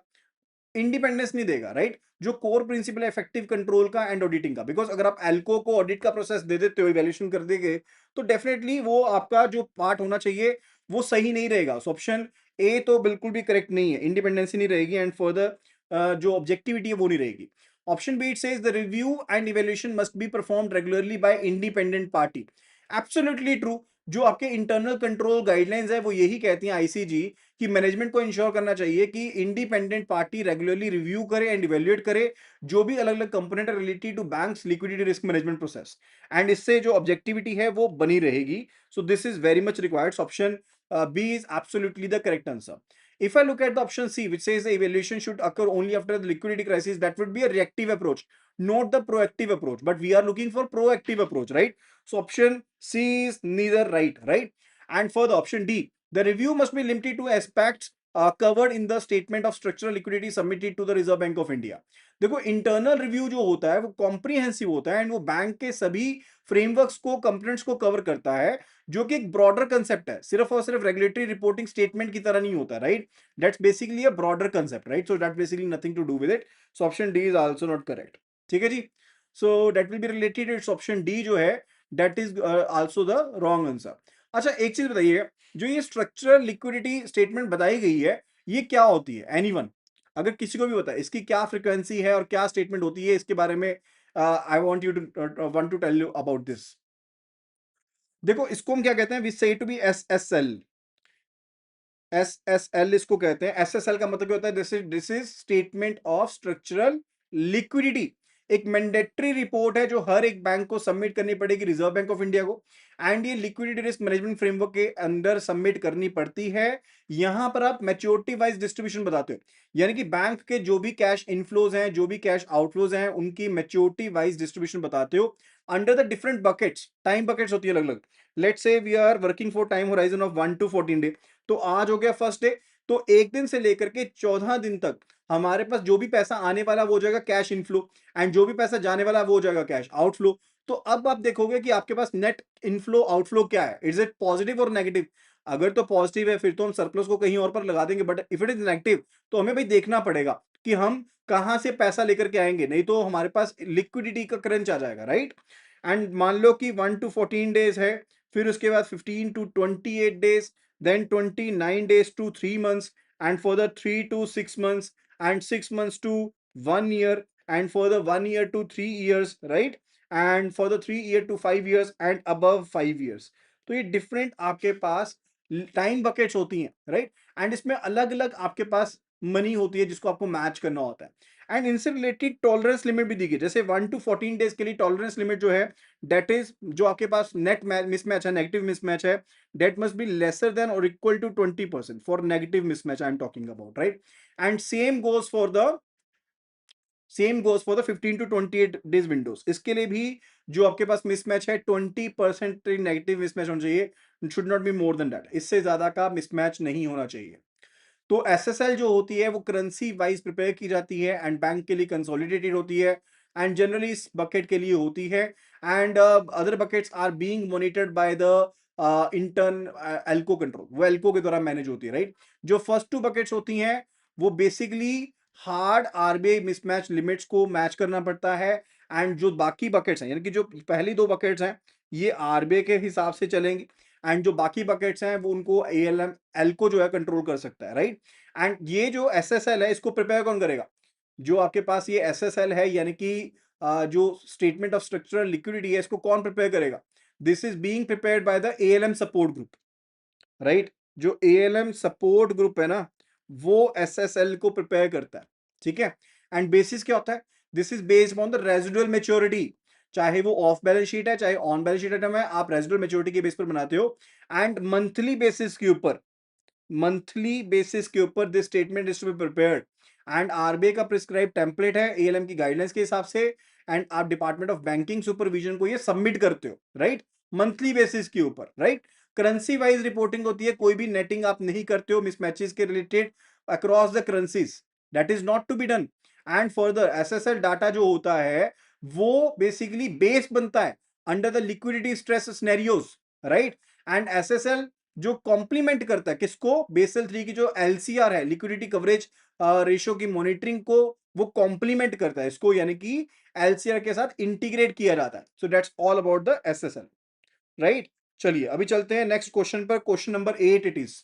इंडिपेंडेंस नहीं देगा, राइट? जो कोर प्रिंसिपल है इफेक्टिव कंट्रोल का एंड ऑडिटिंग का, बिकॉज अगर आप एल्को को ऑडिट का प्रोसेस दे देते हो, इवैल्यूएशन कर देंगे, तो डेफिनेटली वो आपका जो पार्ट होना चाहिए वो सही नहीं रहेगा। सो ऑप्शन ए तो बिल्कुल भी करेक्ट नहीं है, इंडिपेंडेंसी नहीं रहेगी एंड फर्दर जो ऑब्जेक्टिविटी है वो नहीं रहेगी। Option B it says the review and evaluation must be performed regularly bye independent party. Absolutely true, जो आपके इंटरनल कंट्रोल गाइडलाइंस है वो यही कहती हैं आईसीजी कि मैनेजमेंट को इंश्योर करना चाहिए कि इंडिपेंडेंट पार्टी रेगुलरली रिव्यू करे एंड इवेल्युएट करे जो भी अलग अलग कंपोनेंट है related to banks liquidity risk management process, and इससे जो ऑब्जेक्टिविटी है वो बनी रहेगी। So this is very much required. Option B is absolutely the correct answer. If I look at the option C, which says the evaluation should occur only after the liquidity crisis, that would be a reactive approach, not the proactive approach. But we are looking for proactive approach, right? So option C is neither right, right? And for the option D, the review must be limited to aspects covered in the statement of structural liquidity submitted to the Reserve Bank of India. देखो internal review जो होता है वो comprehensive होता है and वो bank के सभी फ्रेमवर्क्स को कंपोनेंट्स को कवर करता है, जो कि एक ब्रॉडर कंसेप्ट है, सिर्फ और सिर्फ रेगुलेटरी रिपोर्टिंग स्टेटमेंट की तरह नहीं होता, right? That's basically a broader concept, right? So that basically nothing to do with it. So option D is also not correct. ठीक है जी, so that will be related, it's option D जो है that is also the wrong answer. अच्छा एक चीज बताइए, जो ये स्ट्रक्चरल लिक्विडिटी स्टेटमेंट बताई गई है ये क्या होती है? एनीवन अगर किसी को भी पता है इसकी क्या फ्रीक्वेंसी है और क्या स्टेटमेंट होती है, इसके बारे में I want to tell you about this. देखो इसको हम क्या कहते हैं, वी से टू बी एसएसएल। एसएसएल इसको कहते हैं। एसएसएल का मतलब क्या होता है? This is statement of structural liquidity. एक मैंडेटरी रिपोर्ट है जो हर एक बैंक को सबमिट करनी पड़ेगी रिजर्व बैंक ऑफ इंडिया को, एंड ये लिक्विडिटी रिस्क मैनेजमेंट फ्रेमवर्क के अंदर सबमिट करनी पड़ती है। यहां पर आप मैच्योरिटी वाइज डिस्ट्रीब्यूशन बताते हो, यानी कि बैंक के जो भी कैश इनफ्लोज हैं जो भी कैश आउटफ्लोज हैं उनकी मैच्योरिटी वाइज डिस्ट्रीब्यूशन बताते हो under the different buckets. Time buckets होती है अलग अलग। Let's say we are working for time horizon of 1 to 14 day, तो आज हो गया फर्स्ट डे, तो एक दिन से लेकर के 14 दिन तक हमारे पास जो भी पैसा आने वाला वो हो जाएगा कैश इनफ्लो, एंड जो भी पैसा जाने वाला वो हो जाएगा कैश आउटफ्लो। तो अब आप देखोगे कि आपके पास नेट इनफ्लो आउटफ्लो क्या है, इज इट पॉजिटिव और नेगेटिव? अगर तो पॉजिटिव है फिर तो हम सरप्लस को कहीं और पर लगा देंगे, but if it is negative तो हमें भाई देखना पड़ेगा कि हम कहां से पैसा लेकर के आएंगे, नहीं तो हमारे पास लिक्विडिटी का क्रंच आ जाएगा, राइट? एंड मान लो कि 1 to 14 डेज है, फिर उसके बाद 15 to 28 days, then 29 days to 3 months, and for the 3 to 6 months, and 6 months to 1 year, and for the 1 year to 3 years, right? And for the 3 year to 5 years and above 5 years। तो ये different आपके पास time buckets होती हैं, right? And इसमें अलग अलग आपके पास money होती है जिसको आपको मैच करना होता है, एंड इनसे रिलेटेड टॉलरेंस लिमिट भी दी गई, जैसे 1 to 14 डेज के लिए टॉलरेंस लिमिट जो है दैट इज जो आपके पास नेट मिसमैच है, नेगेटिव मिसमैच है, that must be lesser than or equal to 20% for negative mismatch I am talking about, right? And same goes for the same goes for the 15 to 28 days windows. इसके लिए भी जो आपके पास mismatch है 20% negative mismatch होना चाहिए, should not be more than that, इससे ज्यादा का मिसमैच नहीं होना चाहिए। तो एसएसएल जो होती है वो करेंसी वाइज प्रिपेयर की जाती है एंड बैंक के लिए कंसोलिडेटेड होती है एंड जनरली इस बकेट के लिए होती है and other buckets are being monitored by the intern ALCO control, वो एल्को के द्वारा मैनेज होती है, राइट। जो फर्स्ट टू बकेट्स होती हैं वो basically hard RBI mismatch limits को मैच करना पड़ता है एंड जो बाकी बकेट्स हैं यानी कि जो पहली दो बकेट्स हैं ये आरबीआई के हिसाब से चलेंगी एंड जो बाकी बकेट्स हैं वो उनको एएलएम एल्को जो है कंट्रोल कर सकता है, राइट। एंड ये जो एसएसएल है इसको प्रिपेयर कौन करेगा? जो आपके पास ये एसएसएल है यानी कि जो स्टेटमेंट ऑफ स्ट्रक्चरल लिक्विडिटी है इसको कौन प्रिपेयर करेगा? This is being prepared by the ALM support group, right. जो एएलएम सपोर्ट ग्रुप है ना वो एसएसएल को प्रिपेयर करता है, ठीक है। एंड बेसिस क्या होता है? This is based on the residual maturity, चाहे वो ऑफ बैलेंस शीट है चाहे ऑन बैलेंस शीट आइटम है, आप रेजिडुअल मेच्योरिटी के बेस पर बनाते हो एंड मंथली बेसिस के ऊपर this statement is to be prepared and RBI का प्रिस्क्राइब टेम्पलेट है एएलएम की गाइडलाइंस के हिसाब से एंड आप डिपार्टमेंट ऑफ बैंकिंग सुपरविजन को ये सबमिट करते हो, राइट, मंथली बेसिस के ऊपर, राइट। करेंसी वाइज रिपोर्टिंग होती है, कोई भी नेटिंग आप नहीं करते हो मिसमैचेस के related across the currencies, that is not to be done. And further SSL data जो होता है वो बेसिकली बेस बनता है under the liquidity stress scenarios, right. And SSL जो कॉम्प्लीमेंट करता है किसको? बेसल 3 की जो एलसीआर है लिक्विडिटी कवरेज रेशियो की मॉनिटरिंग को वो कॉम्प्लीमेंट करता है इसको, यानी कि एलसीआर के साथ इंटीग्रेट किया जाता है। So that's all about the SSL, right. चलिए अभी चलते हैं नेक्स्ट क्वेश्चन पर। Question number 8 it is,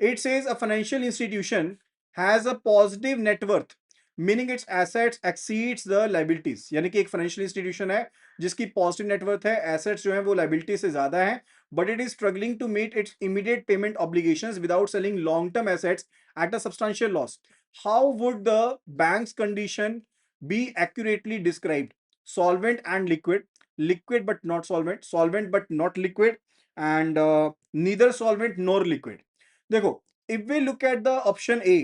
it says a financial institution has a positive net worth meaning its assets exceeds the liabilities, यानी कि एक फाइनेंशियल इंस्टीट्यूशन है जिसकी पॉजिटिव नेटवर्थ है, एसेट्स जो है वो लाइबिलिटी से ज्यादा है, but it is struggling to meet its immediate payment obligations without selling long term assets at a substantial loss. How would the bank's condition be accurately described? Solvent and liquid, liquid but not solvent, solvent but not liquid and neither solvent nor liquid. देखो if we look at the option A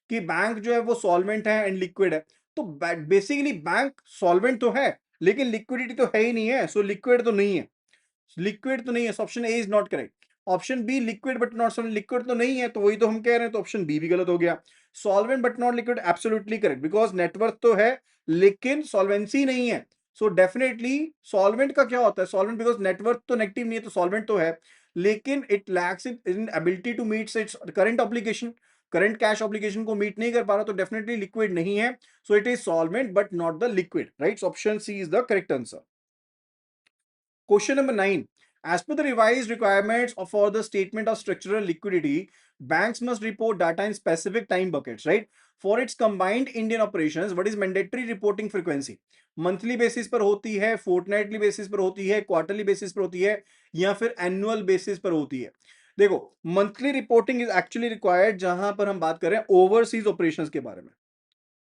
कि bank जो है वो solvent है and liquid है, तो basically bank solvent तो है लेकिन लिक्विडिटी तो है ही नहीं है, सो लिक्विड तो नहीं है, लिक्विड तो नहीं है, option A is not correct. Option B liquid but not solvent, liquid तो नहीं है तो वही तो हम कह रहे हैं, तो ऑप्शन बी भी गलत हो गया। Solvent but not liquid absolutely correct because net worth तो है लेकिन सॉल्वेंसी नहीं है। सो डेफिनेटली सॉल्वेंट का क्या होता है? सॉल्वेंट बिकॉज नेटवर्क तो नेगेटिव नहीं है तो सॉल्वेंट तो है लेकिन it lacks in ability to meet its current obligation, current cash obligation को मीट नहीं कर पा रहा, तो डेफिनेटली लिक्विड नहीं है। So it is solvent but not the liquid, right. Option C is the correct answer. Question number 9. As per the revised requirements for the statement of structural liquidity, banks must report data in specific time buckets, right? For its combined Indian operations, what is mandatory reporting frequency? Monthly basis पर होती है, fortnightly basis पर होती है, quarterly basis पर होती है या फिर एनुअल बेसिस पर होती है? देखो monthly reporting is actually required जहां पर हम बात करें ओवरसीज ऑपरेशंस के बारे में,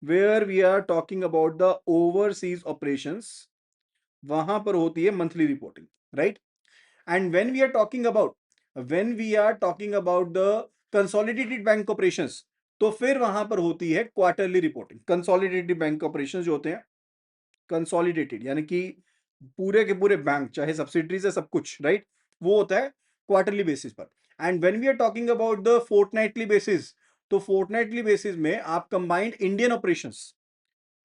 where we are talking about the overseas operations, वहां पर होती है monthly reporting, right. And when we are talking about the consolidated bank operations, तो फिर वहां पर होती है quarterly reporting. Consolidated bank operations जो होते हैं कंसोलिडेटेड यानी कि पूरे के पूरे बैंक चाहे सब्सिडरीज है सब कुछ, राइट, वो होता है क्वार्टरली बेसिस पर। And when we are talking about the fortnightly basis, तो फोर्टनाइटली बेसिस में आप कंबाइंड इंडियन ऑपरेशंस,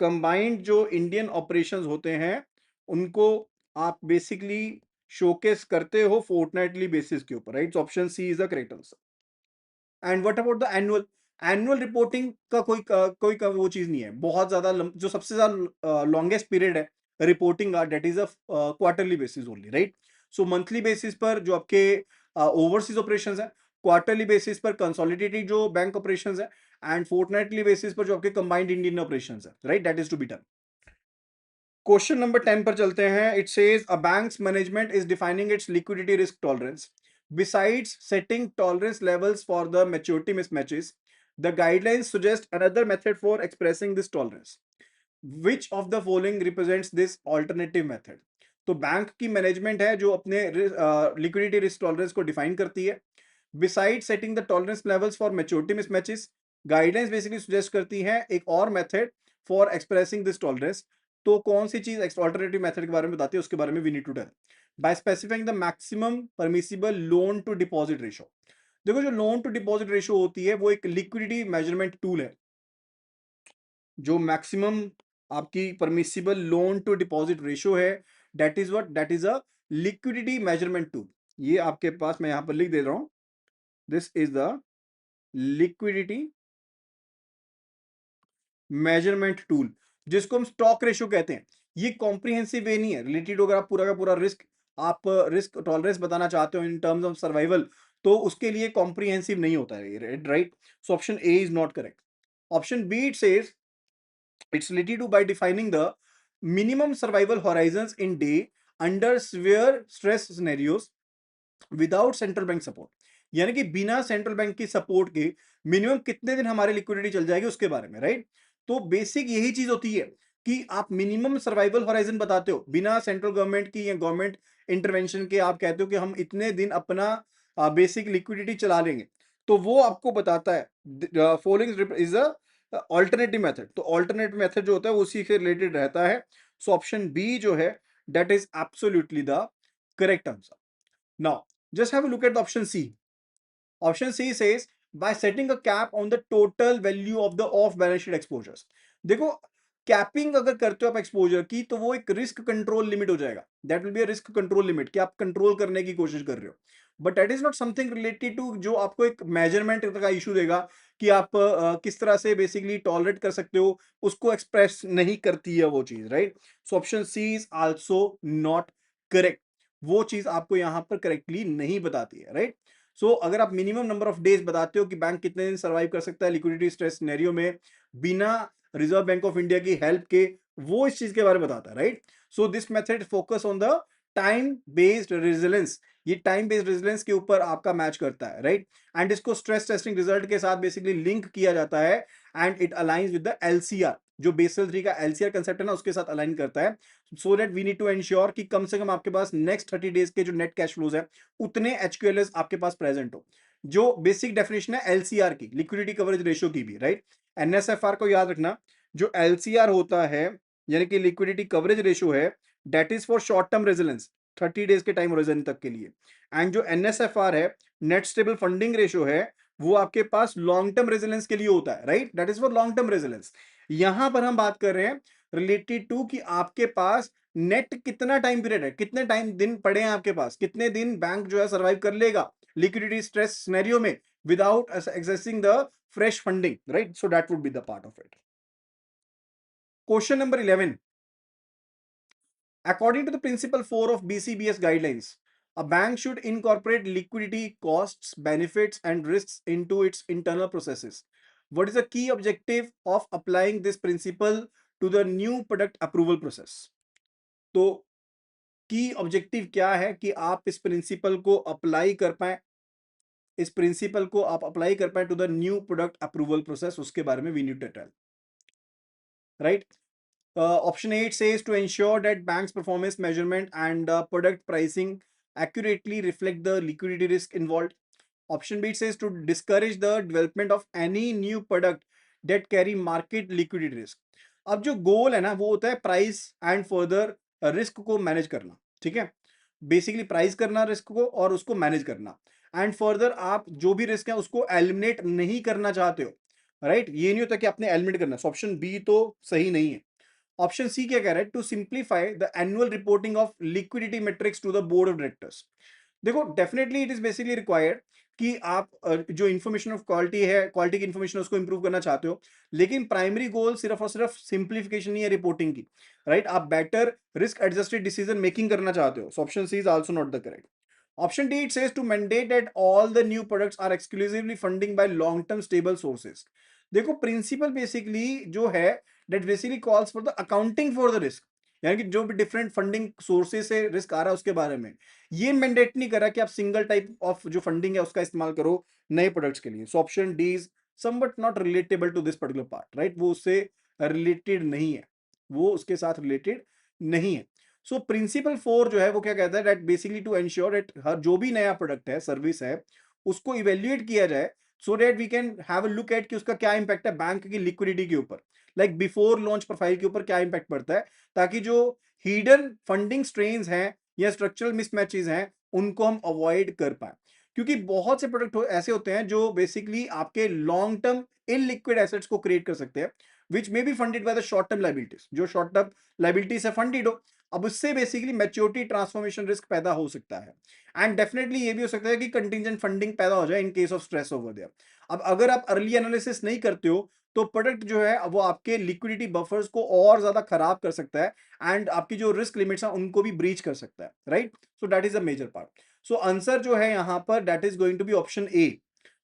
कंबाइंड जो इंडियन ऑपरेशंस होते हैं उनको आप बेसिकली शोकेस करते हो फोर्टनाइटली बेसिस के ऊपर, right. Option C is the correct answer. And what about the annual? Annual reporting का वो चीज नहीं है, बहुत ज्यादा जो सबसे ज्यादा लॉन्गेस्ट पीरियड है रिपोर्टिंग का that is a quarterly basis only, right. So monthly basis पर जो आपके ओवरसीज ऑपरेशंस है, क्वार्टरली बेसिस पर कंसोलिडेटेड जो बैंक ऑपरेशंस है एंड फोर्टनाइटली बेसिस पर जो आपके कंबाइंड इंडियन ऑपरेशंस है, right, that is to be done. Question number 10 पर चलते हैं। It says a banks management is defining its liquidity risk tolerance besides setting tolerance levels for the maturity mismatches, the guidelines suggest another method for expressing this tolerance. Which of the following represents this alternative method? तो bank की management है जो अपने liquidity risk tolerance को define करती है। Beside setting the tolerance levels for maturity mismatches, guidelines basically suggest करती है एक और method for expressing this tolerance, तो कौन सी चीज ऑल्टरनेटिव मेथड के बारे में बताती है, उसके बारे में we need to tell by specifying the maximum permissible loan to deposit ratio. देखो जो लोन टू डिपॉजिट रेशो होती है वो एक लिक्विडिटी मेजरमेंट टूल है। जो मैक्सिमम आपकी permissible loan to deposit ratio है, that is what, that is a liquidity measurement tool. ये आपके पास मैं यहां पर लिख दे रहा हूं, this is the liquidity measurement tool, जिसको हम स्टॉक रेशो कहते हैं। ये कॉम्प्रिहेंसिव वे नहीं है रिलेटेड, अगर आप पूरा का पूरा रिस्क, आप रिस्क टॉलरेंस बताना चाहते हो इन टर्म्स ऑफ सर्वाइवल, तो उसके लिए कॉम्प्रिहेंसिव नहीं होता है, right. So option A is not correct. Option B it says it's related to by defining the minimum survival horizons in day under severe stress scenarios without central bank support, यानी कि बिना central bank की support के minimum कितने दिन हमारी liquidity चल जाएगी उसके बारे में, राइट। तो बेसिक यही चीज होती है कि आप मिनिमम सर्वाइवल हॉराइजन बताते हो बिना सेंट्रल गवर्नमेंट की या गवर्नमेंट इंटरवेंशन के। आप कहते हो कि हम इतने दिन अपना बेसिक लिक्विडिटी चला लेंगे, तो वो आपको बताता है following is a alternative method. तो ऑल्टरनेटिव मेथड जो होता है वो उसी से रिलेटेड रहता है। सो ऑप्शन बी जो है that is absolutely the correct answer. Now, just have a look at the option C. Option C says by setting a cap on the total value of the off balance sheet exposures. देखो capping अगर करते हो आप exposure की, तो वो एक risk control limit हो जाएगा। That will be a risk control limit कि आप कंट्रोल करने की कोशिश कर रहे हो, but that is not something related to जो आपको एक मेजरमेंट का इशू देगा कि आप किस तरह से बेसिकली टॉलरेट कर सकते हो, उसको एक्सप्रेस नहीं करती है वो चीज, right. So option C is also not correct. वो चीज आपको यहां पर करेक्टली नहीं बताती है, राइट। सो अगर आप मिनिमम नंबर ऑफ डेज बताते हो कि बैंक कितने दिन सर्वाइव कर सकता है लिक्विडिटी स्ट्रेस सिनेरियो में बिना रिजर्व बैंक ऑफ इंडिया की हेल्प के, वो इस चीज के बारे में बताता है, right. So this method focus on the time based resilience. ये टाइम बेस्ड रेजिलेंस के ऊपर आपका मैच करता है, राइट। एंड इसको स्ट्रेस टेस्टिंग रिजल्ट के साथ बेसिकली लिंक किया जाता है and it aligns with the LCR, जो बेसल 3 का एलसीआर कंसेप्ट है ना, उसके साथ अलाइन करता है। So that we need to ensure कि कम से कम आपके पास नेक्स्ट 30 डेज के जो नेट कैश फ्लोज है उतने एचक्यूएलएस आपके पास प्रेजेंट हो। जो बेसिक डेफिनेशन है एलसीआर की, लिक्विडिटी कवरेज रेशियो की भी, राइट। एनएसएफआर को याद रखना, जो एलसीआर होता है यानी कि लिक्विडिटी कवरेज रेशियो है, that is for short term resilience 30 days के टाइम होरिजन तक के लिए। एंड जो एनएसएफआर है, नेट स्टेबल फंडिंग रेशियो है, वो आपके पास लॉन्ग टर्म रेजिलेंस के लिए होता है, right. That is for long term resilience. यहां पर हम बात कर रहे हैं रिलेटेड टू कि आपके पास नेट कितना टाइम पीरियड है, कितने टाइम दिन पड़े हैं आपके पास, कितने दिन बैंक जो है सर्वाइव कर लेगा लिक्विडिटी स्ट्रेस सिनेरियो में without accessing the fresh funding, right? So that would be the part of it. Question number 11. According to the principle 4 of BCBS guidelines, a bank should incorporate liquidity costs, benefits, and risks into its internal processes. What is the key objective of applying this principle to the new product approval process? तो की objective क्या है कि आप इस principal को apply कर पाए, इस प्रिंसिपल को आप अप्लाई कर पाए to the new product approval process, उसके बारे में we need to tell, right. Option 8 says to ensure that bank's performance measurement and product pricing accurately reflect the liquidity risk involved. Option B says to discourage the development of any new product that carry market liquidity risk. अब जो गोल है ना वो होता है price and further risk को manage करना, ठीक है। बेसिकली प्राइस करना रिस्क को और उसको मैनेज करना, एंड फर्दर आप जो भी रिस्क है उसको एलिमिनेट नहीं करना चाहते हो, राइट। ये नहीं होता कि आपने एलिमिनेट करना। ऑप्शन बी तो सही नहीं है। ऑप्शन सी क्या कह रहा है, to simplify the annual reporting of liquidity metrics to the board of directors. देखो definitely it is basically required कि आप जो इन्फॉर्मेशन ऑफ क्वालिटी है, क्वालिटी की इन्फॉर्मेशन उसको इंप्रूव करना चाहते हो, लेकिन प्राइमरी गोल सिर्फ और सिर्फ सिंप्लीफिकेशन नहीं है रिपोर्टिंग की, राइट। आप better risk adjusted decision making करना चाहते हो। Option C is also not the correct. Option D, it says to mandate that all the new products are exclusively funding by long-term stable sources. देखो principal basically जो है that basically calls for the accounting for the risk, यानी कि जो भी different funding sources से risk आ रहा है उसके बारे में ये मैंडेट नहीं कर रहा कि आप सिंगल टाइप ऑफ जो फंडिंग है उसका इस्तेमाल करो नए प्रोडक्ट्स के लिए। So option D is somewhat not relatable to this particular part, right. वो उससे रिलेटेड नहीं है, वो उसके साथ रिलेटेड नहीं है। सो प्रिंसिपल 4 जो है वो क्या कहता है, that basically to ensure that हर जो भी नया प्रोडक्ट है, सर्विस है, उसको इवेल्युएट किया जाए so that we can have a look at कि उसका क्या इंपैक्ट है बैंक की लिक्विडिटी के ऊपर, लाइक बिफोर लॉन्च प्रोफाइल के ऊपर क्या इंपैक्ट पड़ता है, ताकि जो हिडन फंडिंग स्ट्रेन्स हैं या स्ट्रक्चरल मिसमैचेस हैं उनको हम अवॉइड कर पाए। क्योंकि बहुत से प्रोडक्ट ऐसे होते हैं जो बेसिकली आपके long term illiquid assets को क्रिएट कर सकते हैं, which may be funded by the short term liabilities, जो शॉर्ट टर्म लाइबिलिटी से फंडेड हो। अब उससे बेसिकली मैच्योरिटी ट्रांसफॉर्मेशन रिस्क पैदा हो सकता है, एंड डेफिनेटली ये भी हो सकता है कि कंटिजेंट फंडिंग पैदा हो जाए in case of stress over there. अब अगर आप अर्ली एनालिसिस नहीं करते हो तो प्रोडक्ट जो है वो आपके लिक्विडिटी बफर्स को और ज्यादा खराब कर सकता है, एंड आपकी जो रिस्क लिमिट्स हैं उनको भी ब्रीच कर सकता है, right. So that is a major part. So answer जो है यहां पर that is going to be option A,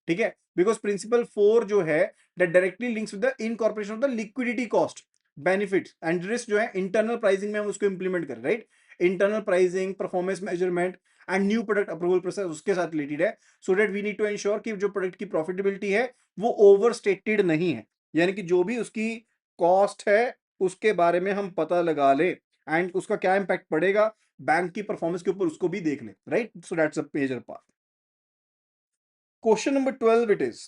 ठीक है। बिकॉज प्रिंसिपल 4 जो है that directly links with the incorporation of the liquidity cost, benefits and risk जो है इंटरनल प्राइसिंग में हम उसको इंप्लीमेंट कर, right. Internal pricing, performance measurement and new product approval process उसके साथ रिलेटेड है। So that we need to ensure कि जो प्रोडक्ट की प्रॉफिटेबिलिटी है वो ओवर स्टेटेड नहीं है, यानी कि जो भी उसकी कॉस्ट है उसके बारे में हम पता लगा ले, एंड उसका क्या इंपैक्ट पड़ेगा बैंक की परफॉर्मेंस के ऊपर उसको भी देख ले, right. So that's a major part. Question number 12 it is.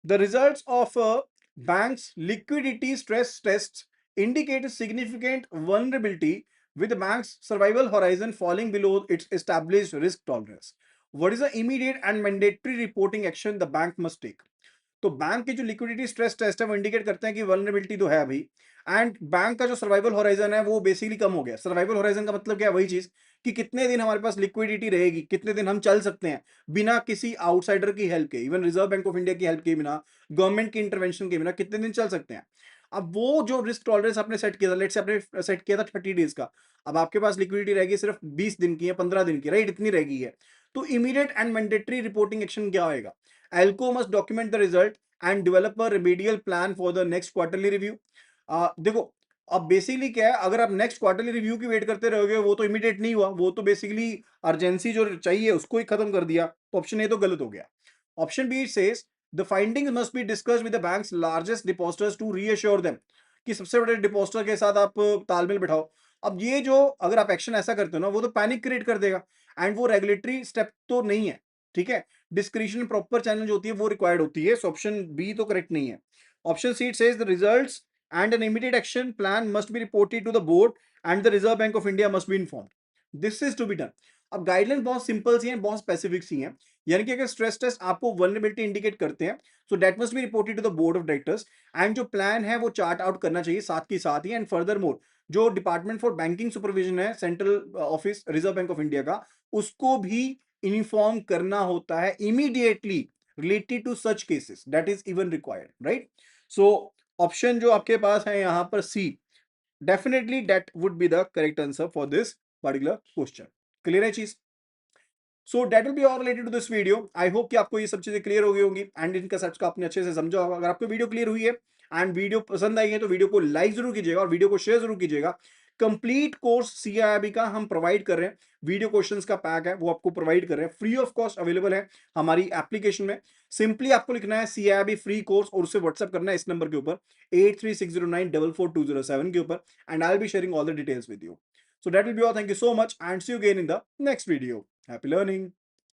The results of a bank's liquidity stress tests indicate a significant vulnerability with the bank's survival horizon falling below its established risk tolerance. What is the immediate and mandatory reporting action the bank must take? तो bank के जो liquidity stress test है वो indicate करते हैं कि vulnerability तो है अभी, एंड बैंक का जो सर्वाइवल होराइजन है वो बेसिकली कम हो गया। सर्वाइवल होराइजन का मतलब क्या है, वही चीज कि कितने दिन हमारे पास लिक्विडिटी रहेगी, कितने दिन हम चल सकते हैं बिना किसी आउटसाइडर की हेल्प के, even reserve Bank of India की हेल्प के बिना, गवर्नमेंट की इंटरवेंशन के बिना कितने दिन चल सकते हैं। अब वो जो रिस्क टॉलरेंस आपने सेट किया था, लेट से आपने सेट किया था 30 डेज का, अब आपके पास लिक्विडिटी रहेगी सिर्फ 20 दिन की या 15 दिन की, राइट, इतनी रहेगी है। तो immediate and mandatory reporting action क्या होगा? ALCO must document the result and develop a remedial plan for the next quarterly review. देखो, अब बेसिकली क्या है, अगर आप नेक्स्ट क्वार्टरली रिव्यू की वेट करते रहोगे वो तो इमीडिएट नहीं हुआ, वो तो बेसिकली अर्जेंसी जो चाहिए उसको ही खत्म कर दिया, तो ऑप्शन ए तो गलत हो गया। Option B says the findings must be discussed with the bank's largest depositors to reassure them, कि सबसे बड़े डिपॉजिटर के साथ आप तालमेल बिठाओ। अब ये जो अगर आप एक्शन ऐसा करते हो ना वो तो पैनिक क्रिएट कर देगा, एंड वो रेगुलेटरी स्टेप तो नहीं है, ठीक है। डिस्क्रिशन प्रॉपर चैनल जो होती है वो रिक्वायर्ड होती है, सो ऑप्शन बी तो करेक्ट नहीं है। Option she says the results and an immediate action plan must be reported to the board and the Reserve Bank of India must be informed. This is to be done. अब guideline बहुत simple सी हैं, बहुत specific सी हैं, यानी कि अगर स्ट्रेस टेस्ट आपको वल्नरेबिलिटी इंडिकेट करते हैं so that must be reported to the board of directors, and जो प्लान है वो चार्ट आउट करना चाहिए साथ के साथ ही। एंड फर्दर मोर जो डिपार्टमेंट फॉर बैंकिंग सुपरविजन है central office Reserve Bank of India का, उसको भी इन्फॉर्म करना होता है immediately related to such cases, that is even required, right. So option जो आपके पास है यहां पर C, definitely that would be the correct answer for this particular question. Clear है चीज? So that will be all related to this video. I hope कि आपको ये सब चीजें क्लियर हो गई होंगी एंड इनका सच का आपने अच्छे से समझा होगा। अगर आपको वीडियो क्लियर हुई है एंड वीडियो पसंद आई है तो वीडियो को लाइक जरूर कीजिएगा और वीडियो को शेयर जरूर कीजिएगा। कंप्लीट कोर्स सीआईबी का हम प्रोवाइड कर रहे हैं, वीडियो क्वेश्चंस का पैक है वो आपको प्रोवाइड कर रहे हैं, फ्री ऑफ कॉस्ट अवेलेबल है हमारी एप्लीकेशन में। सिंपली आपको लिखना है सीआईबी फ्री कोर्स और उसे व्हाट्सएप करना है इस नंबर के ऊपर 8360944207 के ऊपर, and I will be sharing all the details with you. So that will be all. Thank you so much and see you again in the next video. Happy learning.